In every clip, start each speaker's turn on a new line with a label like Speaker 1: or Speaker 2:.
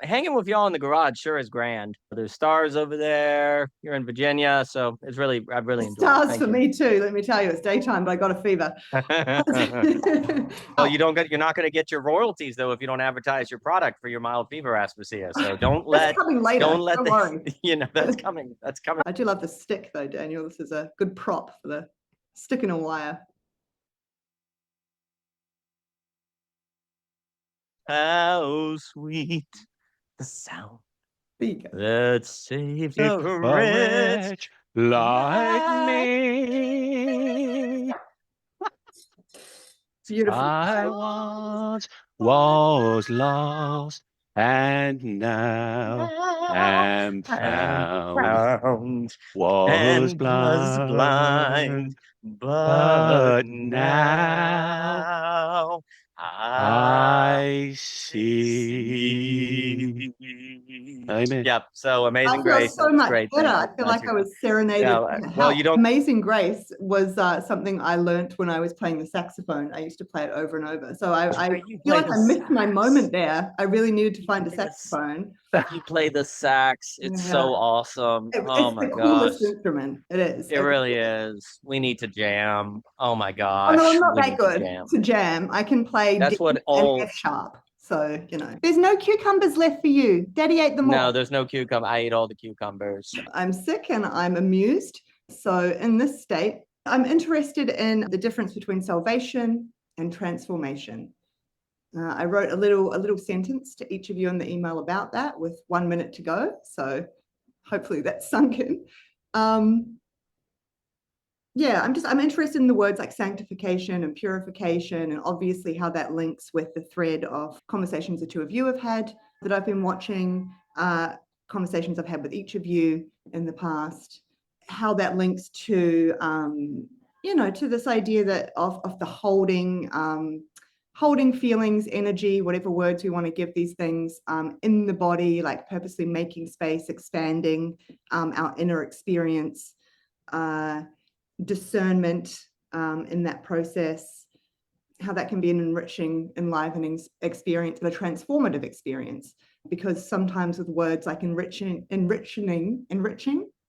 Speaker 1: hanging with y'all in the garage sure is grand. There's stars over there. You're in Virginia, so I've really enjoyed it.
Speaker 2: Stars
Speaker 1: Thank
Speaker 2: for
Speaker 1: you.
Speaker 2: me too. Let me tell you, it's daytime, but I got a fever.
Speaker 1: Well, you're not going to get your royalties though if you don't advertise your product for your mild fever Aspasia. So
Speaker 2: That's coming later.
Speaker 1: don't let
Speaker 2: worry.
Speaker 1: that's coming. That's coming.
Speaker 2: I do love the stick though, Daniel. This is a good prop for the stick in a wire.
Speaker 1: How sweet the sound that saves
Speaker 3: a
Speaker 1: wretch
Speaker 3: like me.
Speaker 2: Beautiful.
Speaker 3: I once was lost and now am found. Was blind, but now I see. Amen.
Speaker 1: Yep. So Amazing
Speaker 2: I feel
Speaker 1: Grace.
Speaker 2: so much
Speaker 1: great.
Speaker 2: better. I feel like I was serenaded.
Speaker 1: Yeah, well, you don't.
Speaker 2: Amazing Grace was something I learned when I was playing the saxophone. I used to play it over and over. So I feel like I missed my moment there. I really needed to find a saxophone.
Speaker 1: You play the sax. It's so awesome.
Speaker 2: It's
Speaker 1: my
Speaker 2: the
Speaker 1: gosh.
Speaker 2: coolest instrument. It is.
Speaker 1: It really is. We need to jam. Oh my gosh.
Speaker 2: Oh no, I'm not
Speaker 1: We
Speaker 2: that
Speaker 1: need
Speaker 2: good
Speaker 1: to
Speaker 2: jam. I can play
Speaker 1: That's
Speaker 2: D
Speaker 1: what
Speaker 2: and
Speaker 1: all.
Speaker 2: F sharp. So, there's no cucumbers left for you. Daddy ate them all.
Speaker 1: No, there's no cucumber. I ate all the cucumbers.
Speaker 2: I'm sick and I'm amused. So in this state, I'm interested in the difference between salvation and transformation. I wrote a little sentence to each of you in the email about that with 1 minute to go. So hopefully that's sunk in. Yeah, I'm interested in the words like sanctification and purification, and obviously how that links with the thread of conversations the two of you have had that I've been watching, conversations I've had with each of you in the past, how that links to, to this idea that of the holding feelings, energy, whatever words we want to give these things, in the body, like purposely making space, expanding our inner experience, discernment in that process, how that can be an enriching, enlivening experience, but a transformative experience. Because sometimes with words like enriching and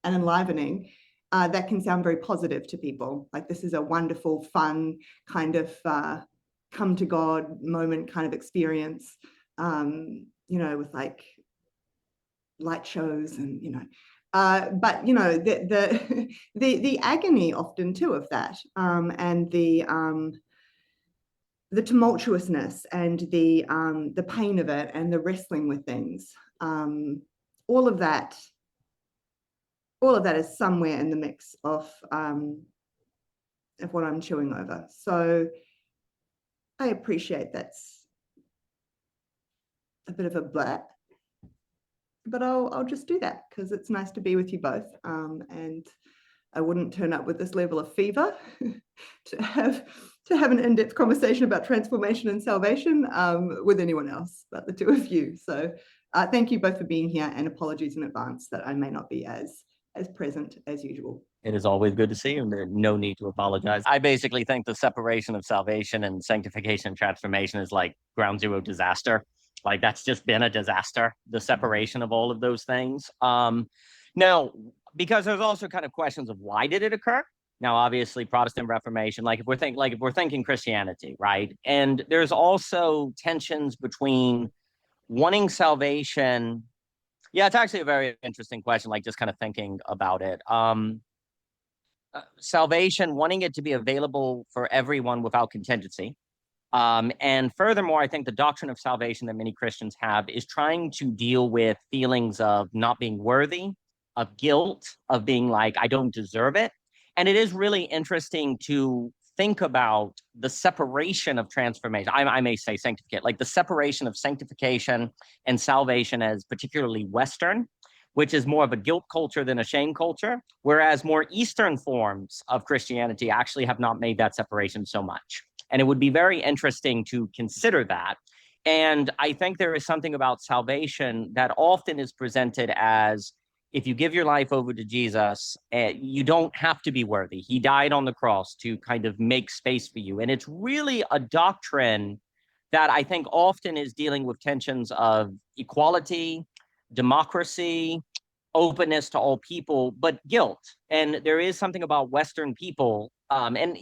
Speaker 2: enlivening, that can sound very positive to people. Like this is a wonderful, fun kind of come to God moment kind of experience, with like light shows and, but the agony often too of that, and the tumultuousness and the pain of it and the wrestling with things, all of that is somewhere in the mix of what I'm chewing over. So I appreciate that's a bit of a blah, but I'll just do that because it's nice to be with you both, and I wouldn't turn up with this level of fever to have an in-depth conversation about transformation and salvation with anyone else but the two of you. So thank you both for being here, and apologies in advance that I may not be as present as usual.
Speaker 1: It is always good to see you, and there's no need to apologize. I basically think the separation of salvation and sanctification and transformation is like ground zero disaster. Like that's just been a disaster, the separation of all of those things. Now, because there's also kind of questions of why did it occur? Now, obviously, Protestant Reformation, if we're thinking Christianity, right? And there's also tensions between wanting salvation. Yeah, it's actually a very interesting question, like just kind of thinking about it. Salvation, wanting it to be available for everyone without contingency. And furthermore, I think the doctrine of salvation that many Christians have is trying to deal with feelings of not being worthy, of guilt, of being like, I don't deserve it. And it is really interesting to think about the separation of transformation. I may say sanctificate, like the separation of sanctification and salvation as particularly Western, which is more of a guilt culture than a shame culture, whereas more Eastern forms of Christianity actually have not made that separation so much. And it would be very interesting to consider that. And I think there is something about salvation that often is presented as, if you give your life over to Jesus, you don't have to be worthy. He died on the cross to kind of make space for you. And it's really a doctrine that I think often is dealing with tensions of equality, democracy, openness to all people, but guilt. And there is something about Western people, and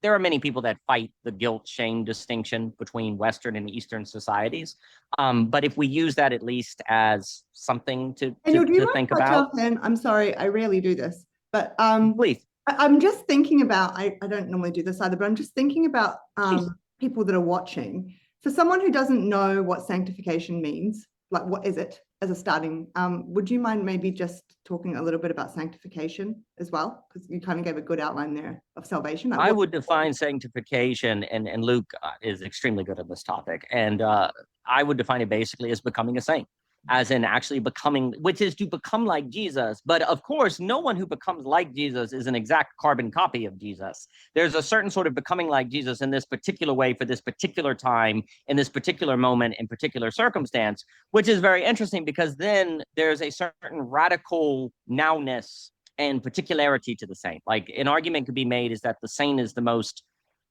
Speaker 1: there are many people that fight the guilt shame distinction between Western and Eastern societies. But if we use that at least as something to
Speaker 2: Daniel, do you mind
Speaker 1: think
Speaker 2: if I
Speaker 1: about,
Speaker 2: jump in? I'm sorry, I rarely do this, but
Speaker 1: please.
Speaker 2: I'm just thinking about, I don't normally do this either, but I'm just thinking about
Speaker 1: Please.
Speaker 2: people that are watching. For someone who doesn't know what sanctification means, like what is it as a starting, would you mind maybe just talking a little bit about sanctification as well? Because you kind of gave a good outline there of salvation. Like
Speaker 1: I would define sanctification, and Luke is extremely good at this topic, and I would define it basically as becoming a saint, as in actually becoming, which is to become like Jesus. But of course, no one who becomes like Jesus is an exact carbon copy of Jesus. There's a certain sort of becoming like Jesus in this particular way for this particular time, in this particular moment, in particular circumstance, which is very interesting because then there's a certain radical nowness and particularity to the saint. Like an argument could be made is that the saint is the most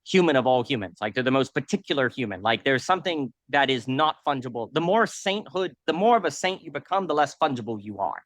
Speaker 1: human of all humans. Like they're the most particular human. Like there's something that is not fungible. The more sainthood, the more of a saint you become, the less fungible you are.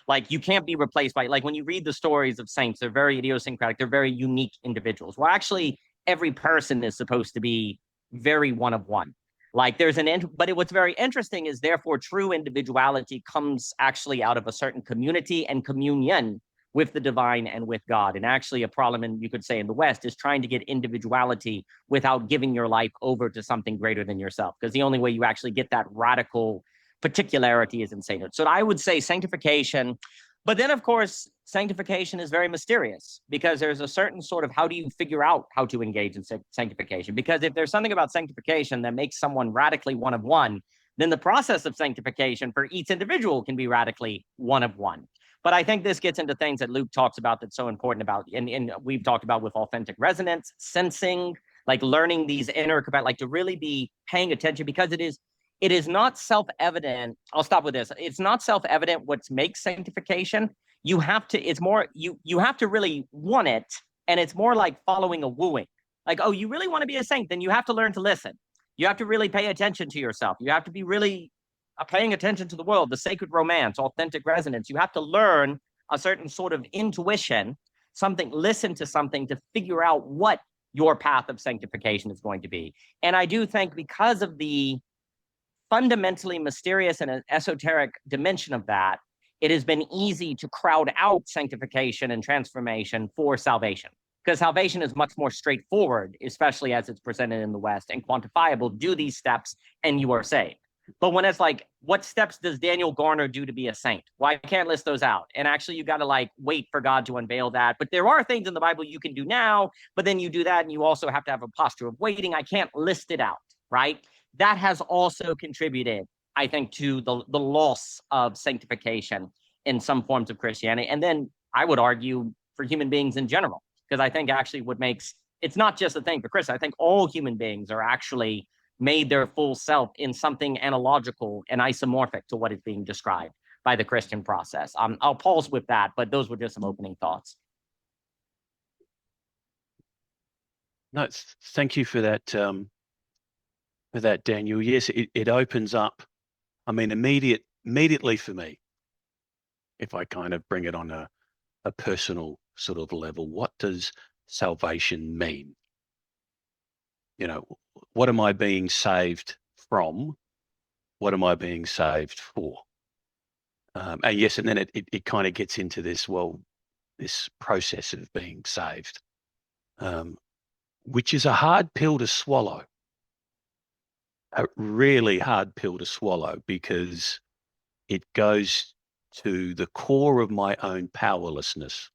Speaker 1: Like you can't be replaced by, like when you read the stories of saints, they're very idiosyncratic. They're very unique individuals. Well, actually, every person is supposed to be very one of one. Like there's but what's very interesting is therefore true individuality comes actually out of a certain community and communion with the divine and with God. And actually a problem, and you could say in the West, is trying to get individuality without giving your life over to something greater than yourself. Because the only way you actually get that radical particularity is in sainthood. So I would say sanctification, but then of course, sanctification is very mysterious because there's a certain sort of how do you figure out how to engage in sanctification? Because if there's something about sanctification that makes someone radically one of one, then the process of sanctification for each individual can be radically one of one. But I think this gets into things that Luke talks about that's so important about, and we've talked about with authentic resonance, sensing, like learning these inner, like to really be paying attention because it is not self-evident. I'll stop with this. It's not self-evident what makes sanctification. You have to, it's more, you have to really want it. And it's more like following a wooing. Like, oh, you really want to be a saint, then you have to learn to listen. You have to really pay attention to yourself. You have to be really paying attention to the world, the sacred romance, authentic resonance. You have to learn a certain sort of intuition, listen to something to figure out what your path of sanctification is going to be. And I do think because of the fundamentally mysterious and esoteric dimension of that, it has been easy to crowd out sanctification and transformation for salvation. Because salvation is much more straightforward, especially as it's presented in the West, and quantifiable. Do these steps and you are saved. But when it's like, what steps does Daniel Garner do to be a saint? Well, I can't list those out. And actually, you got to like wait for God to unveil that. But there are things in the Bible you can do now, but then you do that and you also have to have a posture of waiting. I can't list it out, right? That has also contributed, I think, to the loss of sanctification in some forms of Christianity. And then I would argue for human beings in general, because I think actually what makes, it's not just a thing for Chris. I think all human beings are actually made their full self in something analogical and isomorphic to what is being described by the Christian process. I'll pause with that, but those were just some opening thoughts.
Speaker 3: No, thank you for that, Daniel. Yes, it opens up. I mean, immediately for me, if I kind of bring it on a personal sort of level, what does salvation mean? You know, what am I being saved from? What am I being saved for? And yes, and then it kind of gets into this, this process of being saved, which is a hard pill to swallow, a really hard pill to swallow, because it goes to the core of my own powerlessness,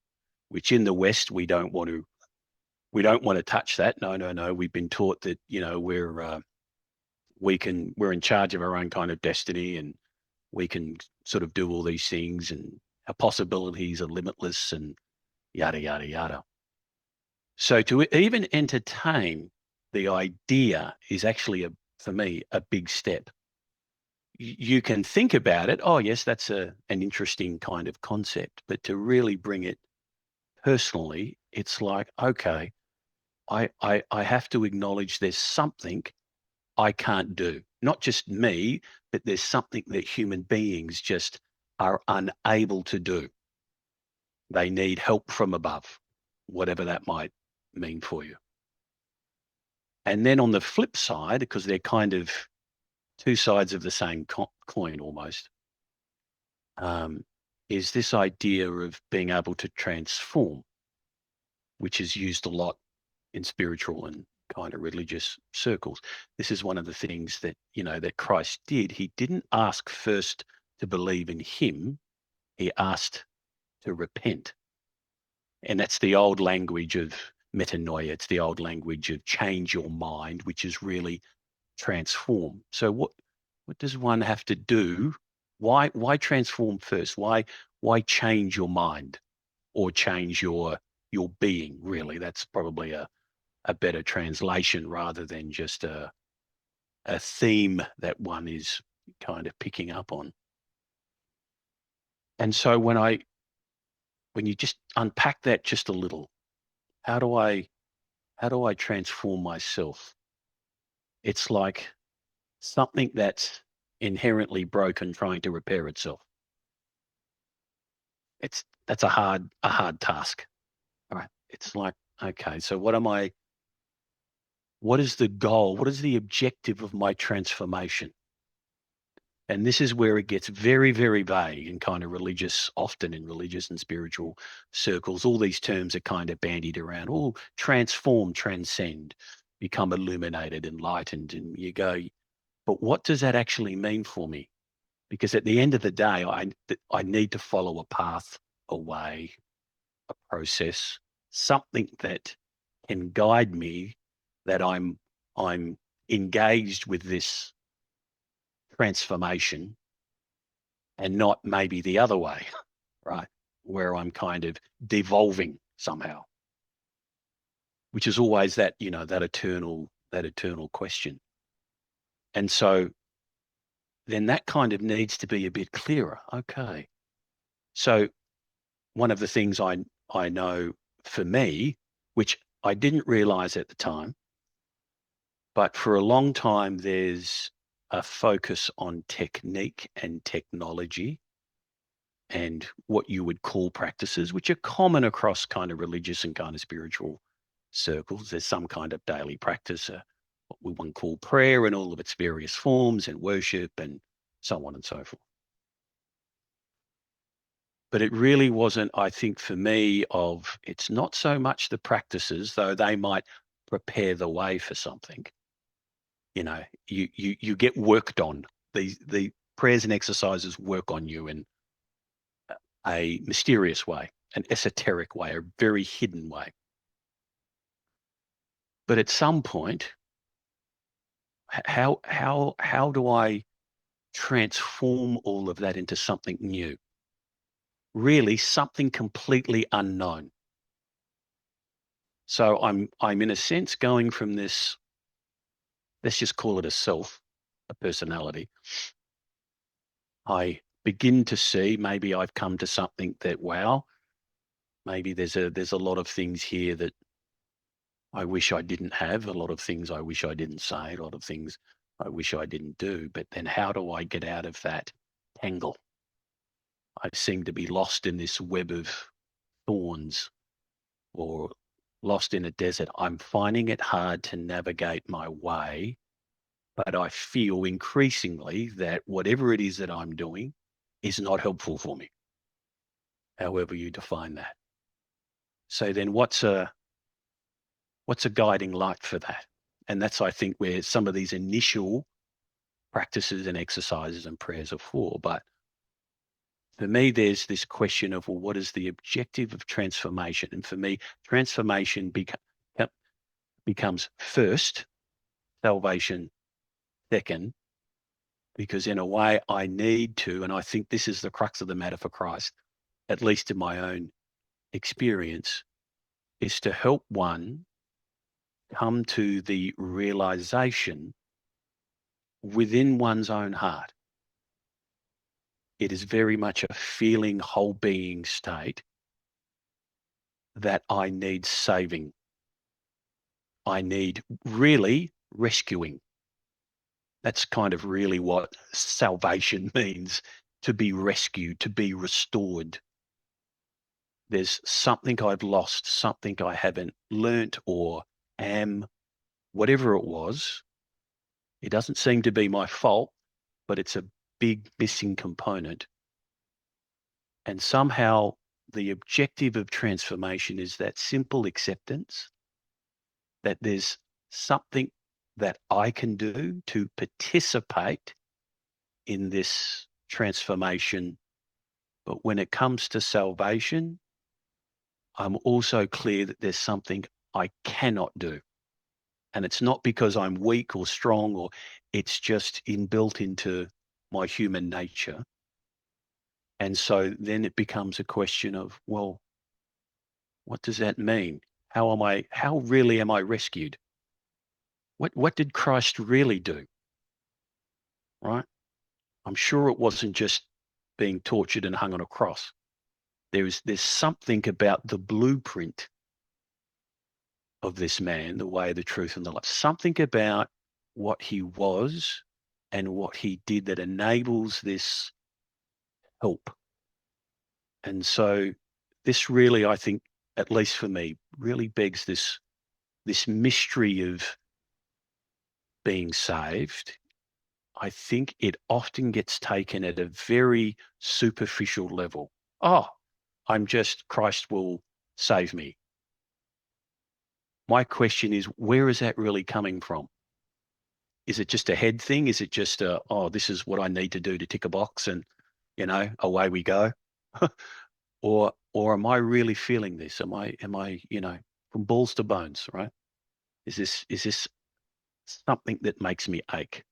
Speaker 3: which in the West we don't want to touch that. No. We've been taught that, you know, we're in charge of our own kind of destiny, and we can sort of do all these things, and our possibilities are limitless, and yada, yada, yada. So to even entertain the idea is actually, for me, a big step. You can think about it. Oh, yes, that's an interesting kind of concept. But to really bring it personally, it's like, okay, I have to acknowledge there's something I can't do. Not just me, but there's something that human beings just are unable to do. They need help from above, whatever that might mean for you. And then on the flip side, because they're kind of two sides of the same coin almost, is this idea of being able to transform, which is used a lot in spiritual and kind of religious circles. This is one of the things that, that Christ did. He didn't ask first to believe in him. He asked to repent. And that's the old language of metanoia. It's the old language of change your mind, which is really transform. So what does one have to do? Why transform first? Why change your mind or change your being? Really, that's probably a better translation rather than just a theme that one is kind of picking up on. And so when you just unpack that just a little, how do I transform myself? It's like something that's inherently broken trying to repair itself. That's a hard task. All right. It's like, okay, so what is the goal? What is the objective of my transformation? And this is where it gets very, very vague and kind of religious, often in religious and spiritual circles. All these terms are kind of bandied around. Oh, transform, transcend, become illuminated, enlightened. And you go, but what does that actually mean for me? Because at the end of the day, I need to follow a path, a way, a process, something that can guide me, that I'm engaged with this transformation and not maybe the other way, right? Where I'm kind of devolving somehow, which is always that eternal question. And so then that kind of needs to be a bit clearer. Okay. So one of the things I know for me, which I didn't realize at the time, but for a long time, there's a focus on technique and technology and what you would call practices, which are common across kind of religious and kind of spiritual circles. There's some kind of daily practice, what we want to call prayer in all of its various forms, and worship and so on and so forth. But it really wasn't, I think, for me, it's not so much the practices, though they might prepare the way for something. You get worked on. The prayers and exercises work on you in a mysterious way, an esoteric way, a very hidden way. But at some point, how do I transform all of that into something new? Really, something completely unknown. So I'm in a sense going from this, let's just call it a self, a personality. I begin to see, maybe I've come to something that, wow, maybe there's a lot of things here that I wish I didn't have, a lot of things I wish I didn't say, a lot of things I wish I didn't do. But then how do I get out of that tangle? I seem to be lost in this web of thorns, or lost in a desert. I'm finding it hard to navigate my way, but I feel increasingly that whatever it is that I'm doing is not helpful for me, however you define that. So then what's a guiding light for that? And that's, I think, where some of these initial practices and exercises and prayers are for. But for me, there's this question of, well, what is the objective of transformation? And for me, transformation becomes first, salvation second, because in a way I need to, and I think this is the crux of the matter for Christ, at least in my own experience, is to help one come to the realization within one's own heart. It is very much a feeling, whole being state that I need saving. I need really rescuing. That's kind of really what salvation means, to be rescued, to be restored. There's something I've lost, something I haven't learnt or am, whatever it was. It doesn't seem to be my fault, but it's a big missing component. And somehow the objective of transformation is that simple acceptance that there's something that I can do to participate in this transformation. But when it comes to salvation, I'm also clear that there's something I cannot do. And it's not because I'm weak or strong, or it's just inbuilt into my human nature. And so then it becomes a question of, well, what does that mean? How really am I rescued? What did Christ really do? Right? I'm sure it wasn't just being tortured and hung on a cross. There's something about the blueprint of this man, the way, the truth, and the life. Something about what he was and what he did that enables this help. And so this really, I think, at least for me, really begs this mystery of being saved. I think it often gets taken at a very superficial level. Oh, Christ will save me. My question is, where is that really coming from? Is it just a head thing? Is it just this is what I need to do to tick a box and, away we go? Or am I really feeling this? Am I, from balls to bones, right? Is this something that makes me ache?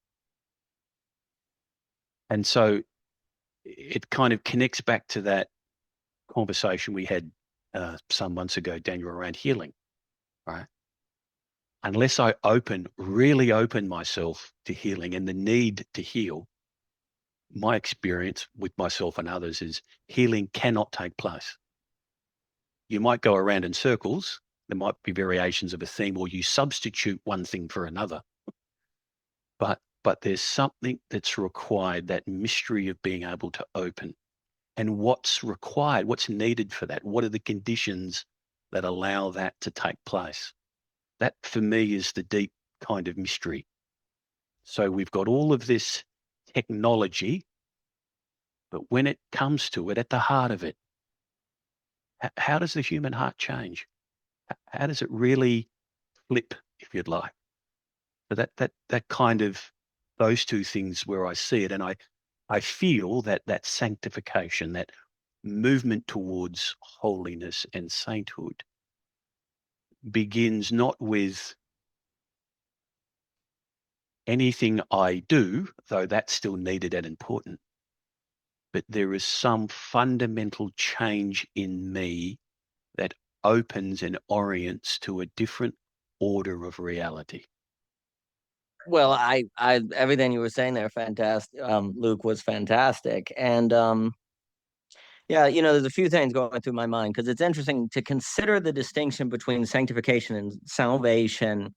Speaker 3: And so it kind of connects back to that conversation we had some months ago, Daniel, around healing, right? Unless I really open myself to healing and the need to heal, my experience with myself and others is healing cannot take place. You might go around in circles. There might be variations of a theme, or you substitute one thing for another. But there's something that's required, that mystery of being able to open. And what's required, what's needed for that? What are the conditions that allow that to take place? That, for me, is the deep kind of mystery. So we've got all of this technology, but when it comes to it, at the heart of it, how does the human heart change? How does it really flip, if you'd like? So that kind of, those two things where I see it, and I feel that sanctification, that movement towards holiness and sainthood, begins not with anything I do, though that's still needed and important, but there is some fundamental change in me that opens and orients to a different order of reality.
Speaker 1: Well, I everything you were saying there, fantastic. Luke, was fantastic. And yeah, there's a few things going through my mind, because it's interesting to consider the distinction between sanctification and salvation,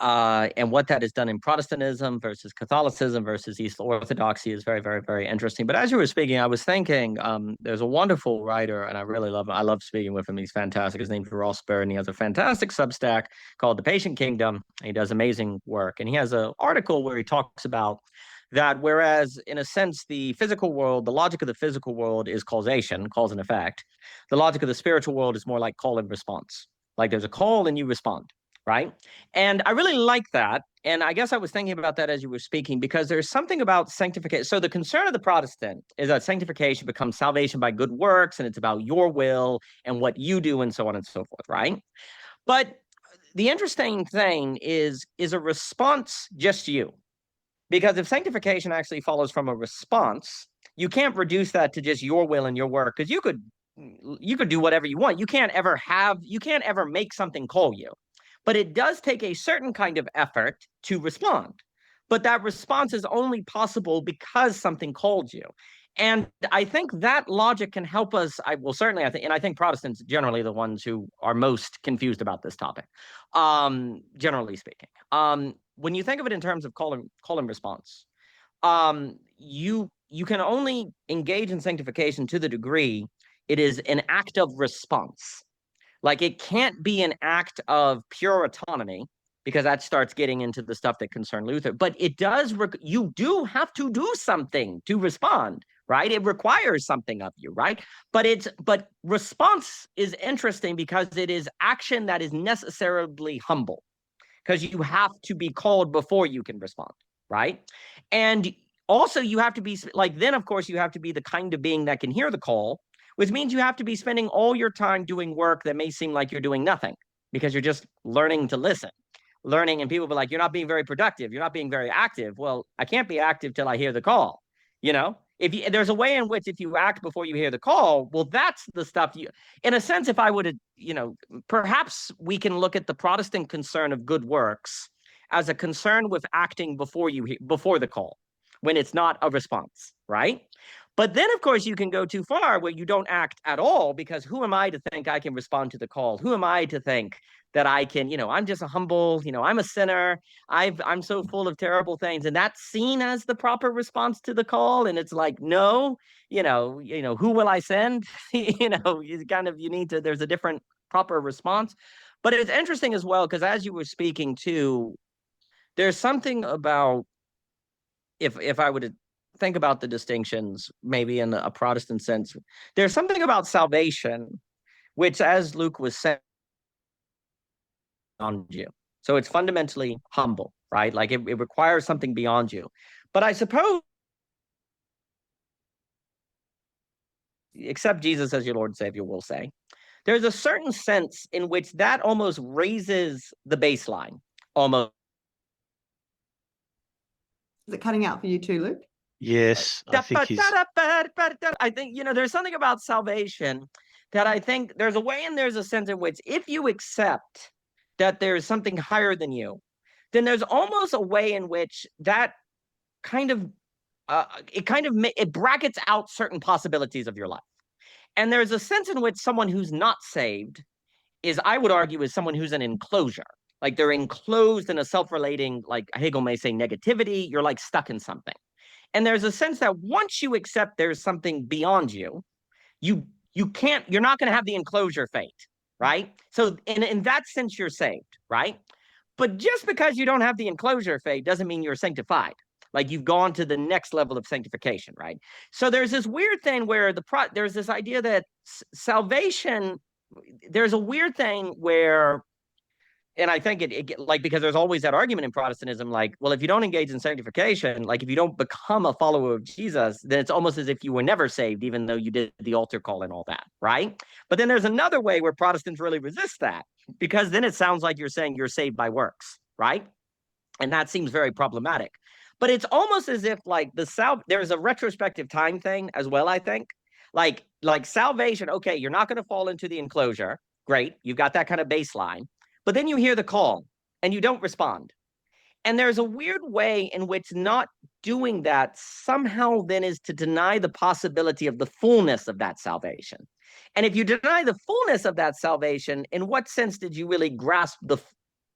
Speaker 1: and what that has done in Protestantism versus Catholicism versus East Orthodoxy is very, very, very interesting. But as you were speaking, I was thinking, there's a wonderful writer, and I really love him. I love speaking with him. He's fantastic. His name's Ross Bird, and he has a fantastic Substack called The Patient Kingdom. He does amazing work. And he has an article where he talks about that, whereas in a sense, the physical world, the logic of the physical world is causation, cause and effect. The logic of the spiritual world is more like call and response. Like there's a call and you respond. Right. And I really like that. And I guess I was thinking about that as you were speaking, because there's something about sanctification. So the concern of the Protestant is that sanctification becomes salvation by good works, and it's about your will and what you do and so on and so forth. Right. But the interesting thing is a response just you? Because if sanctification actually follows from a response, you can't reduce that to just your will and your work, because you could do whatever you want. You can't ever make something call you. But it does take a certain kind of effort to respond. But that response is only possible because something called you. And I think that logic can help us. Certainly, I think Protestants generally the ones who are most confused about this topic, generally speaking. When you think of it in terms of call and response, you can only engage in sanctification to the degree it is an act of response. Like, it can't be an act of pure autonomy, because that starts getting into the stuff that concern Luther. But it does, you do have to do something to respond, right? It requires something of you, right? But response is interesting because it is action that is necessarily humble, because you have to be called before you can respond, right? And also you have to be like, then of course you have to be the kind of being that can hear the call, which means you have to be spending all your time doing work that may seem like you're doing nothing, because you're just learning to listen. And people be like, you're not being very productive, you're not being very active. Well, I can't be active till I hear the call. There's a way in which if you act before you hear the call, well, that's the stuff in a sense, if I would, perhaps we can look at the Protestant concern of good works as a concern with acting before the call, when it's not a response, right? But then, of course, you can go too far where you don't act at all, because who am I to think I can respond to the call? Who am I to think that I can, I'm just a humble, I'm a sinner. I'm so full of terrible things. And that's seen as the proper response to the call. And it's like, no, who will I send? There's a different proper response. But it's interesting as well, because as you were speaking too, there's something about, if I were to think about the distinctions, maybe in a Protestant sense, there's something about salvation, which, as Luke was saying, on you. So it's fundamentally humble, right? Like it requires something beyond you. But I suppose, accept Jesus as your Lord and Savior, we'll say, there's a certain sense in which that almost raises the baseline, almost.
Speaker 2: Is it cutting out for you too, Luke?
Speaker 3: Yes, I think
Speaker 1: there's something about salvation that I think there's a way and there's a sense in which if you accept that there's something higher than you, then there's almost a way in which that kind of it brackets out certain possibilities of your life. And there's a sense in which someone who's not saved is, I would argue, is someone who's an enclosure. Like they're enclosed in a self-relating, like Hegel may say, negativity. You're like stuck in something. And there's a sense that once you accept there's something beyond you, you're not going to have the enclosure fate, right? So in that sense, you're saved, right? But just because you don't have the enclosure fate doesn't mean you're sanctified. Like you've gone to the next level of sanctification, right? So there's this weird thing where there's this idea that salvation, there's a weird thing where, and I think because there's always that argument in Protestantism, like, well, if you don't engage in sanctification, like if you don't become a follower of Jesus, then it's almost as if you were never saved, even though you did the altar call and all that, right? But then there's another way where Protestants really resist that, because then it sounds like you're saying you're saved by works, right? And that seems very problematic. But it's almost as if like there's a retrospective time thing as well, I think. Like salvation, okay, you're not going to fall into the enclosure. Great, you've got that kind of baseline. But then you hear the call and you don't respond. And there's a weird way in which not doing that somehow then is to deny the possibility of the fullness of that salvation. And if you deny the fullness of that salvation, in what sense did you really grasp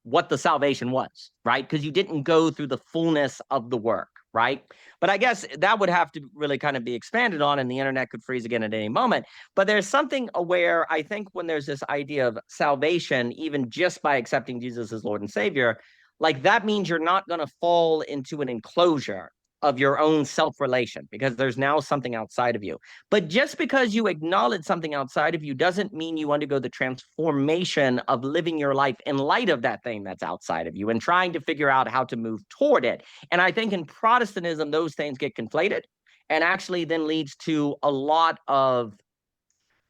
Speaker 1: what the salvation was, right? Because you didn't go through the fullness of the work, right? But I guess that would have to really kind of be expanded on, and the internet could freeze again at any moment. But there's something where I think when there's this idea of salvation, even just by accepting Jesus as Lord and Savior, like that means you're not going to fall into an enclosure of your own self-relation, because there's now something outside of you. But just because you acknowledge something outside of you doesn't mean you undergo the transformation of living your life in light of that thing that's outside of you and trying to figure out how to move toward it. And I think in Protestantism, those things get conflated and actually then leads to a lot of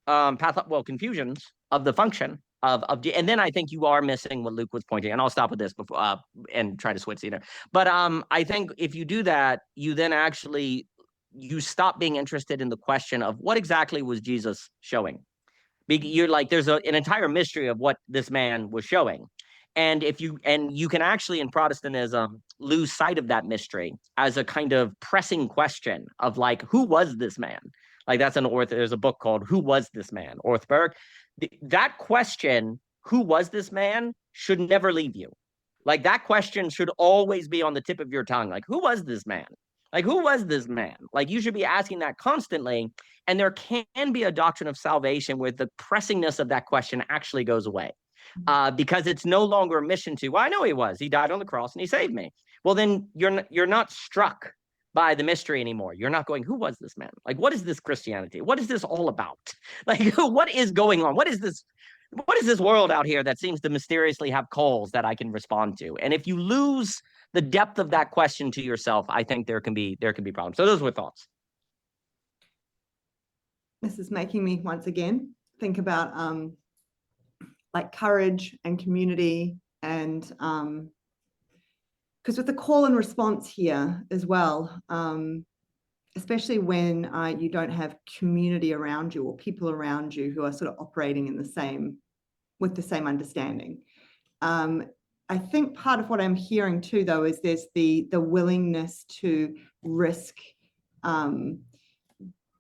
Speaker 1: confusions of the function and then I think you are missing what Luke was pointing, and I'll stop with this before and try to switch either. But I think if you do that, you then actually stop being interested in the question of what exactly was Jesus showing. You're like, there's an entire mystery of what this man was showing. And you can actually in Protestantism lose sight of that mystery as a kind of pressing question of like, who was this man? Like that's there's a book called Who Was This Man? Orthberg. That question, who was this man, should never leave you. Like that question should always be on the tip of your tongue. Like, who was this man? Like, who was this man? Like, you should be asking that constantly. And there can be a doctrine of salvation where the pressingness of that question actually goes away. Because it's no longer a mission to, well, I know he was. He died on the cross and he saved me. Well, then you're not struck by the mystery anymore. You're not going, who was this man? Like, what is this Christianity? What is this all about? Like, what is going on? What is this world out here that seems to mysteriously have calls that I can respond to? And if you lose the depth of that question to yourself, I think there can be problems. So those were thoughts.
Speaker 2: This is making me once again think about like courage and community, and because with the call and response here as well, especially when you don't have community around you or people around you who are sort of operating in with the same understanding. I think part of what I'm hearing too, though, is there's the willingness to risk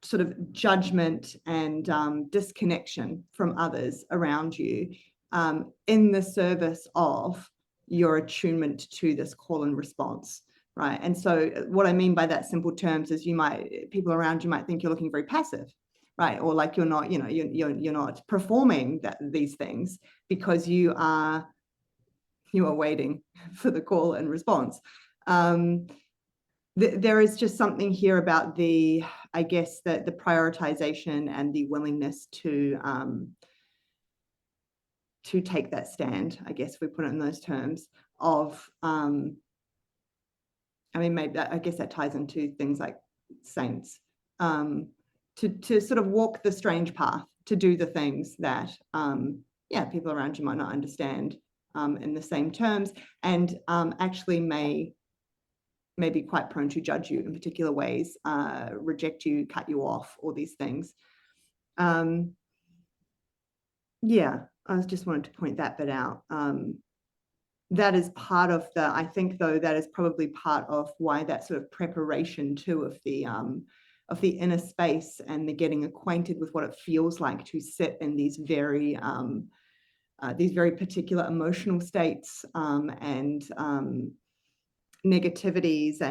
Speaker 2: sort of judgment and disconnection from others around you in the service of your attunement to this call and response, right? And so what I mean by that simple terms is people around you might think you're looking very passive, right? Or like you're not, you're not performing these things because you are waiting for the call and response. There is just something here about I guess the prioritization and the willingness to take that stand, I guess if we put it in those terms of, I mean, maybe I guess that ties into things like saints, to sort of walk the strange path, to do the things that, people around you might not understand in the same terms, and actually may be quite prone to judge you in particular ways, reject you, cut you off, all these things. I was just wanted to point that bit out. That is part of I think though, that is probably part of why that sort of preparation too of the inner space and the getting acquainted with what it feels like to sit in these very particular emotional states and negativities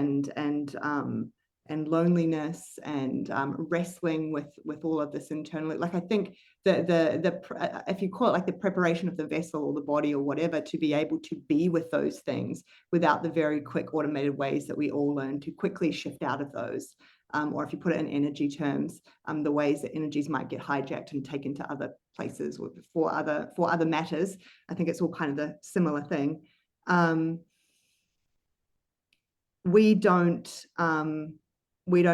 Speaker 2: and loneliness and wrestling with all of this internally. Like I think if you call it like the preparation of the vessel or the body or whatever, to be able to be with those things without the very quick automated ways that we all learn to quickly shift out of those. Or if you put it in energy terms, the ways that energies might get hijacked and taken to other places or for other matters. I think it's all kind of the similar thing. We don't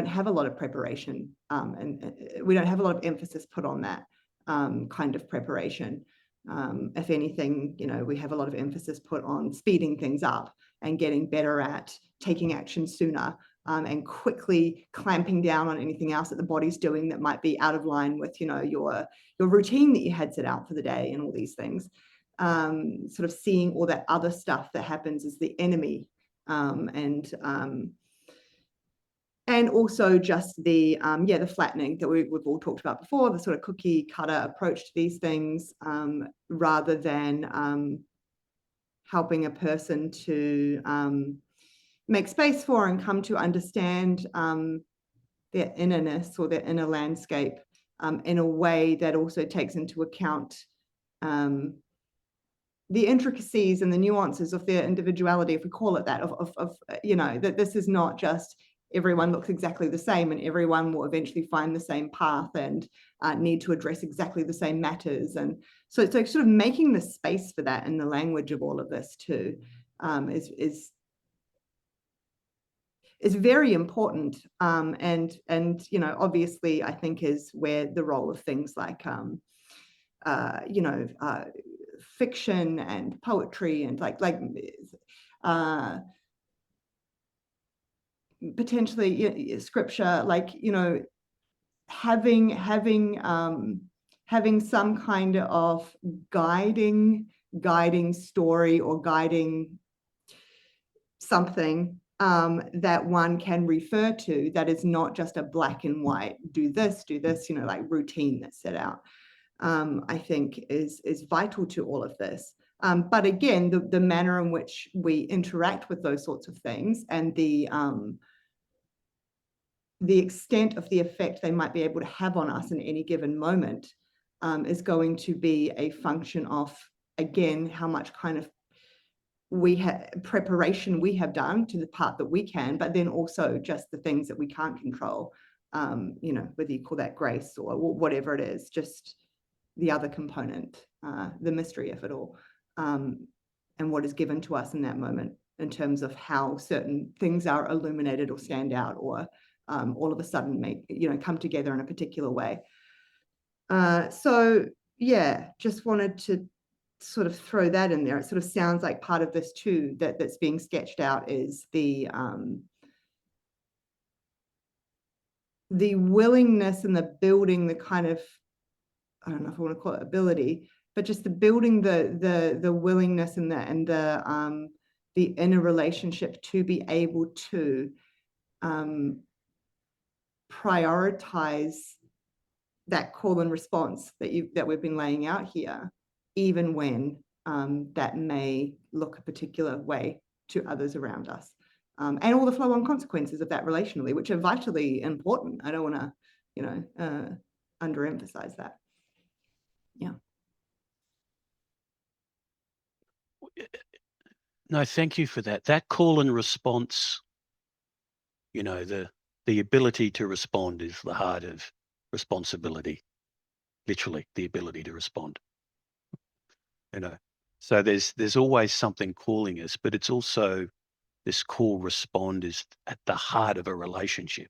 Speaker 2: have a lot of preparation, and we don't have a lot of emphasis put on that kind of preparation. If anything, we have a lot of emphasis put on speeding things up and getting better at taking action sooner, and quickly clamping down on anything else that the body's doing that might be out of line with, your routine that you had set out for the day and all these things. Sort of seeing all that other stuff that happens as the enemy, and also just the flattening that we've all talked about before, the sort of cookie cutter approach to these things, rather than helping a person to make space for and come to understand their innerness or their inner landscape in a way that also takes into account the intricacies and the nuances of their individuality, if we call it that, that this is not just everyone looks exactly the same and everyone will eventually find the same path and need to address exactly the same matters. And so it's like sort of making the space for that in the language of all of this too is very important. And obviously I think is where the role of things like fiction and poetry and potentially scripture, having some kind of guiding guiding story or guiding something that one can refer to, that is not just a black and white, do this, you know, like routine that's set out, I think is vital to all of this. But again, the manner in which we interact with those sorts of things and the extent of the effect they might be able to have on us in any given moment is going to be a function of, again, how much kind of preparation we have done to the part that we can, but then also just the things that we can't control, you know, whether you call that grace or whatever it is, just the other component, the mystery of it all, and what is given to us in that moment in terms of how certain things are illuminated or stand out, or all of a sudden make, you know, come together in a particular way. So yeah, just wanted to sort of throw that in there. It sort of sounds like part of this too, that's being sketched out, is the willingness and the building, the kind of, I don't know if I want to call it ability, but just the building the willingness and the inner relationship to be able to prioritize that call and response that we've been laying out here, even when that may look a particular way to others around us, and all the flow-on consequences of that relationally, which are vitally important. I don't want to, you know, underemphasize that. Yeah.
Speaker 3: No, thank you for that. That call and response, you know, the ability to respond is the heart of responsibility. Literally, the ability to respond. You know, so there's always something calling us, but it's also this call respond is at the heart of a relationship.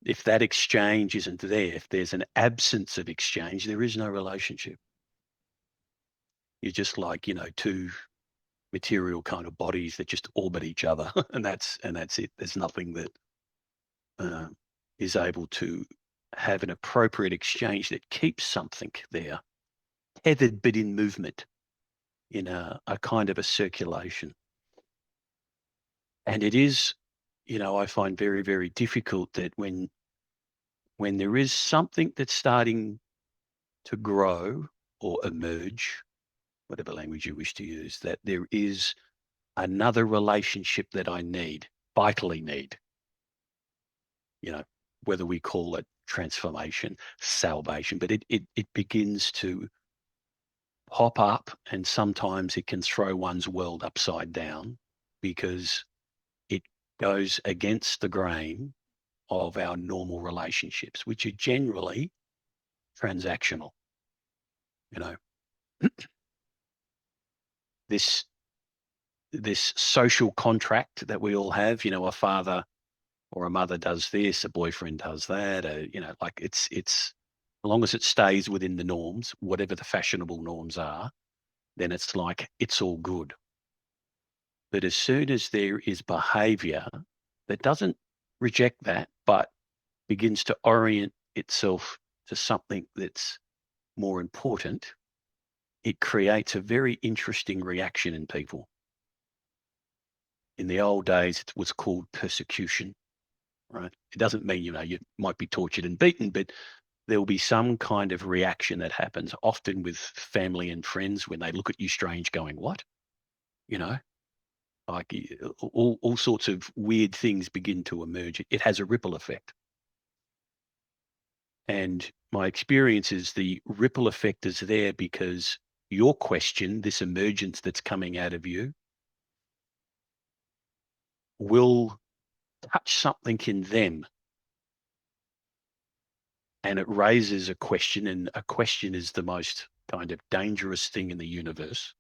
Speaker 3: If that exchange isn't there, if there's an absence of exchange, there is no relationship. You're just like, you know, two material kind of bodies that just orbit each other, and that's it. There's nothing that is able to have an appropriate exchange that keeps something there, tethered but in movement, in a kind of a circulation. And it is, you know, I find very, very difficult that when there is something that's starting to grow or emerge, whatever language you wish to use, that there is another relationship that I need, vitally need, you know, whether we call it transformation, salvation, but it begins to pop up, and sometimes it can throw one's world upside down because it goes against the grain of our normal relationships, which are generally transactional. You know, this social contract that we all have, you know, a father or a mother does this, a boyfriend does that, you know, like it's as long as it stays within the norms, whatever the fashionable norms are, then it's like it's all good. But as soon as there is behavior that doesn't reject that, but begins to orient itself to something that's more important, it creates a very interesting reaction in people. In the old days, it was called persecution, right? It doesn't mean, you know, you might be tortured and beaten, but there will be some kind of reaction that happens, often with family and friends, when they look at you strange going, what? You know, like all sorts of weird things begin to emerge. It has a ripple effect. And my experience is the ripple effect is there because your question, this emergence that's coming out of you, will touch something in them. And it raises a question, and a question is the most kind of dangerous thing in the universe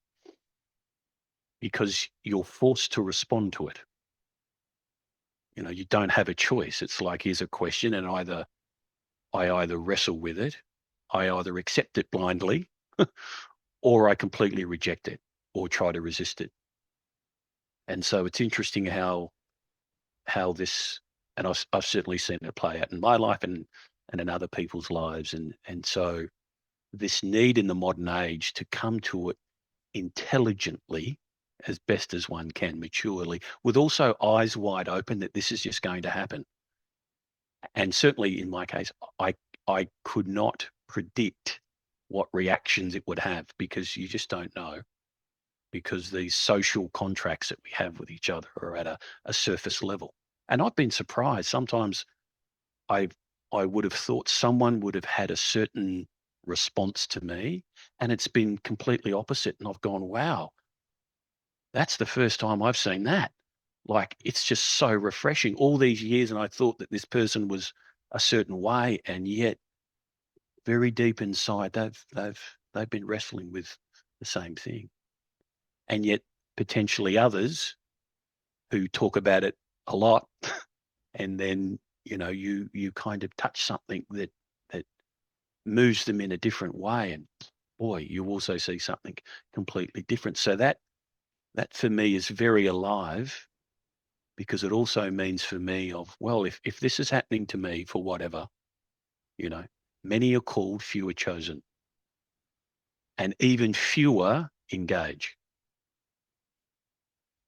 Speaker 3: because you're forced to respond to it. You know, you don't have a choice. It's like, here's a question, and I either wrestle with it, I either accept it blindly, or I completely reject it or try to resist it. And so it's interesting how this, and I've certainly seen it play out in my life and in other people's lives. And so this need in the modern age to come to it intelligently, as best as one can, maturely, with also eyes wide open that this is just going to happen. And certainly in my case, I could not predict what reactions it would have, because you just don't know, because these social contracts that we have with each other are at a surface level. And I've been surprised. Sometimes I would have thought someone would have had a certain response to me, and it's been completely opposite. And I've gone, wow, that's the first time I've seen that. Like, it's just so refreshing. All these years, and I thought that this person was a certain way, and yet very deep inside, they've been wrestling with the same thing. And yet potentially others who talk about it a lot, and then you kind of touch something that moves them in a different way, and boy, you also see something completely different. So that for me is very alive, because it also means for me of, well, if this is happening to me for whatever, many are called, few are chosen, and even fewer engage.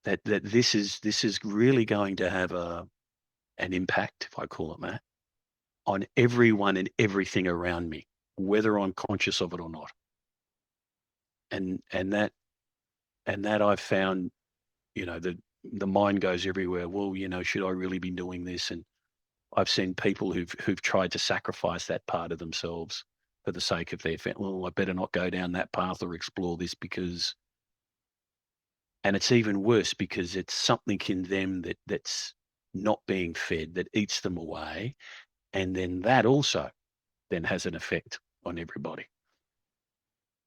Speaker 3: That this is really going to have an impact, if I call it that, on everyone and everything around me, whether I'm conscious of it or not. And that I've found, the mind goes everywhere. Well, should I really be doing this? And I've seen people who've tried to sacrifice that part of themselves for the sake of their family. Well, I better not go down that path or explore this, because, and it's even worse because it's something in them that's not being fed, that eats them away. And then that also then has an effect on everybody.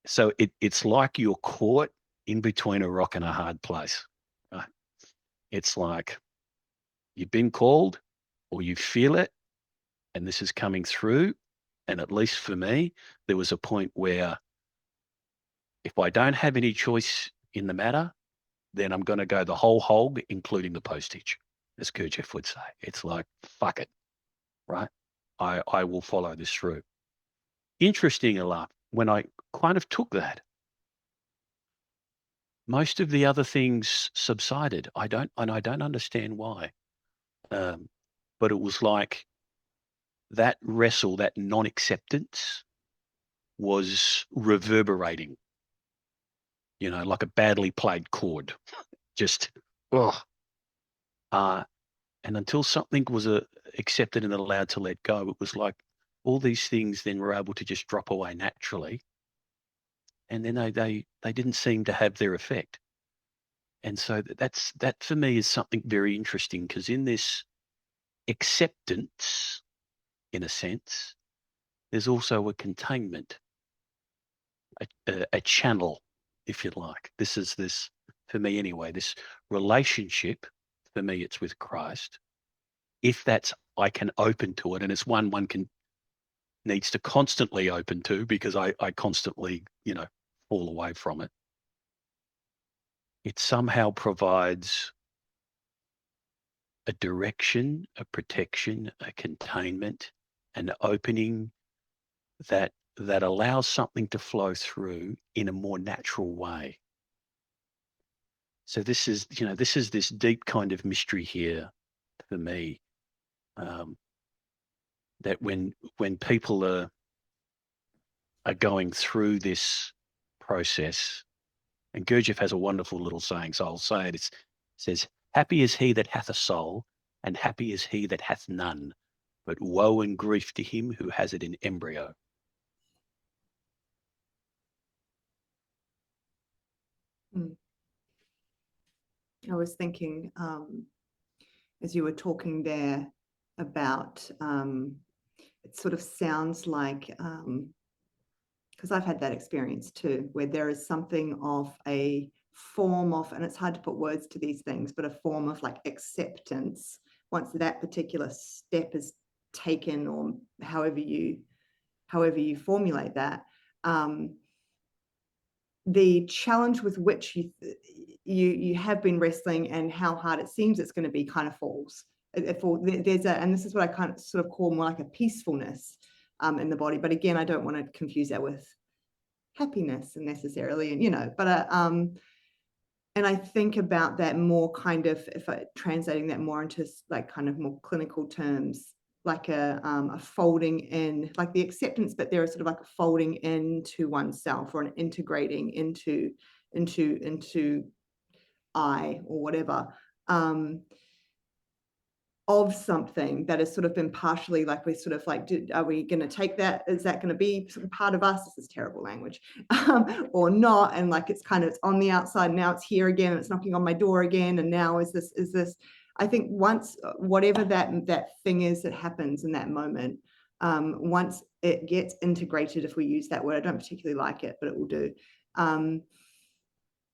Speaker 3: So it's like you're caught in between a rock and a hard place. Right? It's like you've been called, or you feel it, and this is coming through. And at least for me, there was a point where if I don't have any choice in the matter, then I'm going to go the whole hog, including the postage, as Gurdjieff would say. It's like, fuck it, right? I will follow this through. Interesting enough, when I kind of took that, most of the other things subsided. I don't understand why. But it was like that wrestle, that non-acceptance was reverberating, like a badly played chord. Just, oh. And until something was accepted and allowed to let go, it was like all these things then were able to just drop away naturally. And then they didn't seem to have their effect. And so that for me is something very interesting, because in this acceptance, in a sense, there's also a containment, a channel, if you like. This is this, for me anyway, this relationship, for me it's with Christ. If that's, I can open to it, and it's one needs to constantly open to, because I constantly, fall away from it. It somehow provides a direction, a protection, a containment, an opening that allows something to flow through in a more natural way. So this is this deep kind of mystery here for me, that when people are going through this process, and Gurdjieff has a wonderful little saying, so I'll say it. It says, "Happy is he that hath a soul, and happy is he that hath none, but woe and grief to him who has it in embryo."
Speaker 2: I was thinking, as you were talking there about, it sort of sounds like, because I've had that experience too, where there is something of a form of, and it's hard to put words to these things, but a form of like acceptance once that particular step is taken, or however you formulate that. The challenge with which you have been wrestling and how hard it seems it's going to be kind of falls. There's and this is what I kind of sort of call more like a peacefulness in the body. But again, I don't want to confuse that with happiness necessarily, and, you know, but and I think about that more kind of, if I translating that more into like kind of more clinical terms, like a folding in, like the acceptance, but there is sort of like a folding into oneself, or an integrating into I, or whatever, of something that has sort of been partially, like, we're sort of like, are we going to take that? Is that going to be sort of part of us? This is terrible language, or not? And like, it's kind of, it's on the outside, now it's here again, and it's knocking on my door again. And now is this, I think once, whatever that thing is that happens in that moment, once it gets integrated, if we use that word, I don't particularly like it, but it will do.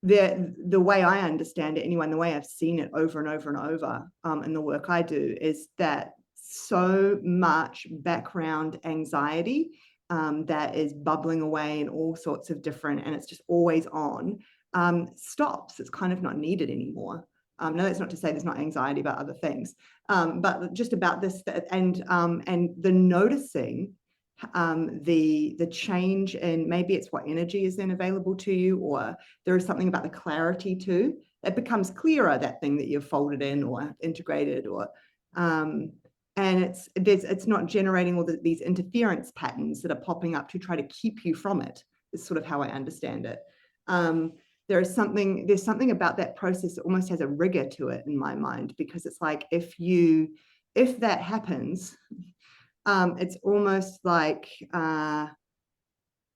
Speaker 2: The way I understand it, anyway, and the way I've seen it over and over and over in the work I do, is that so much background anxiety that is bubbling away in all sorts of different, and it's just always on, stops. It's kind of not needed anymore. No, that's not to say there's not anxiety about other things, but just about this, and the noticing the change, and maybe it's what energy is then available to you, or there is something about the clarity too. It becomes clearer, that thing that you've folded in or integrated, or and it's not generating all these interference patterns that are popping up to try to keep you from it, is sort of how I understand it. There's something about that process that almost has a rigor to it in my mind, because it's like, if that happens, it's almost like, I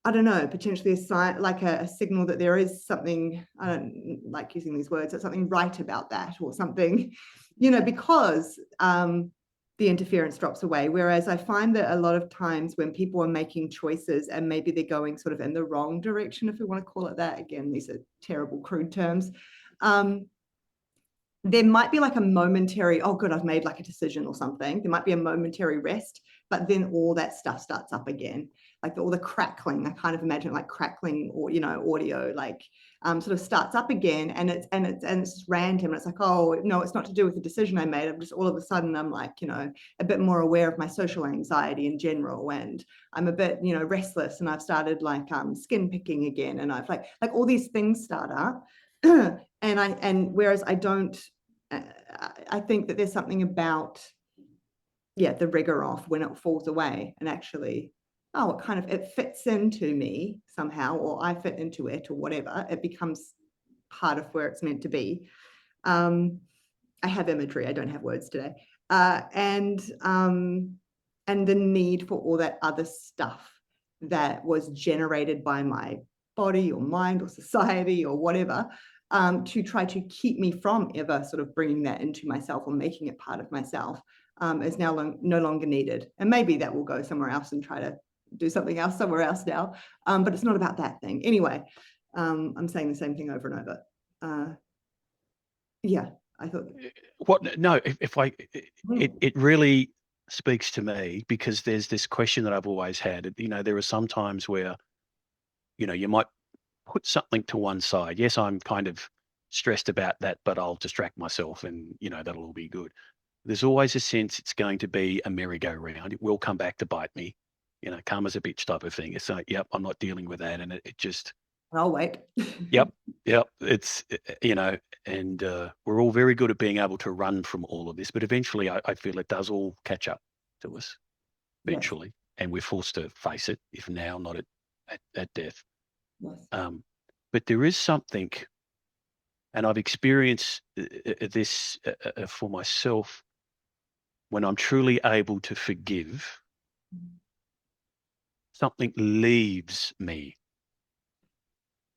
Speaker 2: don't know, potentially a sign, like a signal that there is something, I don't like using these words, there's something right about that, or something, you know, because the interference drops away. Whereas I find that a lot of times when people are making choices, and maybe they're going sort of in the wrong direction, if we want to call it that, again, these are terrible, crude terms, there might be like a momentary, oh good, I've made like a decision or something. There might be a momentary rest, but then all that stuff starts up again. Like all the crackling, I kind of imagine like crackling, or, you know, audio, like sort of starts up again, and it's random. It's like, oh no, it's not to do with the decision I made. I'm just, all of a sudden I'm like, you know, a bit more aware of my social anxiety in general, and I'm a bit, you know, restless, and I've started like skin picking again, and I've like all these things start up. and whereas I don't, I think that there's something about, yeah, the rigor off when it falls away, and actually, oh, it kind of, it fits into me somehow, or I fit into it, or whatever. It becomes part of where it's meant to be. I have imagery, I don't have words today. And the need for all that other stuff that was generated by my body or mind or society or whatever, to try to keep me from ever sort of bringing that into myself or making it part of myself, is now no longer needed. And maybe that will go somewhere else and try to do something else somewhere else now. But it's not about that thing. Anyway, I'm saying the same thing over and over. Yeah, I thought.
Speaker 3: What? No, it really speaks to me, because there's this question that I've always had. You know, there are some times where, you know, you might put something to one side. Yes, I'm kind of stressed about that, but I'll distract myself, and, you know, that'll all be good. There's always a sense it's going to be a merry-go-round. It will come back to bite me, you know, karma's a bitch type of thing. It's like, yep, I'm not dealing with that. And it just,
Speaker 2: I'll wait.
Speaker 3: Yep. It's, you know, and we're all very good at being able to run from all of this, but eventually I feel it does all catch up to us eventually. Yes. And we're forced to face it, if now, not at death.
Speaker 2: Yes.
Speaker 3: But there is something, and I've experienced this for myself, when I'm truly able to forgive, something leaves me.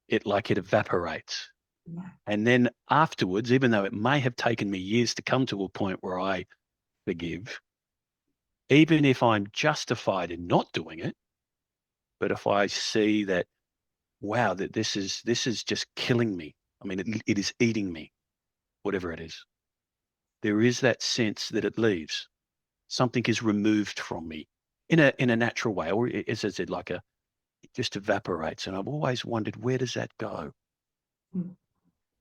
Speaker 3: It evaporates. Yeah. And then afterwards, even though it may have taken me years to come to a point where I forgive, even if I'm justified in not doing it, but if I see that, wow, that this is just killing me. I mean, it is eating me, whatever it is. There is that sense that it leaves. Something is removed from me in a natural way, or as I said, it just evaporates. And I've always wondered, where does that go?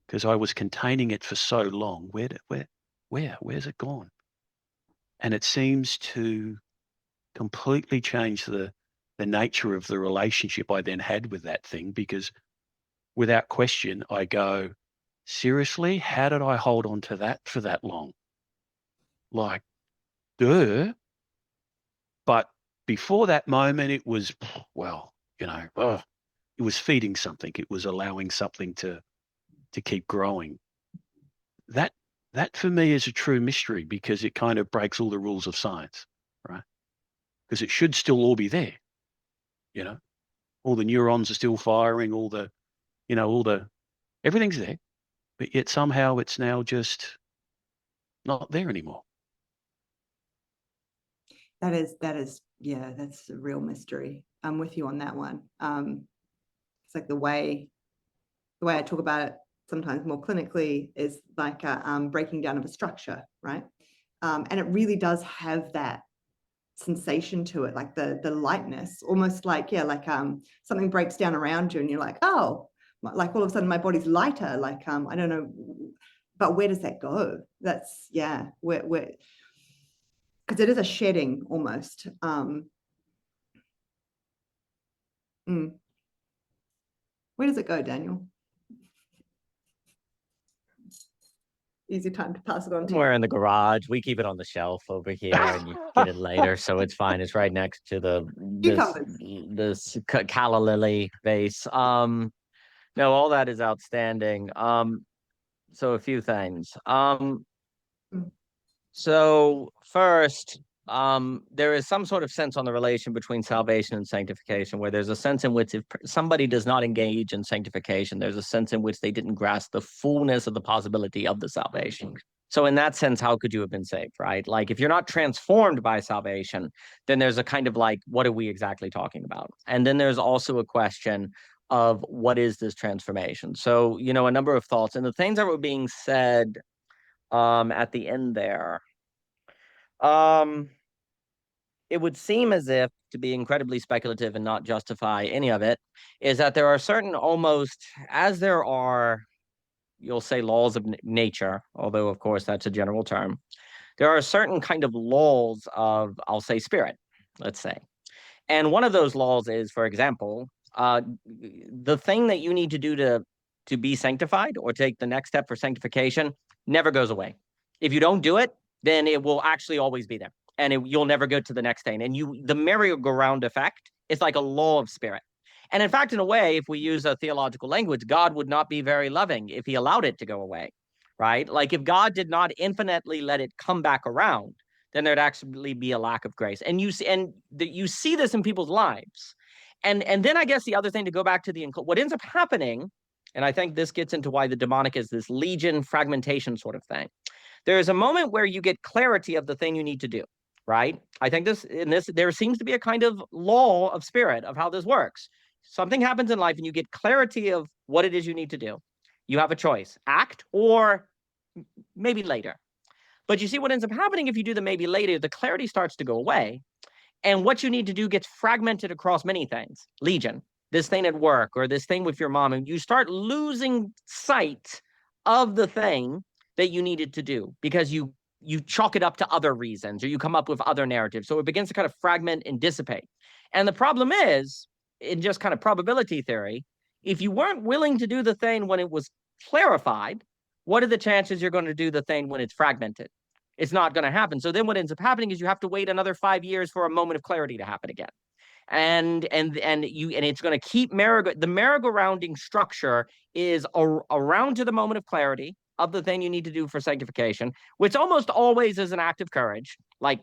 Speaker 3: Because I was containing it for so long. Where's it gone? And it seems to completely change the the nature of the relationship I then had with that thing, because without question, I go, seriously, how did I hold on to that for that long? Like, duh. But before that moment, it was, well, you know, it was feeding something. It was allowing something to keep growing. That for me is a true mystery, because it kind of breaks all the rules of science, right? Because it should still all be there, you know, all the neurons are still firing, all the, you know, everything's there, but yet somehow it's now just not there anymore.
Speaker 2: That is, yeah, that's a real mystery. I'm with you on that one. It's like the way I talk about it sometimes more clinically is like a breaking down of a structure, right? And it really does have that sensation to it, like the lightness, almost like, yeah, like something breaks down around you and you're like, oh, like all of a sudden my body's lighter, like I don't know, but where does that go? That's, yeah, where because it is a shedding almost. Where does it go, Daniel? Easy time to pass it on to
Speaker 1: We're
Speaker 2: you.
Speaker 1: in the garage. We keep it on the shelf over here, and you get it later, so it's fine. It's right next to this calla lily vase. No, all that is outstanding. So a few things. So first, there is some sort of sense on the relation between salvation and sanctification, where there's a sense in which if somebody does not engage in sanctification, there's a sense in which they didn't grasp the fullness of the possibility of the salvation. So in that sense, how could you have been saved, right? Like if you're not transformed by salvation, then there's a kind of like, what are we exactly talking about? And then there's also a question of what is this transformation? So, you know, a number of thoughts and the things that were being said at the end there. It would seem as if, to be incredibly speculative and not justify any of it, is that there are certain almost, as there are, you'll say laws of nature, although of course that's a general term, there are certain kind of laws of, I'll say, spirit, let's say. And one of those laws is, for example, the thing that you need to do to be sanctified or take the next step for sanctification never goes away. If you don't do it, then it will actually always be there, and you'll never go to the next thing. And the merry-go-round effect is like a law of spirit. And in fact, in a way, if we use a theological language, God would not be very loving if he allowed it to go away, right? Like if God did not infinitely let it come back around, then there'd actually be a lack of grace. And you see this in people's lives. And then I guess the other thing, to go back to what ends up happening, and I think this gets into why the demonic is this legion fragmentation sort of thing. There is a moment where you get clarity of the thing you need to do, right? I think there seems to be a kind of law of spirit of how this works. Something happens in life and you get clarity of what it is you need to do. You have a choice, act or maybe later. But you see what ends up happening if you do the maybe later, the clarity starts to go away. And what you need to do gets fragmented across many things. Legion, this thing at work or this thing with your mom, and you start losing sight of the thing that you needed to do because you chalk it up to other reasons or you come up with other narratives. So it begins to kind of fragment and dissipate. And the problem is, in just kind of probability theory, if you weren't willing to do the thing when it was clarified, what are the chances you're going to do the thing when it's fragmented? It's not going to happen. So then what ends up happening is you have to wait another 5 years for a moment of clarity to happen again. And it's going to keep the merry-go-rounding structure is around to the moment of clarity of the thing you need to do for sanctification, which almost always is an act of courage, like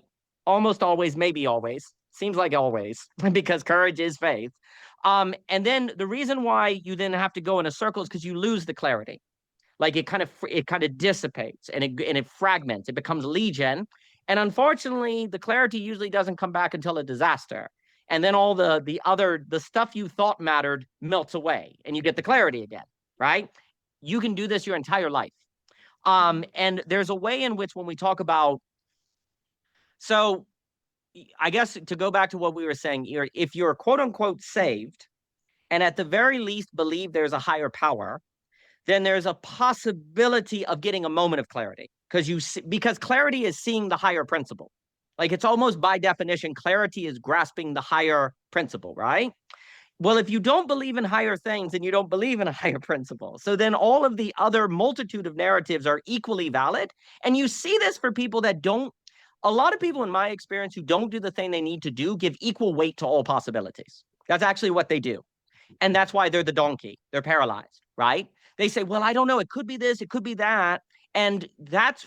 Speaker 1: almost always, maybe always, seems like always, because courage is faith. And then the reason why you then have to go in a circle is because you lose the clarity. Like it kind of dissipates and it fragments. It becomes legion, and unfortunately, the clarity usually doesn't come back until a disaster. And then all the stuff you thought mattered melts away, and you get the clarity again. Right? You can do this your entire life. And there's a way in which when we talk about, so I guess to go back to what we were saying, if you're quote unquote saved, and at the very least believe there's a higher power, then there's a possibility of getting a moment of clarity because clarity is seeing the higher principle. Like it's almost by definition, clarity is grasping the higher principle, right? Well, if you don't believe in higher things, then you don't believe in a higher principle. So then all of the other multitude of narratives are equally valid. And you see this for people that don't, a lot of people in my experience who don't do the thing they need to do give equal weight to all possibilities. That's actually what they do. And that's why they're the donkey. They're paralyzed, right? They say, well, I don't know. It could be this, it could be that. And that's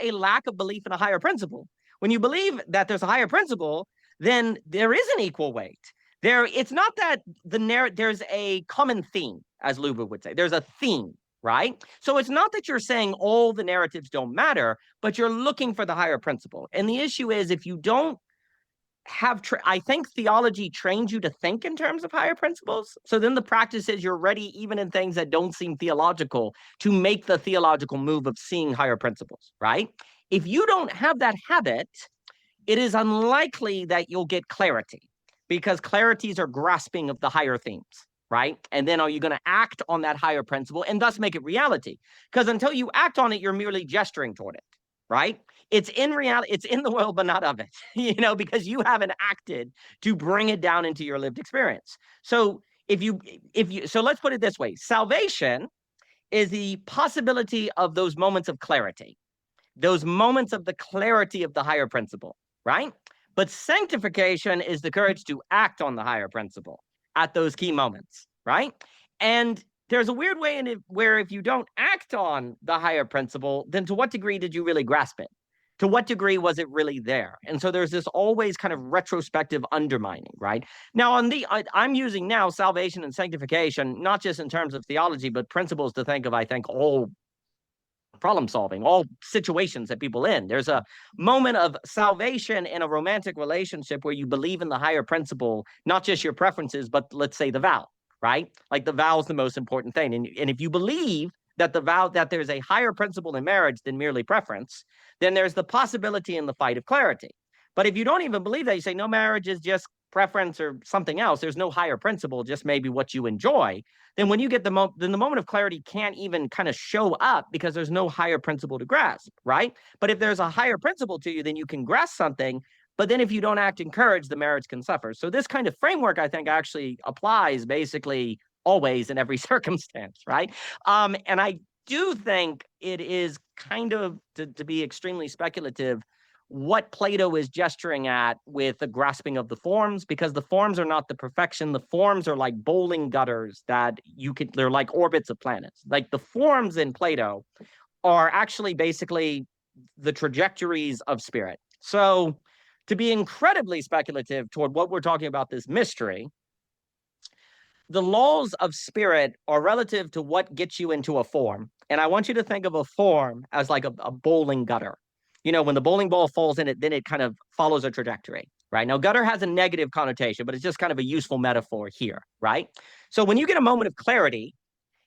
Speaker 1: a lack of belief in a higher principle. When you believe that there's a higher principle, then there is an equal weight. It's not that there's a common theme, as Luba would say. There's a theme, right? So it's not that you're saying all the narratives don't matter, but you're looking for the higher principle. And the issue is if you don't have, I think theology trains you to think in terms of higher principles. So then the practice is you're ready, even in things that don't seem theological, to make the theological move of seeing higher principles, right? If you don't have that habit, it is unlikely that you'll get clarity, because clarities are grasping of the higher themes, right? And then are you going to act on that higher principle and thus make it reality? Because until you act on it, you're merely gesturing toward it, right? It's in reality, it's in the world, but not of it, because you haven't acted to bring it down into your lived experience. So so let's put it this way. Salvation is the possibility of those moments of clarity, those moments of the clarity of the higher principle, right? But sanctification is the courage to act on the higher principle at those key moments, right? And there's a weird way in it where if you don't act on the higher principle, then to what degree did you really grasp it? To what degree was it really there? And so there's this always kind of retrospective undermining, right? Now, I'm using now salvation and sanctification, not just in terms of theology, but principles to think of, I think, all problem solving, all situations that people in. There's a moment of salvation in a romantic relationship where you believe in the higher principle, not just your preferences, but let's say the vow, right? Like the vow is the most important thing. And if you believe that that there's a higher principle in marriage than merely preference, then there's the possibility in the fight of clarity. But if you don't even believe that, you say, no, marriage is just preference or something else, there's no higher principle, just maybe what you enjoy, then when you get then the moment of clarity can't even kind of show up because there's no higher principle to grasp, right? But if there's a higher principle to you, then you can grasp something. But then if you don't act in courage, the marriage can suffer. So this kind of framework, I think, actually applies basically always in every circumstance, right? And I do think it is kind of, to be extremely speculative, what Plato is gesturing at with the grasping of the forms, because the forms are not the perfection. The forms are like bowling gutters that they're like orbits of planets. Like the forms in Plato are actually basically the trajectories of spirit. So to be incredibly speculative toward what we're talking about, this mystery, the laws of spirit are relative to what gets you into a form. And I want you to think of a form as like a bowling gutter. When the bowling ball falls in it, then it kind of follows a trajectory, right? Now, gutter has a negative connotation, but it's just kind of a useful metaphor here, right? So when you get a moment of clarity,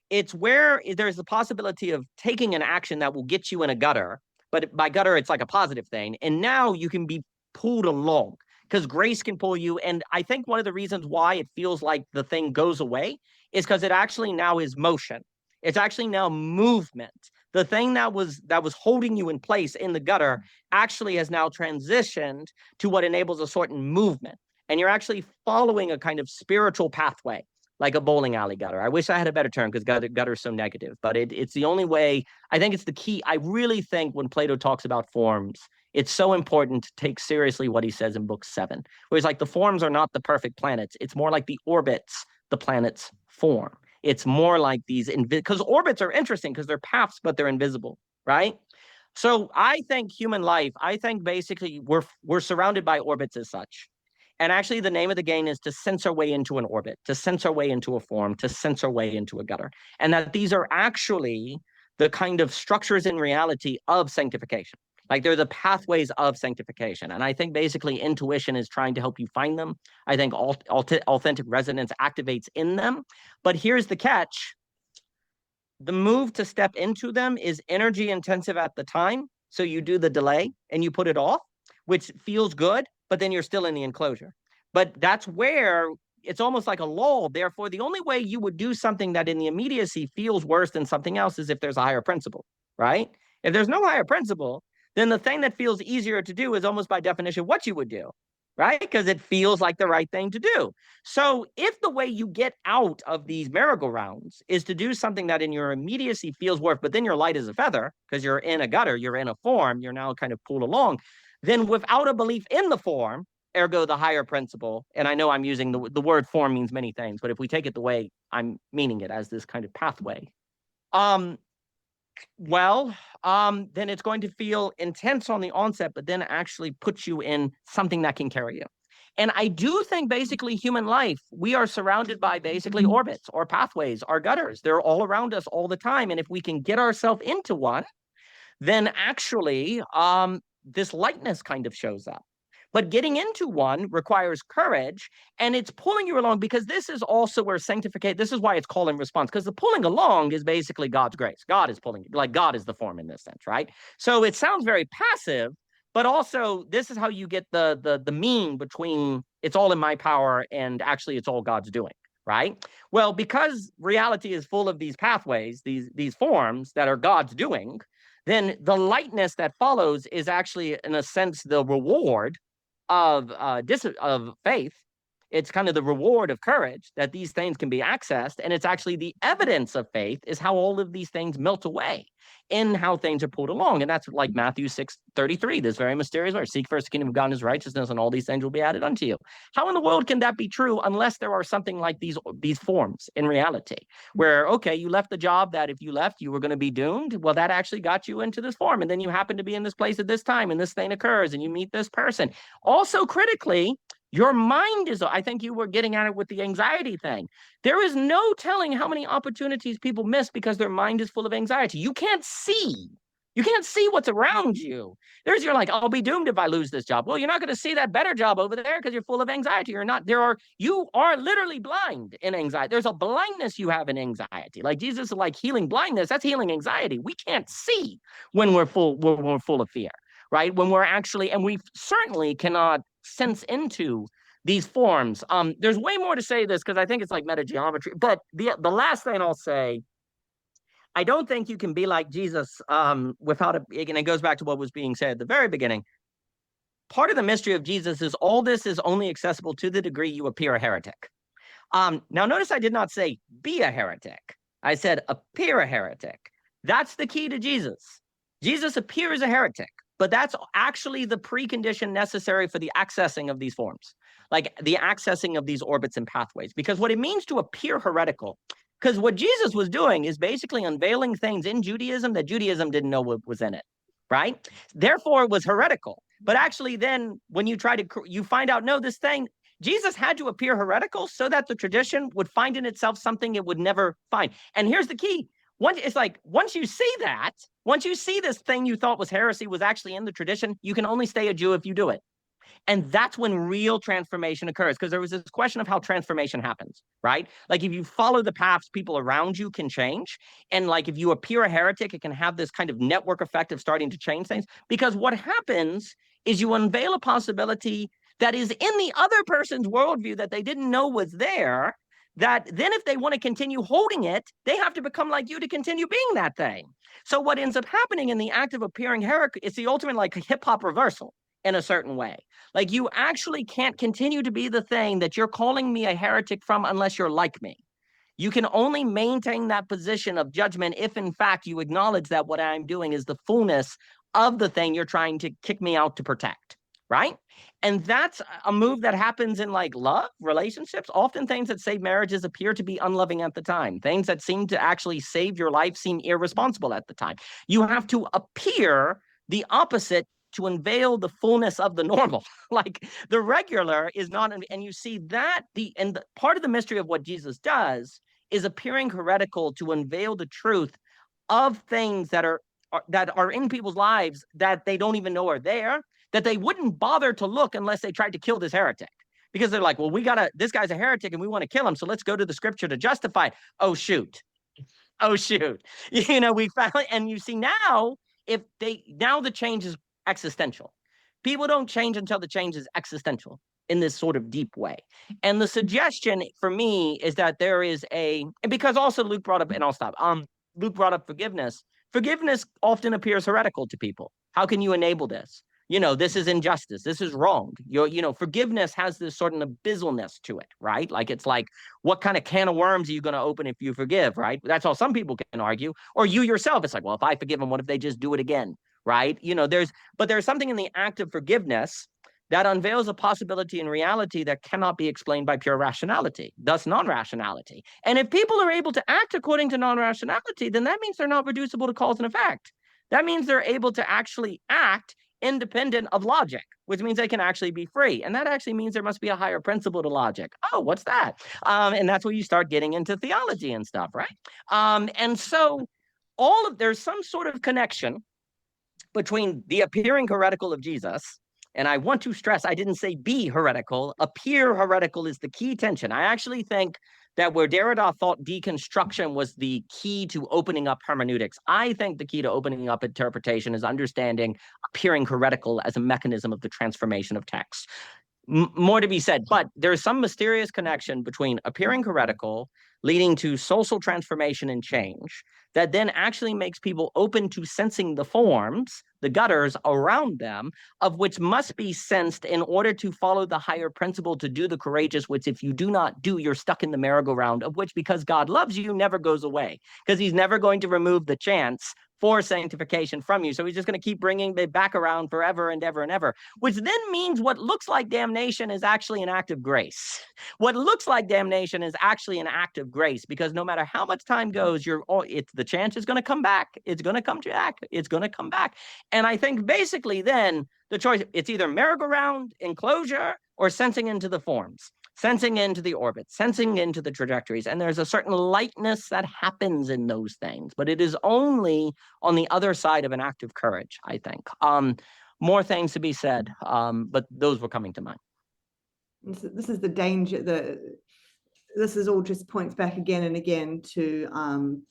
Speaker 1: it's where there's the possibility of taking an action that will get you in a gutter, but by gutter, it's like a positive thing. And now you can be pulled along because grace can pull you. And I think one of the reasons why it feels like the thing goes away is because it actually now is motion. It's actually now movement. The thing that was holding you in place in the gutter actually has now transitioned to what enables a certain movement. And you're actually following a kind of spiritual pathway, like a bowling alley gutter. I wish I had a better term because gutter is so negative, but it's the only way. I think it's the key. I really think when Plato talks about forms, it's so important to take seriously what he says in book 7, where he's like, the forms are not the perfect planets. It's more like the orbits the planets form. It's more like these, because orbits are interesting because they're paths, but they're invisible, right? So I think human life, I think basically we're surrounded by orbits as such. And actually the name of the game is to sense our way into an orbit, to sense our way into a form, to sense our way into a gutter. And that these are actually the kind of structures in reality of sanctification. Like they're the pathways of sanctification. And I think basically intuition is trying to help you find them. I think authentic resonance activates in them. But here's the catch. The move to step into them is energy intensive at the time. So you do the delay and you put it off, which feels good, but then you're still in the enclosure. But that's where it's almost like a lull. Therefore, the only way you would do something that in the immediacy feels worse than something else is if there's a higher principle, right? If there's no higher principle, then the thing that feels easier to do is almost by definition what you would do, right? Because it feels like the right thing to do. So if the way you get out of these merry-go-rounds is to do something that in your immediacy feels worse, but then you're light as a feather because you're in a gutter, you're in a form, you're now kind of pulled along, then without a belief in the form, ergo the higher principle, and I know I'm using the word form means many things, but if we take it the way I'm meaning it as this kind of pathway, then it's going to feel intense on the onset, but then actually puts you in something that can carry you. And I do think basically human life, we are surrounded by basically orbits or pathways or gutters. They're all around us all the time. And if we can get ourselves into one, then actually this lightness kind of shows up. But getting into one requires courage, and it's pulling you along, because this is also where sanctification, this is why it's call and response, because the pulling along is basically God's grace. God is pulling, like God is the form in this sense, right? So it sounds very passive, but also this is how you get the mean between it's all in my power and actually it's all God's doing, right? Well, because reality is full of these pathways, these forms that are God's doing, then the lightness that follows is actually, in a sense, the reward of faith. It's kind of the reward of courage that these things can be accessed, and it's actually the evidence of faith is how all of these things melt away in how things are pulled along. And that's like Matthew 6:33, this very mysterious word, seek first the kingdom of God and his righteousness, and all these things will be added unto you. How in the world can that be true unless there are something like these forms in reality, where, okay, you left the job that if you left, you were going to be doomed. Well, that actually got you into this form. And then you happen to be in this place at this time, and this thing occurs, and you meet this person. Also, critically, your mind is, I think you were getting at it with the anxiety thing. There is no telling how many opportunities people miss because their mind is full of anxiety. You can't see. You can't see what's around you. You're like, I'll be doomed if I lose this job. Well, you're not going to see that better job over there because you're full of anxiety. You are literally blind in anxiety. There's a blindness you have in anxiety. Like Jesus is like healing blindness. That's healing anxiety. We can't see when we're full of fear, right? When we're actually, and we certainly cannot sense into these forms. There's way more to say this because I think it's like metageometry. But the last thing I'll say, I don't think you can be like Jesus without and it goes back to what was being said at the very beginning. Part of the mystery of Jesus is all this is only accessible to the degree you appear a heretic. Now, notice I did not say be a heretic. I said appear a heretic. That's the key to Jesus. Jesus appears a heretic, but that's actually the precondition necessary for the accessing of these forms, like the accessing of these orbits and pathways. Because what it means to appear heretical, because what Jesus was doing is basically unveiling things in Judaism that Judaism didn't know what was in it, right? Therefore, it was heretical. But actually then when you find out, no, this thing, Jesus had to appear heretical so that the tradition would find in itself something it would never find. And here's the key. Once you see this thing you thought was heresy was actually in the tradition, you can only stay a Jew if you do it. And that's when real transformation occurs, because there was this question of how transformation happens, right? Like if you follow the paths, people around you can change. And like if you appear a heretic, it can have this kind of network effect of starting to change things. Because what happens is you unveil a possibility that is in the other person's worldview that they didn't know was there, that then if they want to continue holding it, they have to become like you to continue being that thing. So what ends up happening in the act of appearing heretic, it's the ultimate like hip-hop reversal in a certain way. Like you actually can't continue to be the thing that you're calling me a heretic from unless you're like me. You can only maintain that position of judgment if in fact you acknowledge that what I'm doing is the fullness of the thing you're trying to kick me out to protect, right? And that's a move that happens in like love, relationships. Often things that save marriages appear to be unloving at the time. Things that seem to actually save your life seem irresponsible at the time. You have to appear the opposite to unveil the fullness of the normal. Like the regular is not, and you see that part of the mystery of what Jesus does is appearing heretical to unveil the truth of things that are in people's lives that they don't even know are there, that they wouldn't bother to look unless they tried to kill this heretic. Because they're like, well, this guy's a heretic and we want to kill him, so let's go to the scripture to justify it. Oh, shoot. We found, and you see now, the change is existential. People don't change until the change is existential in this sort of deep way. And the suggestion for me is that there is because also Luke brought up, and I'll stop. Luke brought up forgiveness. Forgiveness often appears heretical to people. How can you enable this? This is injustice. This is wrong. Forgiveness has this sort of abysmalness to it, right? Like, it's like, what kind of can of worms are you going to open if you forgive, right? That's all some people can argue. Or you yourself, it's like, well, if I forgive them, what if they just do it again, right? But there's something in the act of forgiveness that unveils a possibility in reality that cannot be explained by pure rationality, thus non-rationality. And if people are able to act according to non-rationality, then that means they're not reducible to cause and effect. That means they're able to actually act independent of logic, which means they can actually be free. And that actually means there must be a higher principle to logic. Oh, what's that? And that's where you start getting into theology and stuff, right? And so there's some sort of connection between the appearing heretical of Jesus. And I want to stress, I didn't say be heretical. Appear heretical is the key tension. I actually think that where Derrida thought deconstruction was the key to opening up hermeneutics, I think the key to opening up interpretation is understanding appearing heretical as a mechanism of the transformation of text. More to be said, but there's some mysterious connection between appearing heretical, leading to social transformation and change, that then actually makes people open to sensing the forms, the gutters around them, of which must be sensed in order to follow the higher principle to do the courageous, which if you do not do, you're stuck in the merry-go-round, of which, because God loves you, never goes away, because he's never going to remove the chance for sanctification from you. So he's just going to keep bringing it back around forever and ever and ever, which then means what looks like damnation is actually an act of grace. What looks like damnation is actually an act of grace, because no matter how much time goes, the chance is going to come back. It's going to come back. It's going to come back. And I think basically then the choice, it's either merry-go-round, enclosure, or sensing into the forms, sensing into the orbit, sensing into the trajectories. And there's a certain lightness that happens in those things, but it is only on the other side of an act of courage, I think. More things to be said, but those were coming to mind.
Speaker 2: This is the danger. This is all just points back again and again to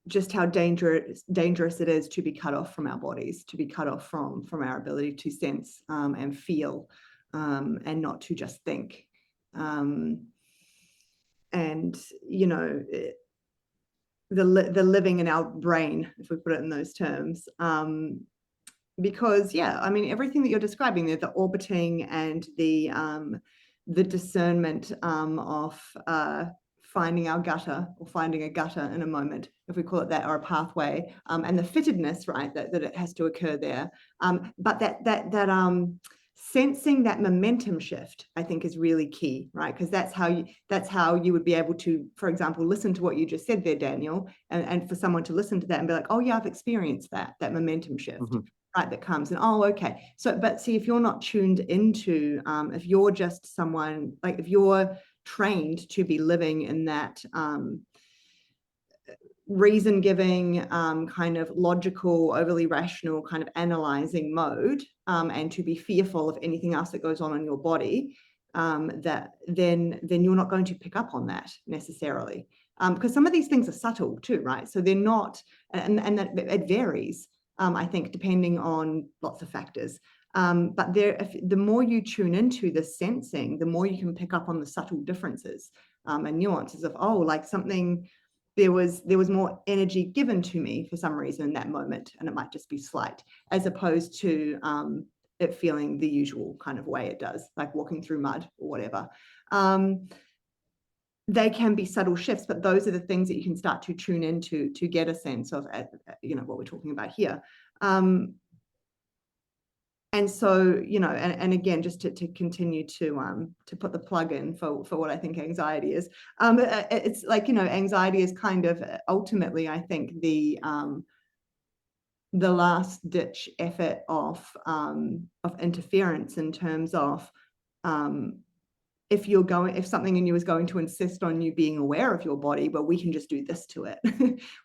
Speaker 2: just how dangerous it is to be cut off from our bodies, to be cut off from our ability to sense and feel, and not to just think. And the living in our brain, if we put it in those terms, because everything that you're describing there, the orbiting and the discernment of finding our gutter, or finding a gutter in a moment, if we call it that, or a pathway, and the fittedness, right, that it has to occur there, but that sensing that momentum shift, I think, is really key, right? Because that's how you would be able to, for example, listen to what you just said there, Daniel, and for someone to listen to that and be like, oh yeah, I've experienced that momentum shift. Mm-hmm. Right, that comes, and oh, okay. So, but see, if you're not tuned into, if you're just someone, like if you're trained to be living in that reason-giving, kind of logical, overly rational, kind of analyzing mode, and to be fearful of anything else that goes on in your body, that then you're not going to pick up on that necessarily, because some of these things are subtle too, right? So they're not, and that it varies. I think, depending on lots of factors. But the more you tune into the sensing, the more you can pick up on the subtle differences and nuances of, oh, like something, there was more energy given to me for some reason in that moment, and it might just be slight, as opposed to it feeling the usual kind of way it does, like walking through mud or whatever. They can be subtle shifts, but those are the things that you can start to tune into to get a sense of, what we're talking about here. And so, and again, just to continue to put the plug in for what I think anxiety is. It's like, anxiety is kind of ultimately, I think, the last ditch effort of interference, in terms of, if something in you is going to insist on you being aware of your body, but we can just do this to it.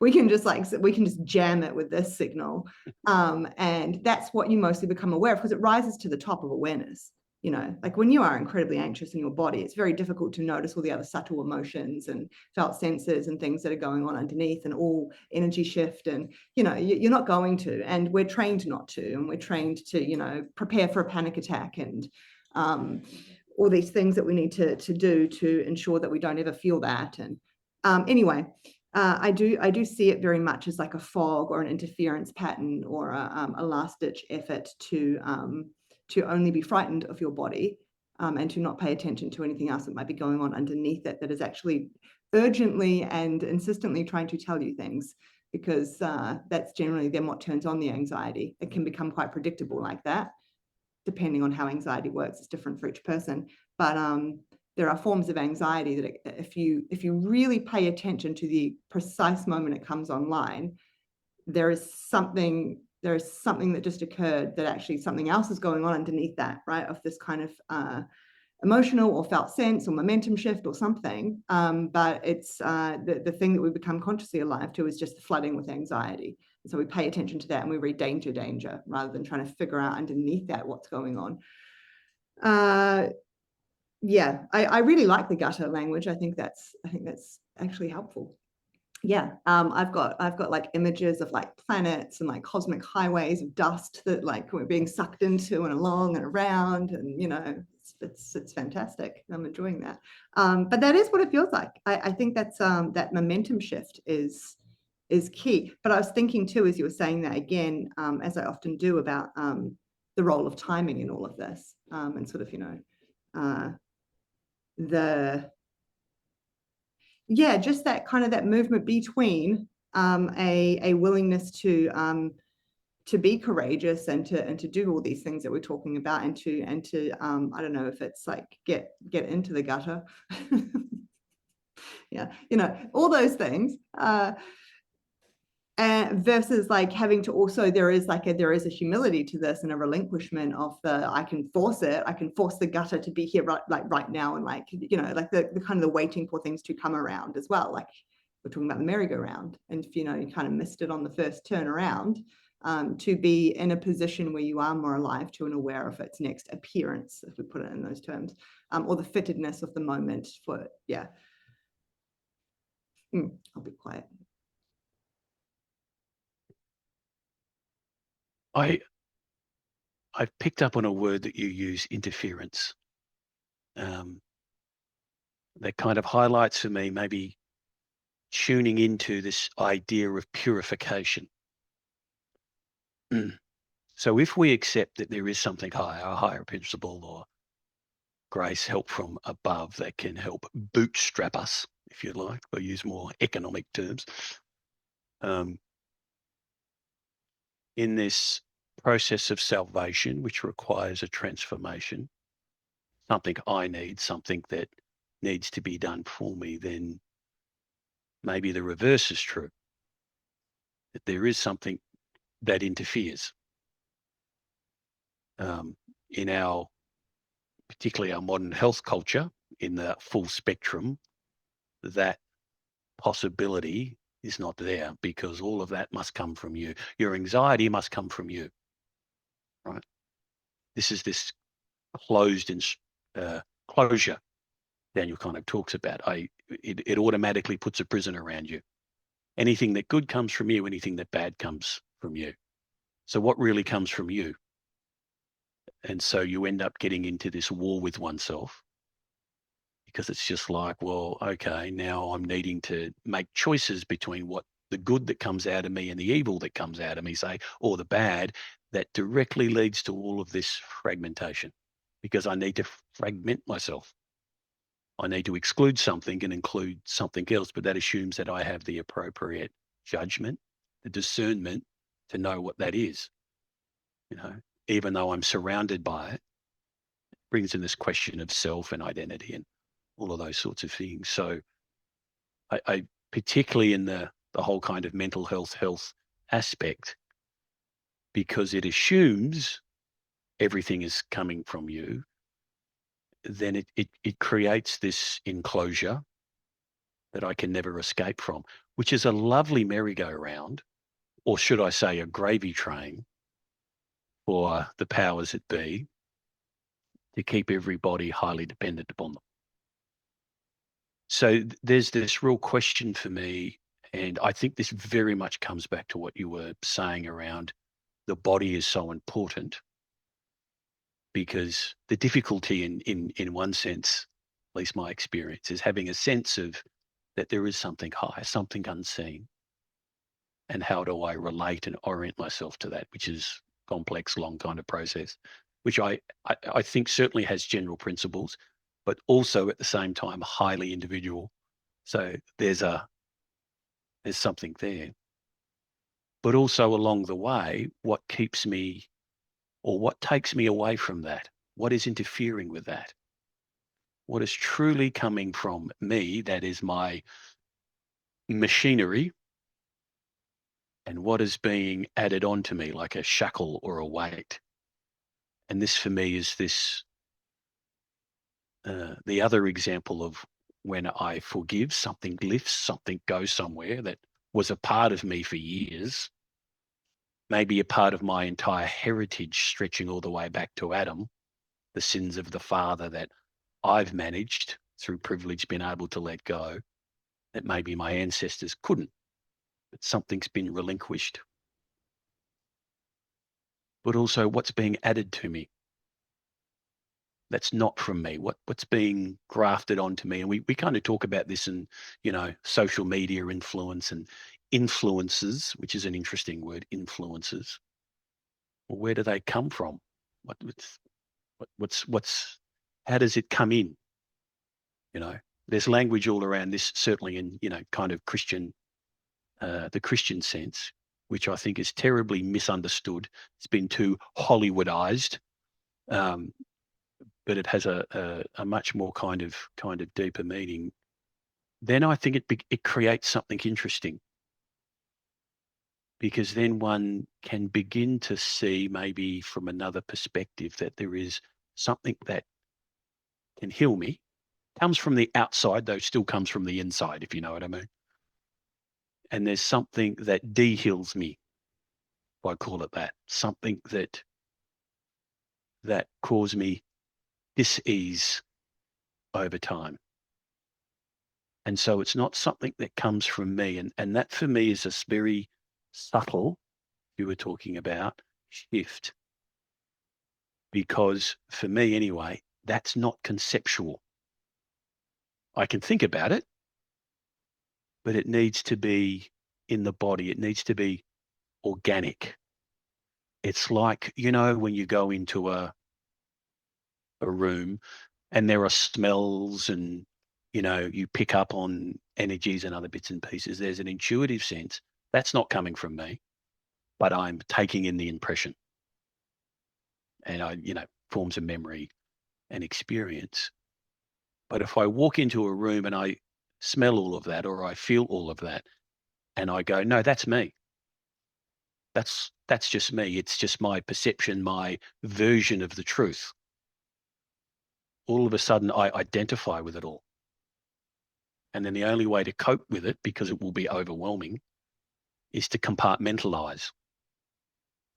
Speaker 2: we can just jam it with this signal. And that's what you mostly become aware of, because it rises to the top of awareness. Like when you are incredibly anxious in your body, it's very difficult to notice all the other subtle emotions and felt senses and things that are going on underneath, and all energy shift. And, you're not going to, and we're trained not to, and we're trained to, prepare for a panic attack, and, all these things that we need to do to ensure that we don't ever feel that. And anyway, I do see it very much as like a fog or an interference pattern or a last-ditch effort to only be frightened of your body and to not pay attention to anything else that might be going on underneath it that is actually urgently and insistently trying to tell you things, because that's generally then what turns on the anxiety. It can become quite predictable like that, depending on how anxiety works. It's different for each person, but there are forms of anxiety that if you really pay attention to the precise moment it comes online, there is something that just occurred that actually something else is going on underneath that, right? Of this kind of emotional or felt sense or momentum shift or something. But it's the thing that we become consciously alive to is just the flooding with anxiety. And so we pay attention to that and we read danger, rather than trying to figure out underneath that what's going on. Yeah, I really like the gutter language. I think that's actually helpful. Yeah, I've got like images of like planets and like cosmic highways of dust that like we're being sucked into and along and around, and you know, it's fantastic. I'm enjoying that. But that is what it feels like. I think that's that momentum shift is key. But I was thinking too, as you were saying that again, as I often do, about the role of timing in all of this, and sort of, you know, just that kind of that movement between a willingness to be courageous and to do all these things that we're talking about, and to I don't know if it's like get into the gutter. Yeah, you know, all those things. Versus like having to also, there is a humility to this and a relinquishment of I can force the gutter to be here right now, and like, you know, like the kind of the waiting for things to come around as well. Like we're talking about the merry-go-round, and if you know you kind of missed it on the first turn around, to be in a position where you are more alive to and aware of its next appearance, if we put it in those terms, or the fittedness of the moment for it. Yeah. I'll be quiet.
Speaker 3: I've picked up on a word that you use, interference. That kind of highlights for me maybe tuning into this idea of purification. So if we accept that there is something higher, a higher principle or grace, help from above, that can help bootstrap us, if you like, or use more economic terms, in this process of salvation, which requires a transformation, something I need, something that needs to be done for me, then maybe the reverse is true, that there is something that interferes in our, particularly our modern health culture, in the full spectrum. That possibility is not there, because all of that must come from you. Your anxiety must come from you, right? This is this closure Daniel kind of talks about. It automatically puts a prison around you. Anything that good comes from you, anything that bad comes from you. So what really comes from you? And so you end up getting into this war with oneself, because it's just like, well, okay, now I'm needing to make choices between what the good that comes out of me and the evil that comes out of me, say, or the bad, that directly leads to all of this fragmentation, because I need to fragment myself. I need to exclude something and include something else, but that assumes that I have the appropriate judgment, the discernment to know what that is. You know, even though I'm surrounded by it, brings in this question of self and identity and all of those sorts of things. So I particularly in the whole kind of mental health aspect, because it assumes everything is coming from you, then it creates this enclosure that I can never escape from, which is a lovely merry-go-round, or should I say a gravy train, for the powers that be, to keep everybody highly dependent upon them. So there's this real question for me, and I think this very much comes back to what you were saying around the body is so important, because the difficulty in one sense, at least my experience, is having a sense of that there is something higher, something unseen. And how do I relate and orient myself to that, which is complex, long kind of process, which I think certainly has general principles, but also at the same time highly individual. So there's something there. But also along the way, what keeps me or what takes me away from that? What is interfering with that? What is truly coming from me, that is my machinery, and what is being added onto me like a shackle or a weight. And this for me is the other example of when I forgive, something lifts, something goes somewhere that was a part of me for years, maybe a part of my entire heritage stretching all the way back to Adam, the sins of the father that I've managed through privilege, been able to let go, that maybe my ancestors couldn't, but something's been relinquished. But also what's being added to me that's not from me, what's being grafted onto me. And we kind of talk about this in, social media influence and influences, which is an interesting word, influences. Well, where do they come from? What's how does it come in? There's language all around this, certainly in, kind of Christian, the Christian sense, which I think is terribly misunderstood. It's been too Hollywoodized. But it has a much more kind of deeper meaning. Then I think it creates something interesting, because then one can begin to see maybe from another perspective that there is something that can heal me. Comes from the outside, though still comes from the inside, if you know what I mean. And there's something that de-heals me, if I call it that. Something that causes me dis-ease over time. And so it's not something that comes from me. And that for me is a very subtle, you were talking about, shift. Because for me anyway, that's not conceptual. I can think about it, but it needs to be in the body. It needs to be organic. It's like, when you go into a room and there are smells and you pick up on energies and other bits and pieces. There's an intuitive sense that's not coming from me, but I'm taking in the impression, and forms of memory and experience. But if I walk into a room and I smell all of that, or I feel all of that, and I go, no, that's me. That's just me. It's just my perception, my version of the truth. All of a sudden, I identify with it all. And then the only way to cope with it, because it will be overwhelming, is to compartmentalize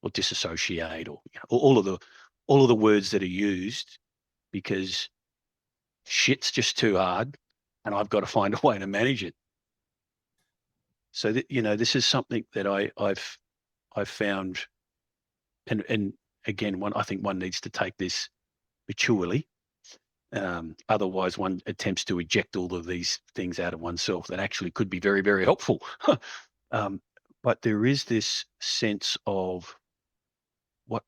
Speaker 3: or disassociate, or all of the words that are used, because shit's just too hard and I've got to find a way to manage it. So that, this is something that I've found, and again, I think one needs to take this maturely. Otherwise one attempts to eject all of these things out of oneself that actually could be very, very helpful. But there is this sense of what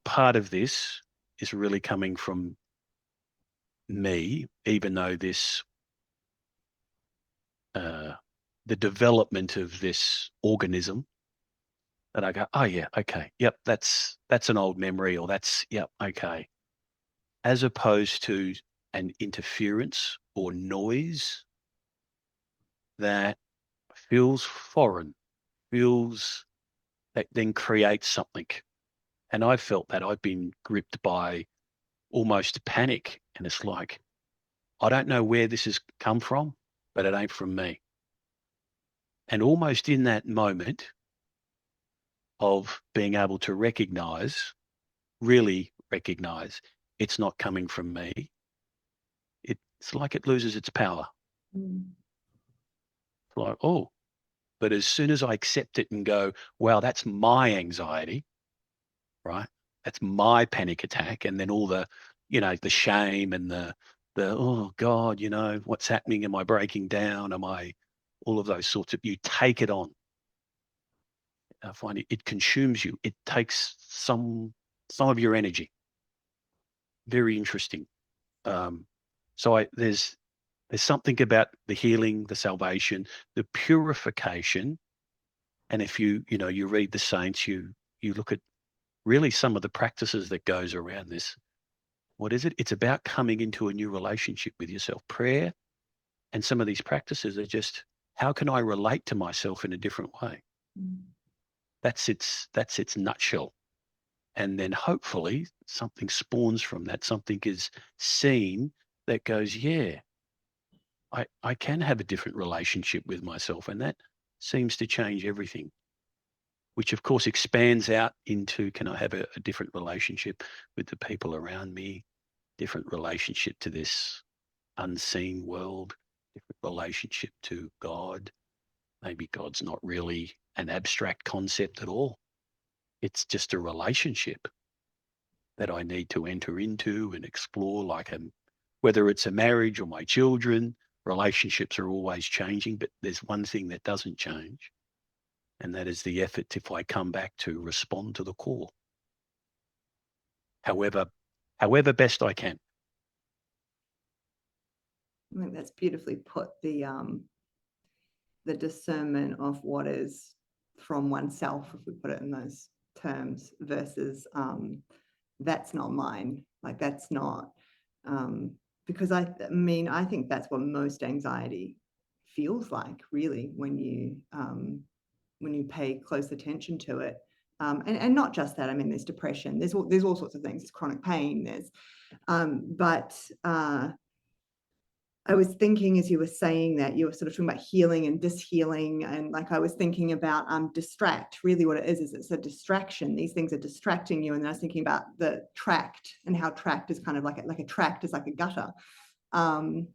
Speaker 3: part of this is really coming from me, even though this the development of this organism, that I go, oh yeah, okay, yep, that's an old memory, or that's, yep, okay. As opposed to an interference or noise that feels foreign, that then creates something. And I felt that I've been gripped by almost panic. And it's like, I don't know where this has come from, but it ain't from me. And almost in that moment of being able to really recognize it's not coming from me, it's like it loses its power. It's like, oh, but as soon as I accept it and go, wow, that's my anxiety, right? That's my panic attack. And then all the, the shame and the oh God, what's happening? Am I breaking down? All of those sorts of, you take it on. I find it consumes you. It takes some of your energy. Very interesting. There's something about the healing, the salvation, the purification. And if you read the saints, you look at really some of the practices that goes around this. What is it? It's about coming into a new relationship with yourself. Prayer and some of these practices are just, how can I relate to myself in a different way?
Speaker 2: Mm.
Speaker 3: That's its nutshell. And then hopefully something spawns from that. Something is seen that goes, yeah, I can have a different relationship with myself. And that seems to change everything, which of course expands out into, can I have a different relationship with the people around me, different relationship to this unseen world, different relationship to God. Maybe God's not really an abstract concept at all. It's just a relationship that I need to enter into and explore, whether it's a marriage or my children. Relationships are always changing, but there's one thing that doesn't change, and that is the effort, if I come back, to respond to the call, however best I can.
Speaker 2: I think that's beautifully put, the discernment of what is from oneself, if we put it in those terms, versus that's not mine. Like, that's not, because I think that's what most anxiety feels like, really, when you pay close attention to it. And not just that. I mean, there's depression, there's all sorts of things, there's chronic pain, there's I was thinking, as you were saying that, you were sort of talking about healing and dishealing, and I was thinking about distract. Really what it is it's a distraction. These things are distracting you. And then I was thinking about the tract, and how tract is kind of like a tract is like a gutter. And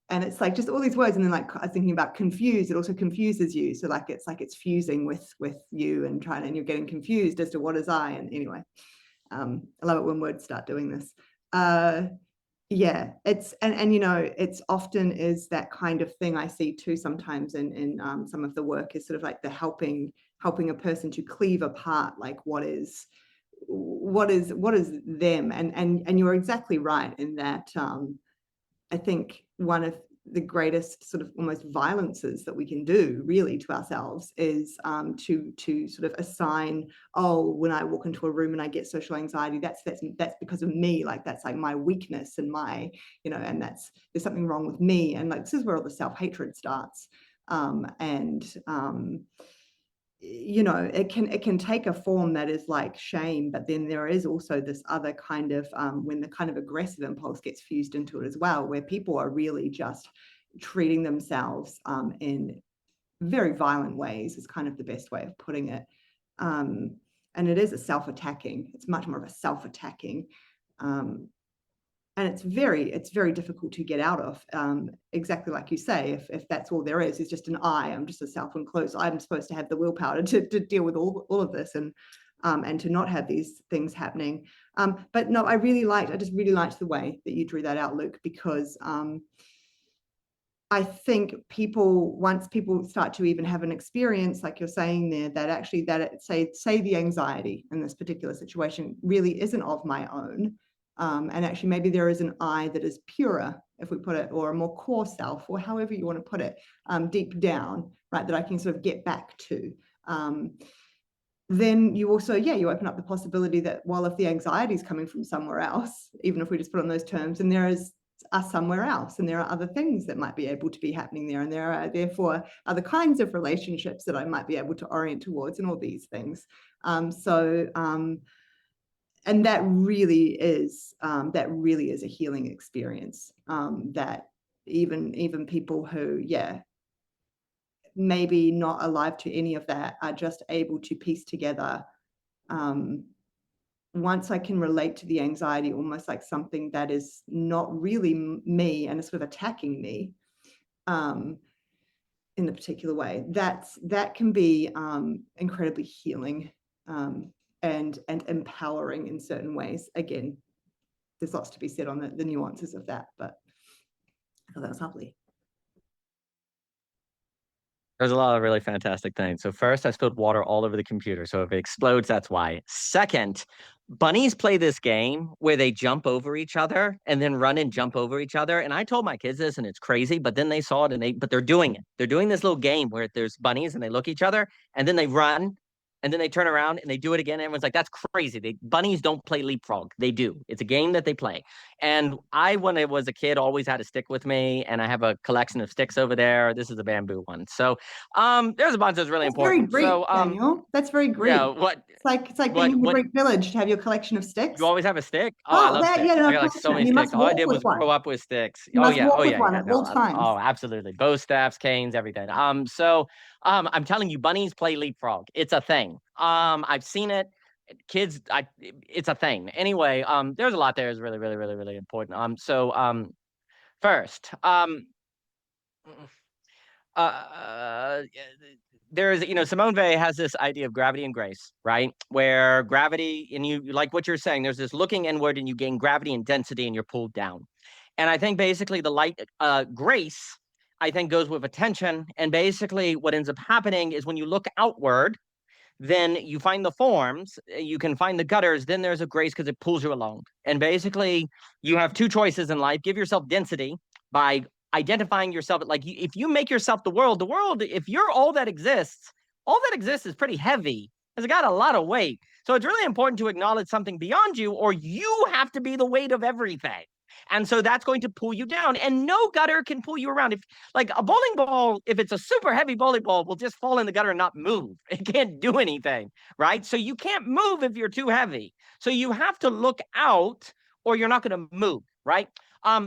Speaker 2: it's just all these words. And then I was thinking about confused. It also confuses you. So it's fusing with you, and you're getting confused as to what is I. And anyway, I love it when words start doing this. Yeah, it's it's often is that kind of thing I see too sometimes in some of the work, is sort of like the helping a person to cleave apart, what is them. And you're exactly right in that. I think one of the greatest sort of almost violences that we can do really to ourselves is to sort of assign, oh, when I walk into a room and I get social anxiety, that's because of me. That's my weakness, and my, and there's something wrong with me. And this is where all the self-hatred starts. It can take a form that is like shame, but then there is also this other kind of when the kind of aggressive impulse gets fused into it as well, where people are really just treating themselves in very violent ways, is kind of the best way of putting it. And it is it's much more of a self-attacking, and it's very difficult to get out of. Exactly like you say, if that's all there is just an I'm just a self-enclosed. I'm supposed to have the willpower to deal with all of this, and to not have these things happening. But no, I just really liked the way that you drew that out, Luke, because I think once people start to even have an experience, like you're saying there, that actually say the anxiety in this particular situation really isn't of my own. And actually maybe there is an I that is purer, if we put it, or a more core self, or however you want to put it, deep down, right, that I can sort of get back to. Then you also, you open up the possibility that, well, if the anxiety is coming from somewhere else, even if we just put on those terms, and there is us somewhere else, and there are other things that might be able to be happening there, and there are therefore other kinds of relationships that I might be able to orient towards, and all these things. And that really is a healing experience, that even people who, maybe not alive to any of that, are just able to piece together, once I can relate to the anxiety almost like something that is not really me and is sort of attacking me in a particular way, that can be incredibly healing, and empowering in certain ways. Again, there's lots to be said on the nuances of that, but So that was lovely.
Speaker 1: There's a lot of really fantastic things. So first, I spilled water all over the computer. So if it explodes, that's why. Second, bunnies play this game where they jump over each other and then run and jump over each other. And I told my kids this, and it's crazy, but then they saw it, and but they're doing it. They're doing this little game where there's bunnies and they look at each other and then they run. And then they turn around and they do it again. Everyone's like, that's crazy. Bunnies don't play leapfrog. They do. It's a game that they play. And I, when I was a kid, always had a stick with me. And I have a collection of sticks over there. This is a bamboo one. So there's a bunch that's really important.
Speaker 2: Very Greek,
Speaker 1: so
Speaker 2: Daniel. That's very Greek.
Speaker 1: Yeah, what?
Speaker 2: It's like being in the Greek village to have your collection of sticks.
Speaker 1: You always have a stick? Oh, I love sticks.
Speaker 2: Yeah, no,
Speaker 1: I got like so many sticks. All I did was grow up with sticks. Oh yeah,
Speaker 2: all times.
Speaker 1: Oh, absolutely. Bow staffs, canes, everything. I'm telling you, bunnies play leapfrog. It's a thing. I've seen it. Kids, it's a thing. Anyway, there's a lot there is really, really, really, really important. First, there's, Simone Weil has this idea of gravity and grace, right? Where gravity, and you like what you're saying, there's this looking inward and you gain gravity and density and you're pulled down. And I think basically the light, grace, I think goes with attention. And basically what ends up happening is when you look outward, then you find the forms, you can find the gutters, then there's a grace because it pulls you along. And basically you have two choices in life. Give yourself density by identifying yourself. Like if you make yourself the world, if you're all that exists is pretty heavy. It's got a lot of weight. So it's really important to acknowledge something beyond you, or you have to be the weight of everything. And so that's going to pull you down, and no gutter can pull you around. If like a bowling ball, if it's a super heavy bowling ball, will just fall in the gutter and not move. It can't do anything, right? So you can't move if you're too heavy. So you have to look out or you're not going to move, right?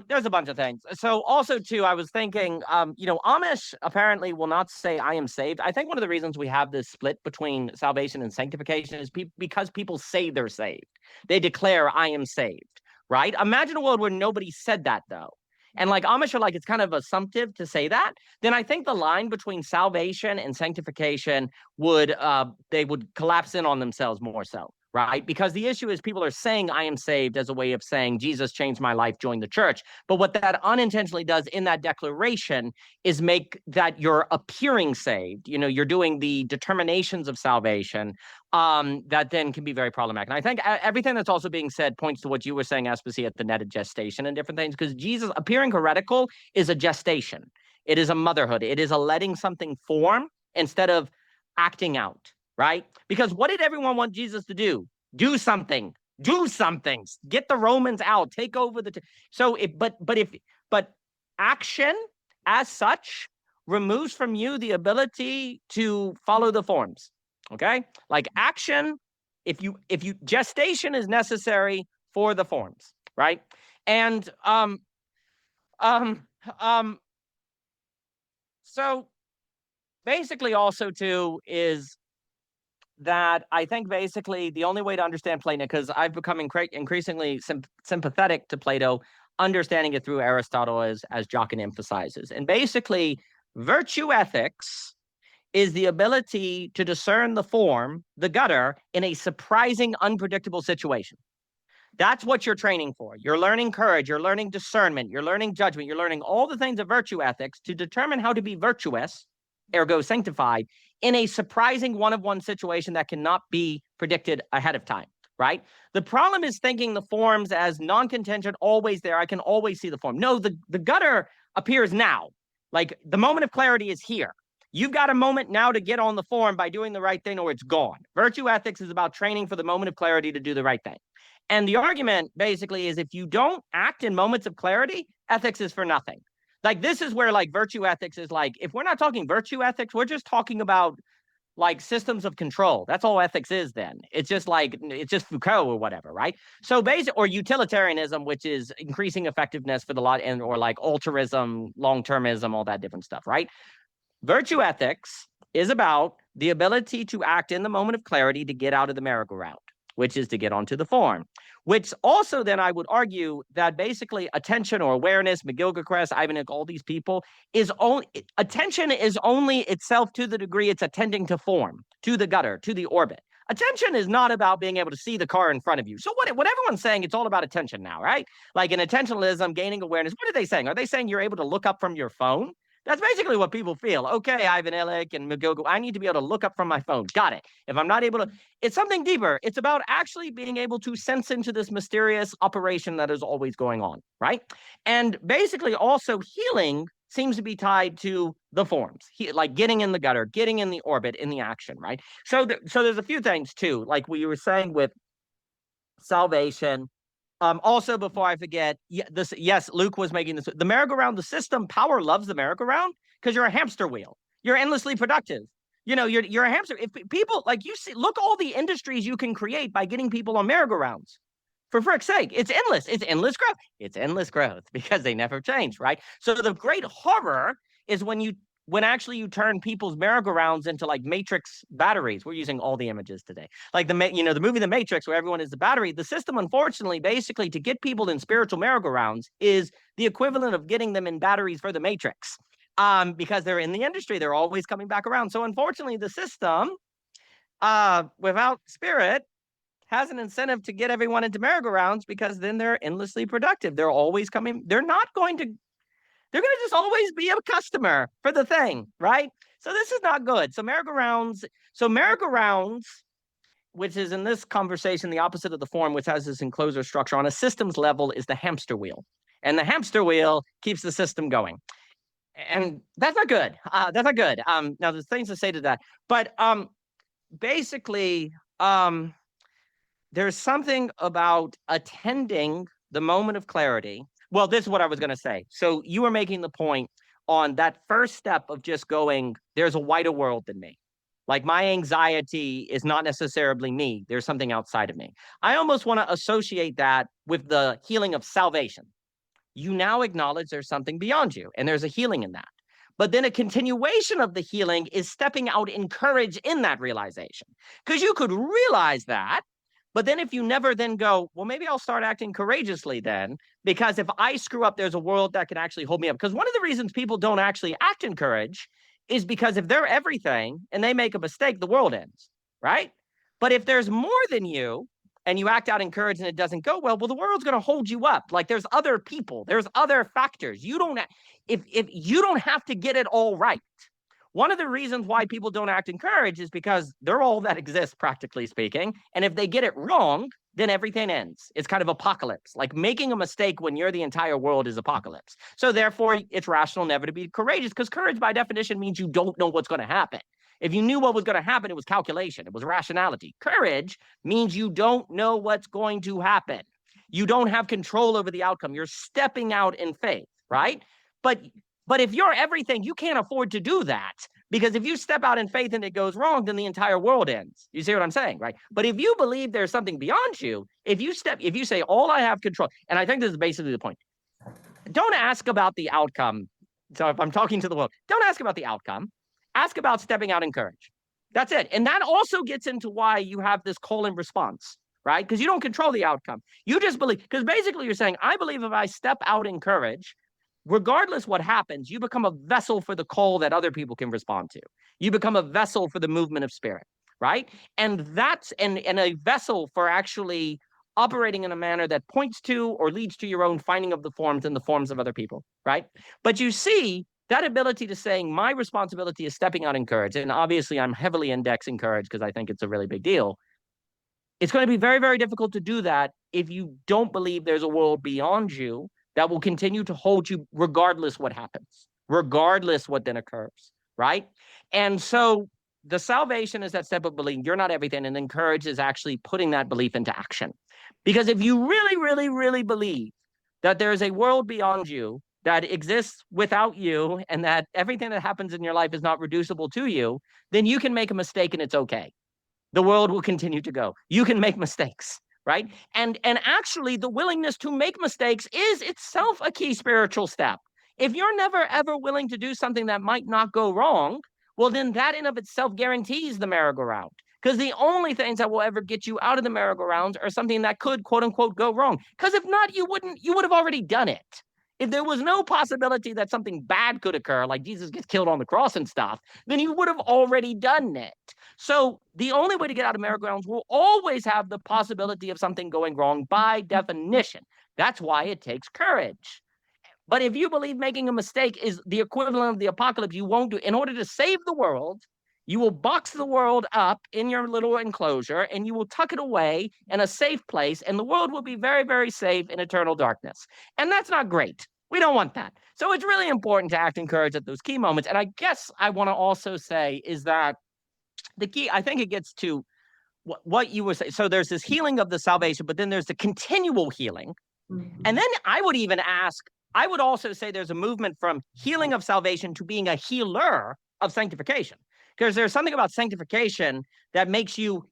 Speaker 1: There's a bunch of things. So also too, I was thinking, Amish apparently will not say I am saved. I think one of the reasons we have this split between salvation and sanctification is because people say they're saved. They declare I am saved, right? Imagine a world where nobody said that though. And like Amish are like, it's kind of assumptive to say that. Then I think the line between salvation and sanctification they would collapse in on themselves more so. Right? Because the issue is people are saying I am saved as a way of saying Jesus changed my life, join the church. But what that unintentionally does in that declaration is make that you're appearing saved. You're doing the determinations of salvation that then can be very problematic. And I think everything that's also being said points to what you were saying, Aspasia, at the net of gestation and different things, because Jesus appearing heretical is a gestation. It is a motherhood. It is a letting something form instead of acting out. Right? Because what did everyone want Jesus to do? Do something. Do something. Get the Romans out. Take over the. But action as such removes from you the ability to follow the forms. Okay? Like action, if you gestation is necessary for the forms, right? And so basically also too is that I think basically the only way to understand Plato, because I've become increasingly sympathetic to Plato, understanding it through Aristotle as Jockin emphasizes. And basically, virtue ethics is the ability to discern the form, the gutter, in a surprising, unpredictable situation. That's what you're training for. You're learning courage, you're learning discernment, you're learning judgment, you're learning all the things of virtue ethics to determine how to be virtuous, ergo sanctified, in a surprising one-of-one situation that cannot be predicted ahead of time, right? The problem is thinking the forms as non-contingent, always there. I can always see the form. No, the gutter appears now. Like the moment of clarity is here. You've got a moment now to get on the form by doing the right thing or it's gone. Virtue ethics is about training for the moment of clarity to do the right thing. And the argument basically is if you don't act in moments of clarity, ethics is for nothing. Like this is where like virtue ethics is like, if we're not talking virtue ethics, we're just talking about like systems of control. That's all ethics is then. It's just Foucault or whatever, right? So or utilitarianism, which is increasing effectiveness for the lot, and or like altruism, long-termism, all that different stuff, right? Virtue ethics is about the ability to act in the moment of clarity to get out of the merry-go-round, which is to get onto the form, which also then I would argue that basically attention or awareness, McGilchrist, Ivanek, all these people, attention is only itself to the degree it's attending to form, to the gutter, to the orbit. Attention is not about being able to see the car in front of you. So what everyone's saying, it's all about attention now, right? Like in attentionalism, gaining awareness. What are they saying? Are they saying you're able to look up from your phone? That's basically what people feel. Okay, Ivan Illich and McGill, I need to be able to look up from my phone. Got it. If I'm not able to, it's something deeper. It's about actually being able to sense into this mysterious operation that is always going on, right? And basically also healing seems to be tied to the forms, like getting in the gutter, getting in the orbit, in the action, right? So there's a few things too, like we were saying with salvation. Also, before I forget, yes, Luke was making this. The merry-go-round, the system, power loves the merry-go-round because you're a hamster wheel. You're endlessly productive. You know, you're a hamster. If people, like you see, look all the industries you can create by getting people on merry-go-rounds. For frick's sake, it's endless. It's endless growth. It's endless growth because they never change, right? So the great horror is when actually you turn people's merry-go-rounds into like Matrix batteries. We're using all the images today. Like the movie The Matrix, where everyone is the battery. The system, unfortunately, basically to get people in spiritual merry-go-rounds is the equivalent of getting them in batteries for the Matrix. Because they're in the industry, they're always coming back around. So unfortunately, the system, without spirit, has an incentive to get everyone into merry-go-rounds because then they're endlessly productive. They're always coming. They're going to just always be a customer for the thing, right? So this is not good. So merry-go-rounds, which is in this conversation, the opposite of the form, which has this enclosure structure on a systems level, is the hamster wheel. And the hamster wheel keeps the system going. And that's not good. That's not good. Now there's things to say to that. But basically, there's something about attending the moment of clarity. Well, this is what I was going to say. So you were making the point on that first step of just going, there's a wider world than me. Like my anxiety is not necessarily me. There's something outside of me. I almost want to associate that with the healing of salvation. You now acknowledge there's something beyond you, and there's a healing in that. But then a continuation of the healing is stepping out in courage in that realization. Because you could realize that, but then if you never then go, well, maybe I'll start acting courageously then, because if I screw up, there's a world that can actually hold me up. Because one of the reasons people don't actually act in courage is because if they're everything and they make a mistake, the world ends, right? But if there's more than you and you act out in courage and it doesn't go well, the world's going to hold you up. Like there's other people, there's other factors. If you don't have to get it all right. One of the reasons why people don't act in courage is because they're all that exists, practically speaking. And if they get it wrong, then everything ends. It's kind of apocalypse. Like making a mistake when you're the entire world is apocalypse. So therefore, it's rational never to be courageous, because courage by definition means you don't know what's going to happen. If you knew what was going to happen, it was calculation. It was rationality. Courage means you don't know what's going to happen. You don't have control over the outcome. You're stepping out in faith, right? But if you're everything, you can't afford to do that, because if you step out in faith and it goes wrong, then the entire world ends. You see what I'm saying, right? But if you believe there's something beyond you, if you say all I have control, and I think this is basically the point, don't ask about the outcome. So if I'm talking to the world, don't ask about the outcome. Ask about stepping out in courage. That's it. And that also gets into why you have this call and response, right? Because you don't control the outcome. You just believe, because basically you're saying, I believe if I step out in courage, regardless what happens, you become a vessel for the call that other people can respond to. You become a vessel for the movement of spirit, right? And that's and a vessel for actually operating in a manner that points to or leads to your own finding of the forms and the forms of other people, right? But you see that ability to saying my responsibility is stepping out in courage, and obviously I'm heavily indexing courage because I think it's a really big deal. It's going to be very, very difficult to do that if you don't believe there's a world beyond you that will continue to hold you regardless what happens, regardless what then occurs, right? And so the salvation is that step of believing you're not everything, and then courage is actually putting that belief into action. Because if you really, really, really believe that there is a world beyond you that exists without you, and that everything that happens in your life is not reducible to you, then you can make a mistake and it's okay. The world will continue to go. You can make mistakes. Right? And actually the willingness to make mistakes is itself a key spiritual step. If you're never, ever willing to do something that might not go wrong, well, then that in of itself guarantees the merry-go-round. Because the only things that will ever get you out of the merry-go-round are something that could, quote unquote, go wrong. Because if not, you would have already done it. If there was no possibility that something bad could occur, like Jesus gets killed on the cross and stuff, then he would have already done it. So the only way to get out of merry-go-rounds will always have the possibility of something going wrong by definition. That's why it takes courage. But if you believe making a mistake is the equivalent of the apocalypse, you won't do. In order to save the world, you will box the world up in your little enclosure and you will tuck it away in a safe place, and the world will be very, very safe in eternal darkness. And that's not great. We don't want that. So it's really important to act in courage at those key moments. And I guess I want to also say is that the key, I think it gets to what you were saying. So there's this healing of the salvation, but then there's the continual healing. And then I would even ask, I would also say there's a movement from healing of salvation to being a healer of sanctification. Because there's something about sanctification that makes you,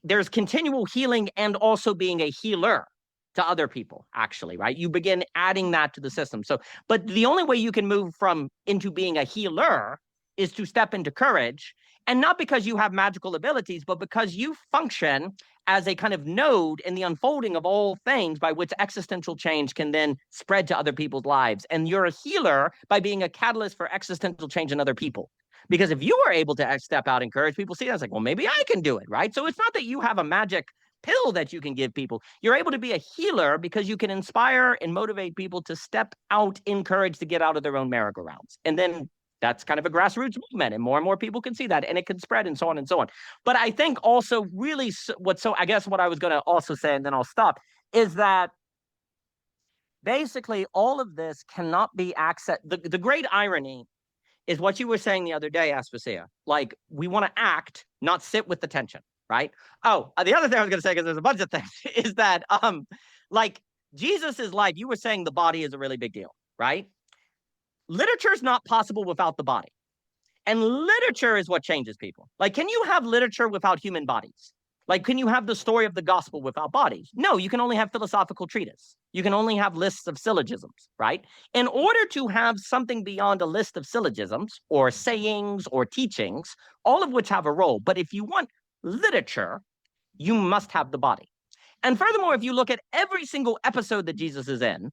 Speaker 1: there's continual healing and also being a healer to other people, actually, right? You begin adding that to the system. So, but the only way you can move from into being a healer is to step into courage, and not because you have magical abilities, but because you function as a kind of node in the unfolding of all things by which existential change can then spread to other people's lives. And you're a healer by being a catalyst for existential change in other people. Because if you are able to step out and encourage people, see, that's like, well, maybe I can do it, right? So it's not that you have a magic pill that you can give people. You're able to be a healer because you can inspire and motivate people to step out in courage to get out of their own merry-go-rounds. And then that's kind of a grassroots movement, and more people can see that, and it can spread, and so on and so on. But I think also really I guess what I was going to also say, and then I'll stop, is that basically all of this cannot be accessed. The great irony is what you were saying the other day, Aspasia. Like, we want to act, not sit with the tension, right? Oh, the other thing I was going to say, because there's a bunch of things, is that like Jesus's life, you were saying the body is a really big deal, right? Literature is not possible without the body. And literature is what changes people. Like, can you have literature without human bodies? Like, can you have the story of the gospel without bodies? No, you can only have philosophical treatise. You can only have lists of syllogisms, right? In order to have something beyond a list of syllogisms or sayings or teachings, all of which have a role, but if you want literature, you must have the body. And furthermore, if you look at every single episode that Jesus is in,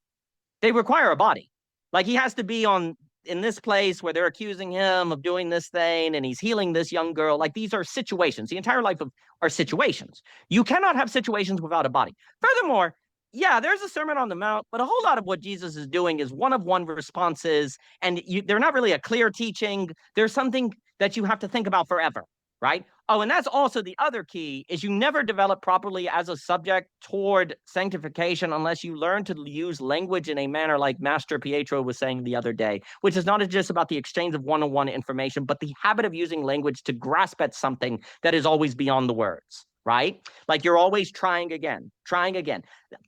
Speaker 1: they require a body. Like, he has to be in this place where they're accusing him of doing this thing, and he's healing this young girl. Like, these are situations. The entire life are situations. You cannot have situations without a body. Furthermore, yeah, there's a Sermon on the Mount, but a whole lot of what Jesus is doing is one-of-one responses, and they're not really a clear teaching. There's something that you have to think about forever, right? Oh, and that's also the other key, is you never develop properly as a subject toward sanctification unless you learn to use language in a manner like Master Pietro was saying the other day, which is not just about the exchange of one-on-one information, but the habit of using language to grasp at something that is always beyond the words, right? Like, you're always trying again.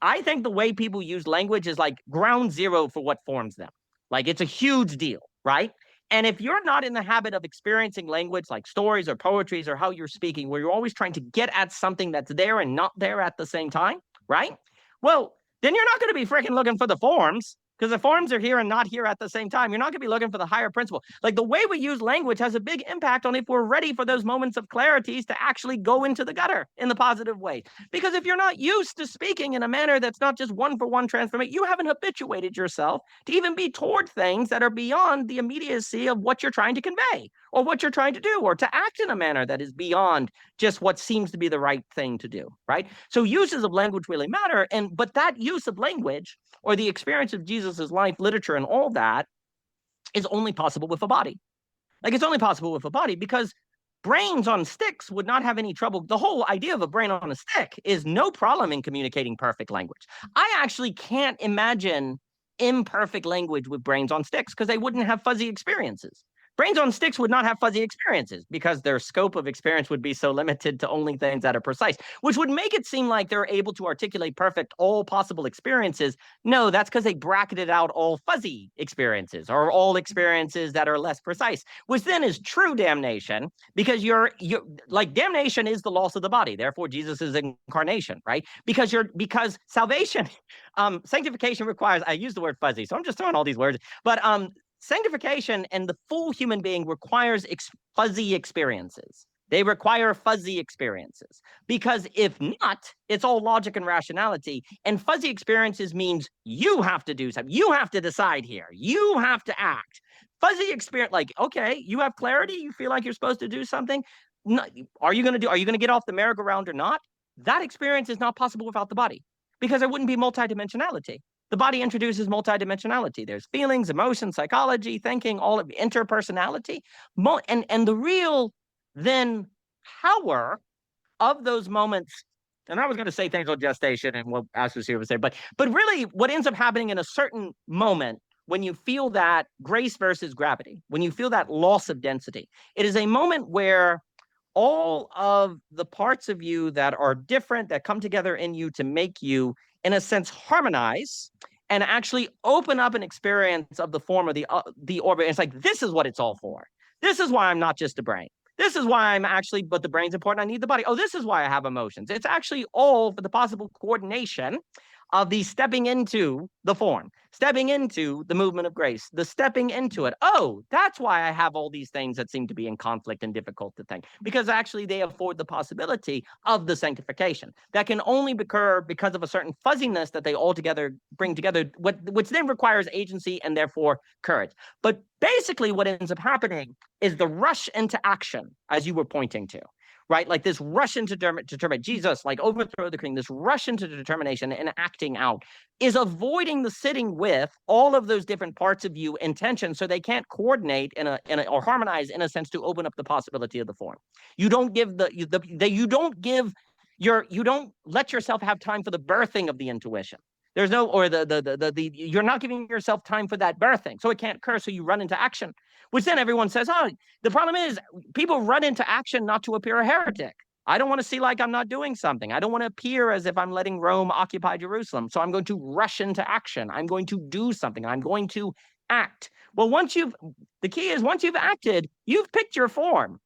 Speaker 1: I think the way people use language is like ground zero for what forms them. Like, it's a huge deal, right? And if you're not in the habit of experiencing language like stories or poetries or how you're speaking, where you're always trying to get at something that's there and not there at the same time, right? Well, then you're not going to be freaking looking for the forms, because the forms are here and not here at the same time. You're not going to be looking for the higher principle. Like, the way we use language has a big impact on if we're ready for those moments of clarities to actually go into the gutter in the positive way. Because if you're not used to speaking in a manner that's not just one-for-one transformation, you haven't habituated yourself to even be toward things that are beyond the immediacy of what you're trying to convey or what you're trying to do, or to act in a manner that is beyond just what seems to be the right thing to do, right? So uses of language really matter. But that use of language, or the experience of Jesus's life, literature, and all that, is only possible with a body. Like, it's only possible with a body because brains on sticks would not have any trouble. The whole idea of a brain on a stick is no problem in communicating perfect language. I actually can't imagine imperfect language with brains on sticks because they wouldn't have fuzzy experiences. Brains on sticks would not have fuzzy experiences because their scope of experience would be so limited to only things that are precise, which would make it seem like they're able to articulate perfect all possible experiences. No, that's because they bracketed out all fuzzy experiences, or all experiences that are less precise, which then is true damnation, because you're like, damnation is the loss of the body. Therefore, Jesus is incarnation, right? Because salvation, sanctification requires, I use the word fuzzy, so I'm just throwing all these words, but sanctification and the full human being requires fuzzy experiences. They require fuzzy experiences, because if not, it's all logic and rationality. And fuzzy experiences means you have to do something. You have to decide here. You have to act. Fuzzy experience, like, okay, you have clarity. You feel like you're supposed to do something. No, are you going to get off the merry-go-round or not? That experience is not possible without the body, because there wouldn't be multidimensionality. The body introduces multidimensionality. There's feelings, emotions, psychology, thinking, all of interpersonality. And the real then power of those moments, and I was going to say things on gestation and what Aspasia would say, but really what ends up happening in a certain moment when you feel that grace versus gravity, when you feel that loss of density, it is a moment where all of the parts of you that are different, that come together in you to make you, in a sense, harmonize and actually open up an experience of the form of the orbit. It's like, this is what it's all for. This is why I'm not just a brain. This is why I'm actually, but the brain's important. I need the body. Oh, this is why I have emotions. It's actually all for the possible coordination of the stepping into the form, stepping into the movement of grace, the stepping into it. Oh, that's why I have all these things that seem to be in conflict and difficult to think, because actually they afford the possibility of the sanctification that can only occur because of a certain fuzziness that they all together bring together, which then requires agency and therefore courage. But basically what ends up happening is the rush into action, as you were pointing to. Right? Like this rush into determination, Jesus, like overthrow the king, this rush into determination and acting out is avoiding the sitting with all of those different parts of you in tension, so they can't coordinate or harmonize in a sense to open up the possibility of the form. You don't give you don't let yourself have time for the birthing of the intuition. There's no, or you're not giving yourself time for that birthing, so it can't occur. So you run into action, which then everyone says, oh, the problem is people run into action not to appear a heretic. I don't want to see like I'm not doing something. I don't want to appear as if I'm letting Rome occupy Jerusalem. So I'm going to rush into action. I'm going to do something. I'm going to act. Well, the key is once you've acted, you've picked your form.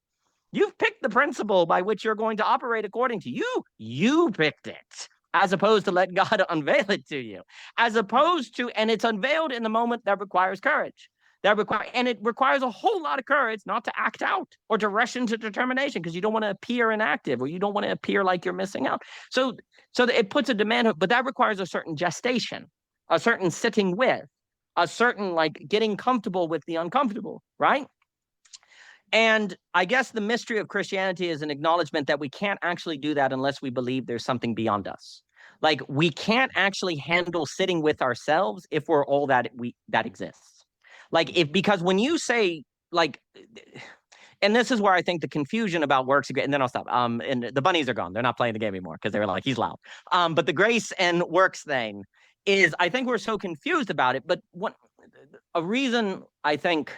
Speaker 1: You've picked the principle by which you're going to operate according to you. You picked it, as opposed to let God unveil it to you, and it's unveiled in the moment that requires courage. And it requires a whole lot of courage not to act out or to rush into determination, because you don't want to appear inactive, or you don't want to appear like you're missing out. So it puts a demand, but that requires a certain gestation, a certain sitting with, a certain like getting comfortable with the uncomfortable, right? And I guess the mystery of Christianity is an acknowledgement that we can't actually do that unless we believe there's something beyond us. Like we can't actually handle sitting with ourselves if we're all that exists. Like because when you say like, and this is where I think the confusion about works, and then I'll stop. And the bunnies are gone. They're not playing the game anymore because they were like, he's loud. But the grace and works thing is, I think we're so confused about it. But a reason I think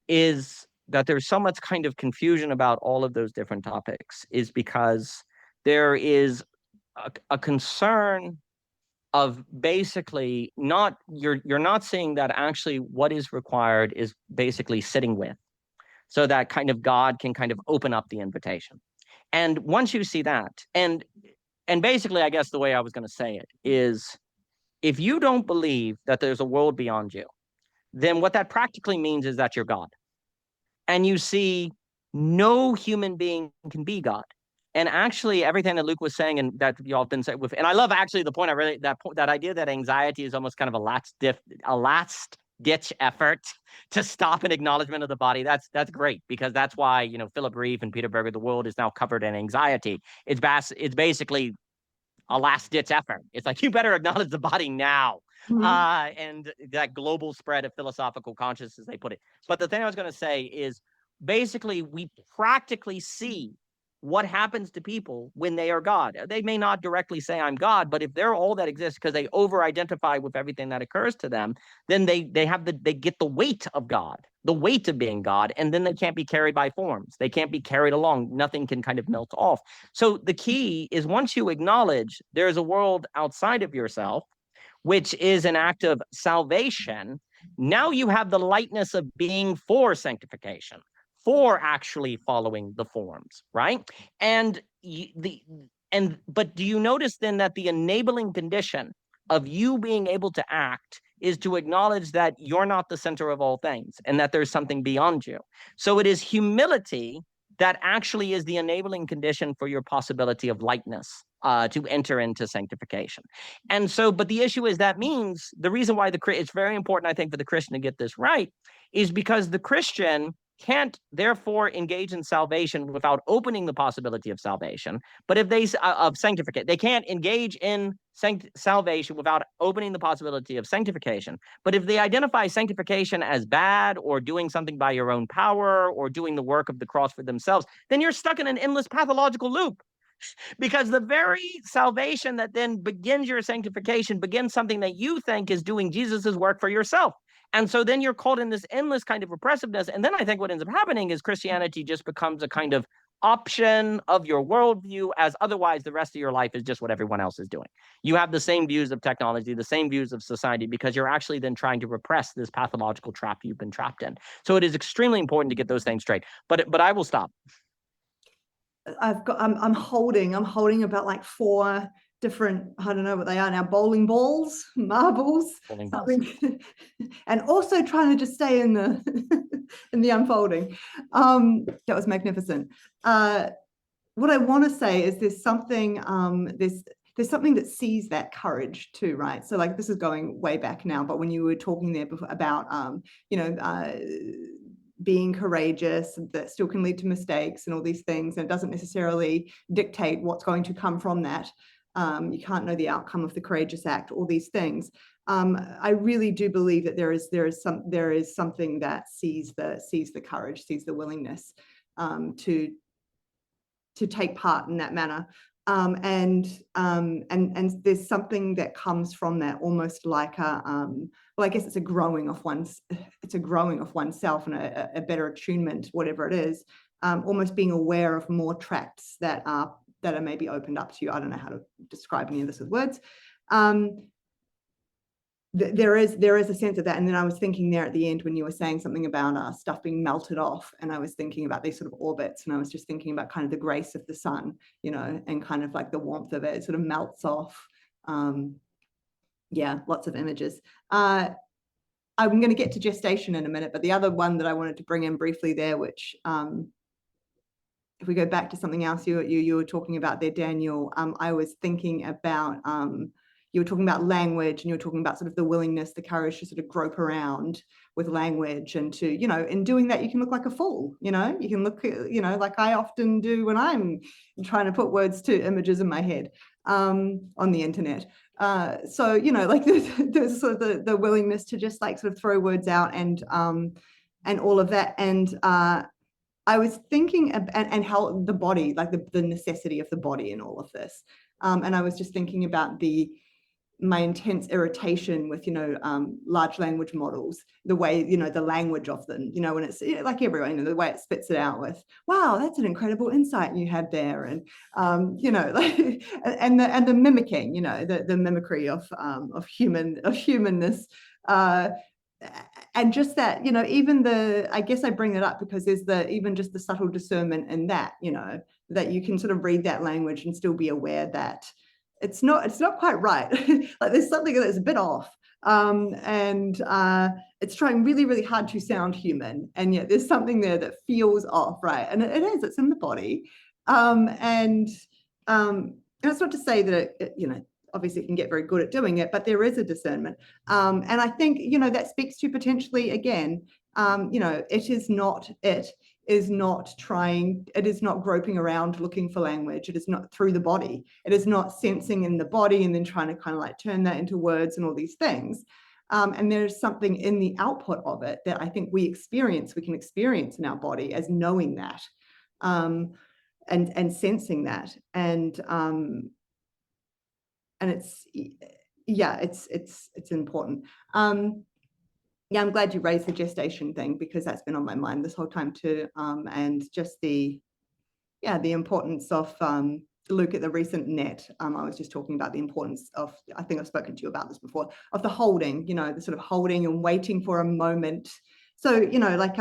Speaker 1: is that there's so much kind of confusion about all of those different topics is because there is a concern of basically you're not seeing that actually what is required is basically sitting with, so that kind of God can kind of open up the invitation. And once you see that, and basically, I guess the way I was going to say it is, if you don't believe that there's a world beyond you, then what that practically means is that you're God. And you see no human being can be God. And actually everything that Luke was saying and that y'all have been saying with, and I love actually the point that idea that anxiety is almost kind of a last ditch effort to stop an acknowledgement of the body. That's great, because that's why, Philip Reeve and Peter Berger, the world is now covered in anxiety. It's basically a last ditch effort. It's like, you better acknowledge the body now. Mm-hmm. And that global spread of philosophical consciousness, they put it. But the thing I was going to say is, basically, we practically see what happens to people when they are God. They may not directly say I'm God, but if they're all that exists because they over-identify with everything that occurs to them, then they get the weight of God, the weight of being God, and then they can't be carried by forms. They can't be carried along. Nothing can kind of melt off. So the key is, once you acknowledge there's a world outside of yourself, which is an act of salvation, now you have the lightness of being for sanctification, for actually following the forms, right? But do you notice then that the enabling condition of you being able to act is to acknowledge that you're not the center of all things and that there's something beyond you? So it is humility that actually is the enabling condition for your possibility of lightness to enter into sanctification. And so, but the issue is that means the reason why it's very important, I think, for the Christian to get this right is because the Christian can't therefore engage in salvation without opening the possibility of salvation. But if they of sanctification, they can't engage in salvation without opening the possibility of sanctification. But if they identify sanctification as bad or doing something by your own power or doing the work of the cross for themselves, then you're stuck in an endless pathological loop. Because the very salvation that then begins your sanctification begins something that you think is doing Jesus's work for yourself. And so then you're caught in this endless kind of repressiveness. And then I think what ends up happening is Christianity just becomes a kind of option of your worldview, as otherwise the rest of your life is just what everyone else is doing. You have the same views of technology, the same views of society, because you're actually then trying to repress this pathological trap you've been trapped in. So it is extremely important to get those things straight. But I will stop.
Speaker 2: I'm holding about like 4 different, I don't know what they are now, bowling balls, marbles, something. And also trying to just stay in the in the unfolding. That was magnificent. What I want to say is there's something there's something that sees that courage too, right? So like this is going way back now, but when you were talking there before about being courageous, that still can lead to mistakes and all these things, and it doesn't necessarily dictate what's going to come from that. You can't know the outcome of the courageous act, all these things. I really do believe that there is something that sees the courage, sees the willingness to take part in that manner. And there's something that comes from that, almost like a well, I guess it's a growing of oneself and a better attunement, whatever it is, almost being aware of more tracts that are maybe opened up to you. I don't know how to describe any of this with words. There is a sense of that. And then I was thinking there at the end when you were saying something about stuff being melted off, and I was thinking about these sort of orbits, and I was just thinking about kind of the grace of the sun, and kind of like the warmth of it sort of melts off. Yeah, lots of images. I'm going to get to gestation in a minute, but the other one that I wanted to bring in briefly there, which if we go back to something else you were talking about there, Daniel, I was thinking about you were talking about language, and you were talking about sort of the willingness, the courage to sort of grope around with language, and to, in doing that, you can look like a fool, you can look, like I often do when I'm trying to put words to images in my head on the internet. So, like there's sort of the willingness to just like sort of throw words out and all of that. And I was thinking and how the body, like the necessity of the body in all of this. And I was just thinking about my intense irritation with, large language models, the way, the language of them, when it's like everyone, the way it spits it out with, wow, that's an incredible insight you had there. And, like, and the mimicking, the mimicry of humanness. And just that, even I guess I bring that up because there's even just the subtle discernment in that, that you can sort of read that language and still be aware that it's not quite right. Like there's something that's a bit off. And it's trying really, really hard to sound human. And yet there's something there that feels off, right? And it's in the body. And it's not to say that it, obviously it can get very good at doing it, but there is a discernment. And I think, that speaks to potentially, again, it is not groping around looking for language. It is not through the body. It is not sensing in the body and then trying to kind of like turn that into words and all these things. And there's something in the output of it that I think we can experience in our body as knowing that, and sensing that. And it's, yeah, it's important. Yeah, I'm glad you raised the gestation thing, because that's been on my mind this whole time too. And just the importance of, Luke, at the recent net, I was just talking about the importance of, I think I've spoken to you about this before, of the holding, the sort of holding and waiting for a moment. So, like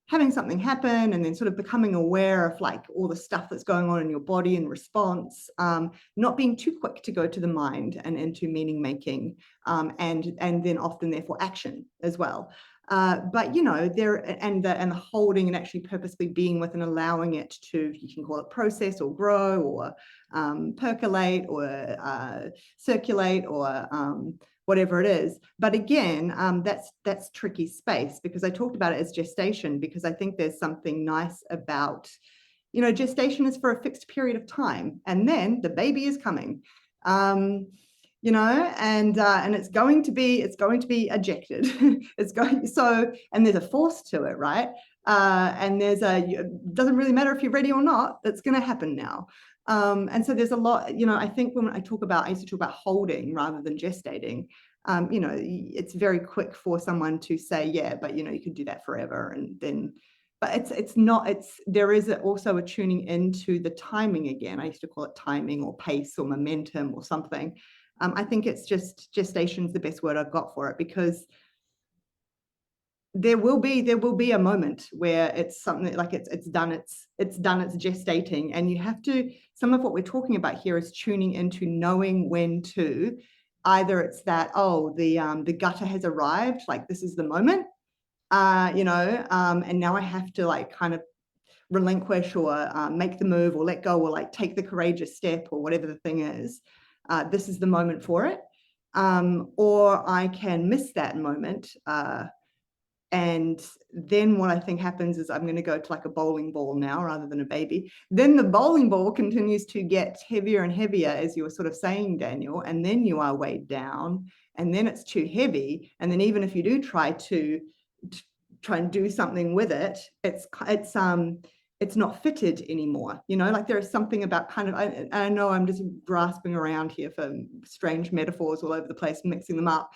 Speaker 2: having something happen and then sort of becoming aware of like all the stuff that's going on in your body in response, not being too quick to go to the mind and into meaning making, and then often therefore action as well. But you know, and the holding and actually purposely being with and allowing it to, you can call it process or grow or percolate or circulate or whatever it is. But again, that's tricky space, because I talked about it as gestation, because I think there's something nice about, you know, gestation is for a fixed period of time, and then the baby is coming. You know, and it's going to be ejected. It's going, so, and there's a force to it, right? And it doesn't really matter if you're ready or not, it's going to happen now. And so there's a lot, you know, I think when I used to talk about holding rather than gestating. You know, it's very quick for someone to say, yeah, but you know, you could do that forever, and then, but there is also a tuning into the timing again. I used to call it timing or pace or momentum or something. I think it's just, gestation's the best word I've got for it, because there will be a moment where it's something like it's done its gestating, and you have to, some of what we're talking about here is tuning into knowing when to, either it's that, oh, the gutter has arrived, like this is the moment, you know, and now I have to like kind of relinquish or make the move or let go or like take the courageous step or whatever the thing is. This is the moment for it. Or I can miss that moment. And then what I think happens is I'm going to go to like a bowling ball now rather than a baby. Then the bowling ball continues to get heavier and heavier, as you were sort of saying, Daniel, and then you are weighed down, and then it's too heavy. And then even if you do try and do something with it, it's not fitted anymore, you know, like there is something about kind of, I know I'm just grasping around here for strange metaphors all over the place, mixing them up,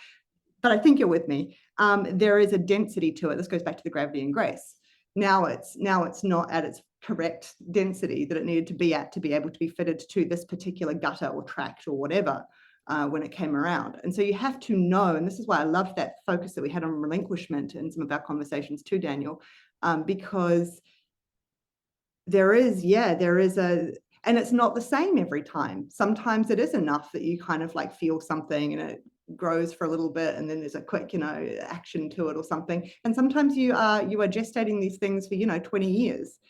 Speaker 2: but I think you're with me. There is a density to it. This goes back to the gravity and grace. Now it's not at its correct density that it needed to be at to be able to be fitted to this particular gutter or tract or whatever when it came around. And so you have to know, and this is why I loved that focus that we had on relinquishment in some of our conversations too, Daniel, because there is and it's not the same every time. Sometimes it is enough that you kind of like feel something and it grows for a little bit, and then there's a quick, you know, action to it or something. And sometimes you are gestating these things for, you know, 20 years.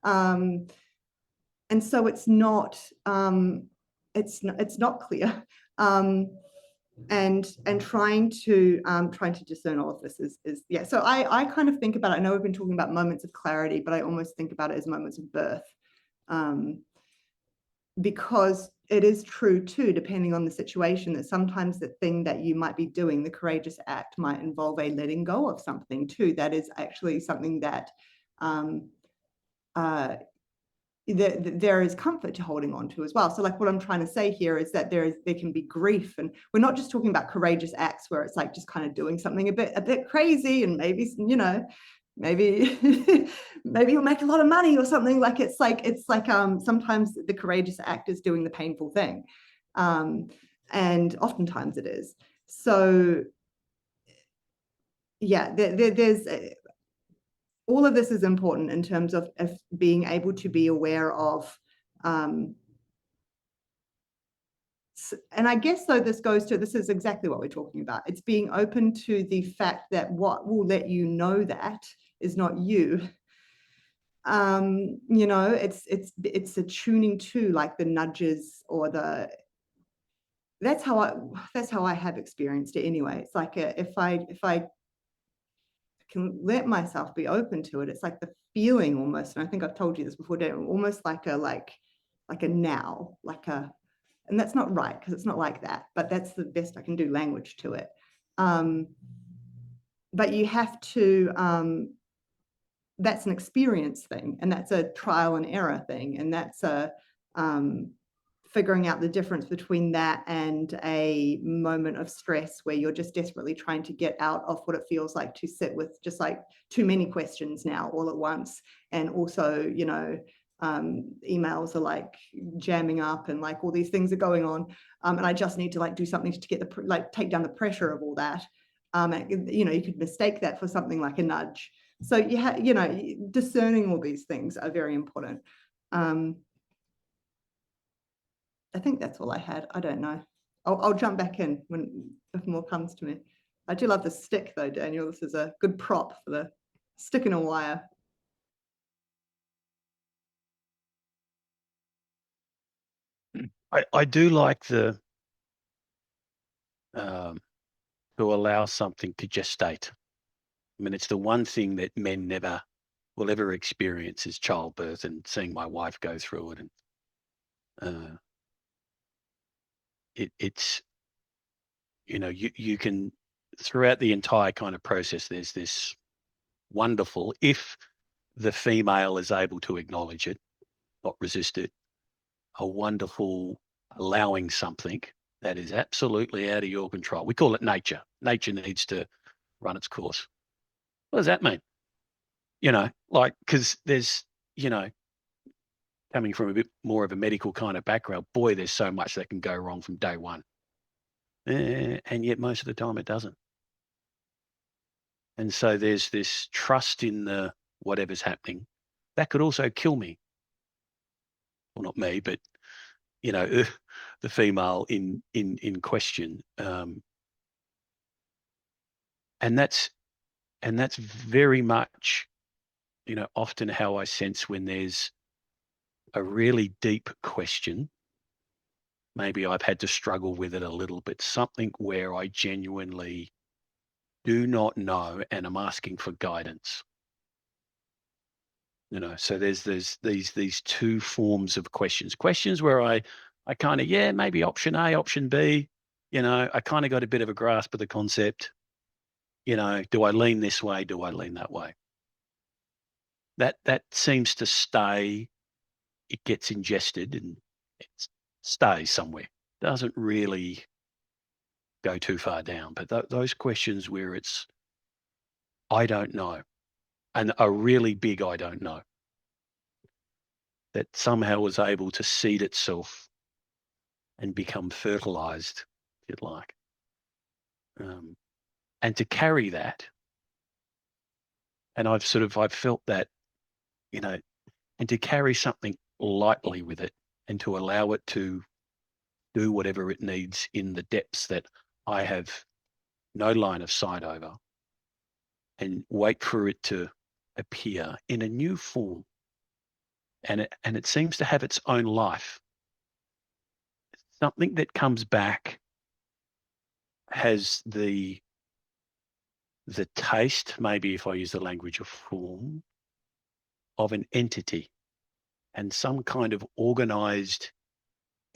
Speaker 2: And so it's not clear. And trying to discern all of this is yeah. So I kind of think about it. I know we've been talking about moments of clarity, but I almost think about it as moments of birth, because it is true too, depending on the situation, that sometimes the thing that you might be doing, the courageous act, might involve a letting go of something too. That is actually something that there is comfort to holding on to as well. So like what I'm trying to say here is that there can be grief, and we're not just talking about courageous acts where it's like just kind of doing something a bit crazy, and maybe, you know, maybe you'll make a lot of money or something. Like it's like sometimes the courageous act is doing the painful thing, and oftentimes it is. So yeah, there's all of this is important in terms of being able to be aware of, and I guess so this is exactly what we're talking about. It's being open to the fact that what will let you know that is not you. You know, it's attuning to like the nudges or that's how I have experienced it anyway. It's like if I can let myself be open to it, it's like the feeling almost, and I think I've told you this before, Dan, almost like a now, and that's not right because it's not like that, but that's the best I can do language to it. But you have to, that's an experience thing, and that's a trial and error thing, and that's a figuring out the difference between that and a moment of stress where you're just desperately trying to get out of what it feels like to sit with just like too many questions now all at once. And also, you know, emails are like jamming up and like all these things are going on. And I just need to like do something to get take down the pressure of all that. You know, you could mistake that for something like a nudge. So you know, discerning all these things are very important. I think that's all I had. I don't know. I'll jump back in if more comes to me. I do love the stick though, Daniel. This is a good prop for the stick and a wire.
Speaker 3: I do like the to allow something to gestate. I mean, it's the one thing that men never will ever experience is childbirth, and seeing my wife go through it. And it's, you know, you can, throughout the entire kind of process, there's this wonderful, if the female is able to acknowledge it, not resist it, a wonderful allowing something that is absolutely out of your control. We call it nature. Nature needs to run its course. What does that mean? You know, like, because there's, you know, coming from a bit more of a medical kind of background, boy, there's so much that can go wrong from day one. And yet most of the time it doesn't. And so there's this trust in the whatever's happening. That could also kill me. Well, not me, but, you know, the female in question. And that's very much, you know, often how I sense when there's a really deep question. Maybe I've had to struggle with it a little bit, something where I genuinely do not know and I'm asking for guidance. You know, so there's these two forms of questions where I kind of, yeah, maybe option A, option B, you know, I kind of got a bit of a grasp of the concept. You know, do I lean this way? Do I lean that way? That seems to stay. It gets ingested and it stays somewhere. Doesn't really go too far down. But those questions where it's, I don't know, and a really big I don't know, that somehow is able to seed itself and become fertilized, if you'd like. And to carry that, and I've felt that, you know, and to carry something lightly with it and to allow it to do whatever it needs in the depths that I have no line of sight over, and wait for it to appear in a new form. And it seems to have its own life. Something that comes back has the taste, maybe if I use the language of form, of an entity and some kind of organized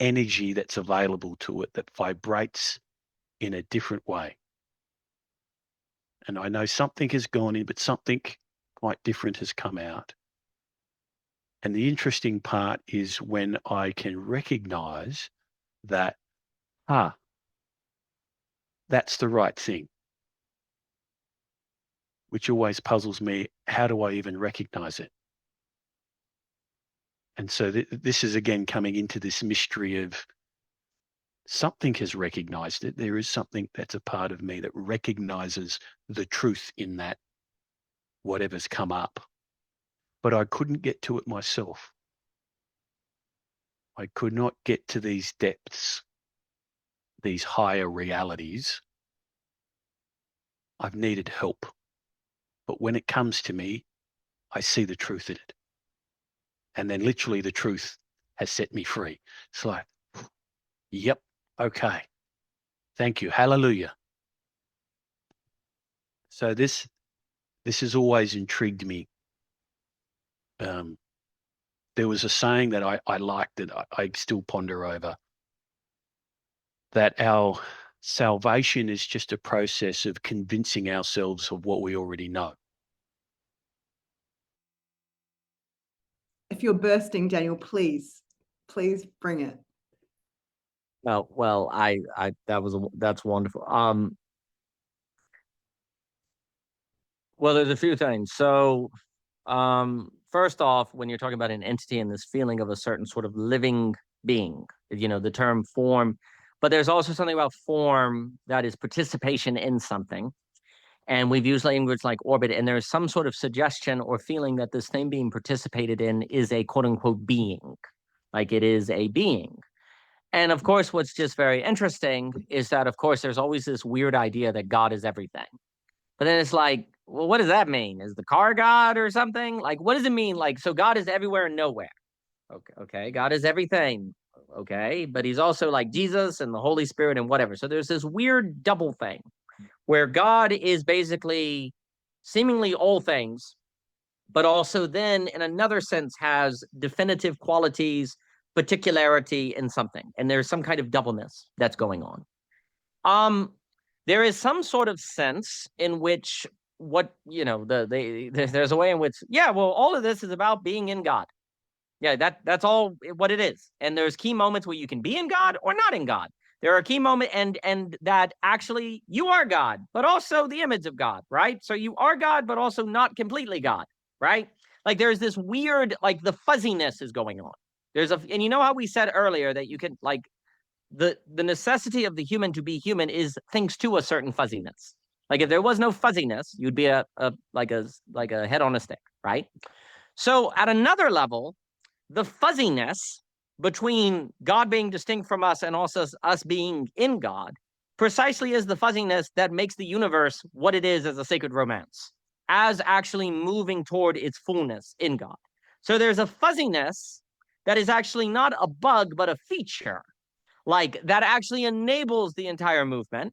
Speaker 3: energy that's available to it that vibrates in a different way. And I know something has gone in, but something quite different has come out. And the interesting part is when I can recognize that, that's the right thing, which always puzzles me. How do I even recognize it? And so this is again coming into this mystery of something has recognized it. There is something that's a part of me that recognizes the truth in that, whatever's come up. But I couldn't get to it myself. I could not get to these depths, these higher realities. I've needed help. But when it comes to me, I see the truth in it. And then literally the truth has set me free. It's like, yep, okay. Thank you. Hallelujah. So this has always intrigued me. There was a saying that I liked that I still ponder over, that our salvation is just a process of convincing ourselves of what we already know.
Speaker 2: If you're bursting, Daniel, please bring it.
Speaker 1: Well, that's wonderful. Well, there's a few things. So, first off, when you're talking about an entity and this feeling of a certain sort of living being, you know, the term form, but there's also something about form that is participation in something. And we've used language like orbit, and there's some sort of suggestion or feeling that this thing being participated in is a quote unquote being, like it is a being. And of course, what's just very interesting is that, of course, there's always this weird idea that God is everything. But then it's like, well, what does that mean? Is the car God or something? Like, what does it mean? Like, so God is everywhere and nowhere. Okay, God is everything. Okay, but he's also like Jesus and the Holy Spirit and whatever. So there's this weird double thing where God is basically seemingly all things, but also then in another sense has definitive qualities, particularity in something. And there's some kind of doubleness that's going on. There is some sort of sense in which there's a way in which, well, all of this is about being in God. Yeah, that's all what it is. And there's key moments where you can be in God or not in God. There are key moments and that actually you are God, but also the image of God, right? So you are God, but also not completely God, right? Like there's this weird, like the fuzziness is going on. And you know how we said earlier that you can like the necessity of the human to be human is thanks to a certain fuzziness. Like if there was no fuzziness, you'd be like a head on a stick, right? So at another level, the fuzziness between God being distinct from us and also us being in God precisely is the fuzziness that makes the universe what it is as a sacred romance, as actually moving toward its fullness in God. So there's a fuzziness that is actually not a bug, but a feature, like that actually enables the entire movement,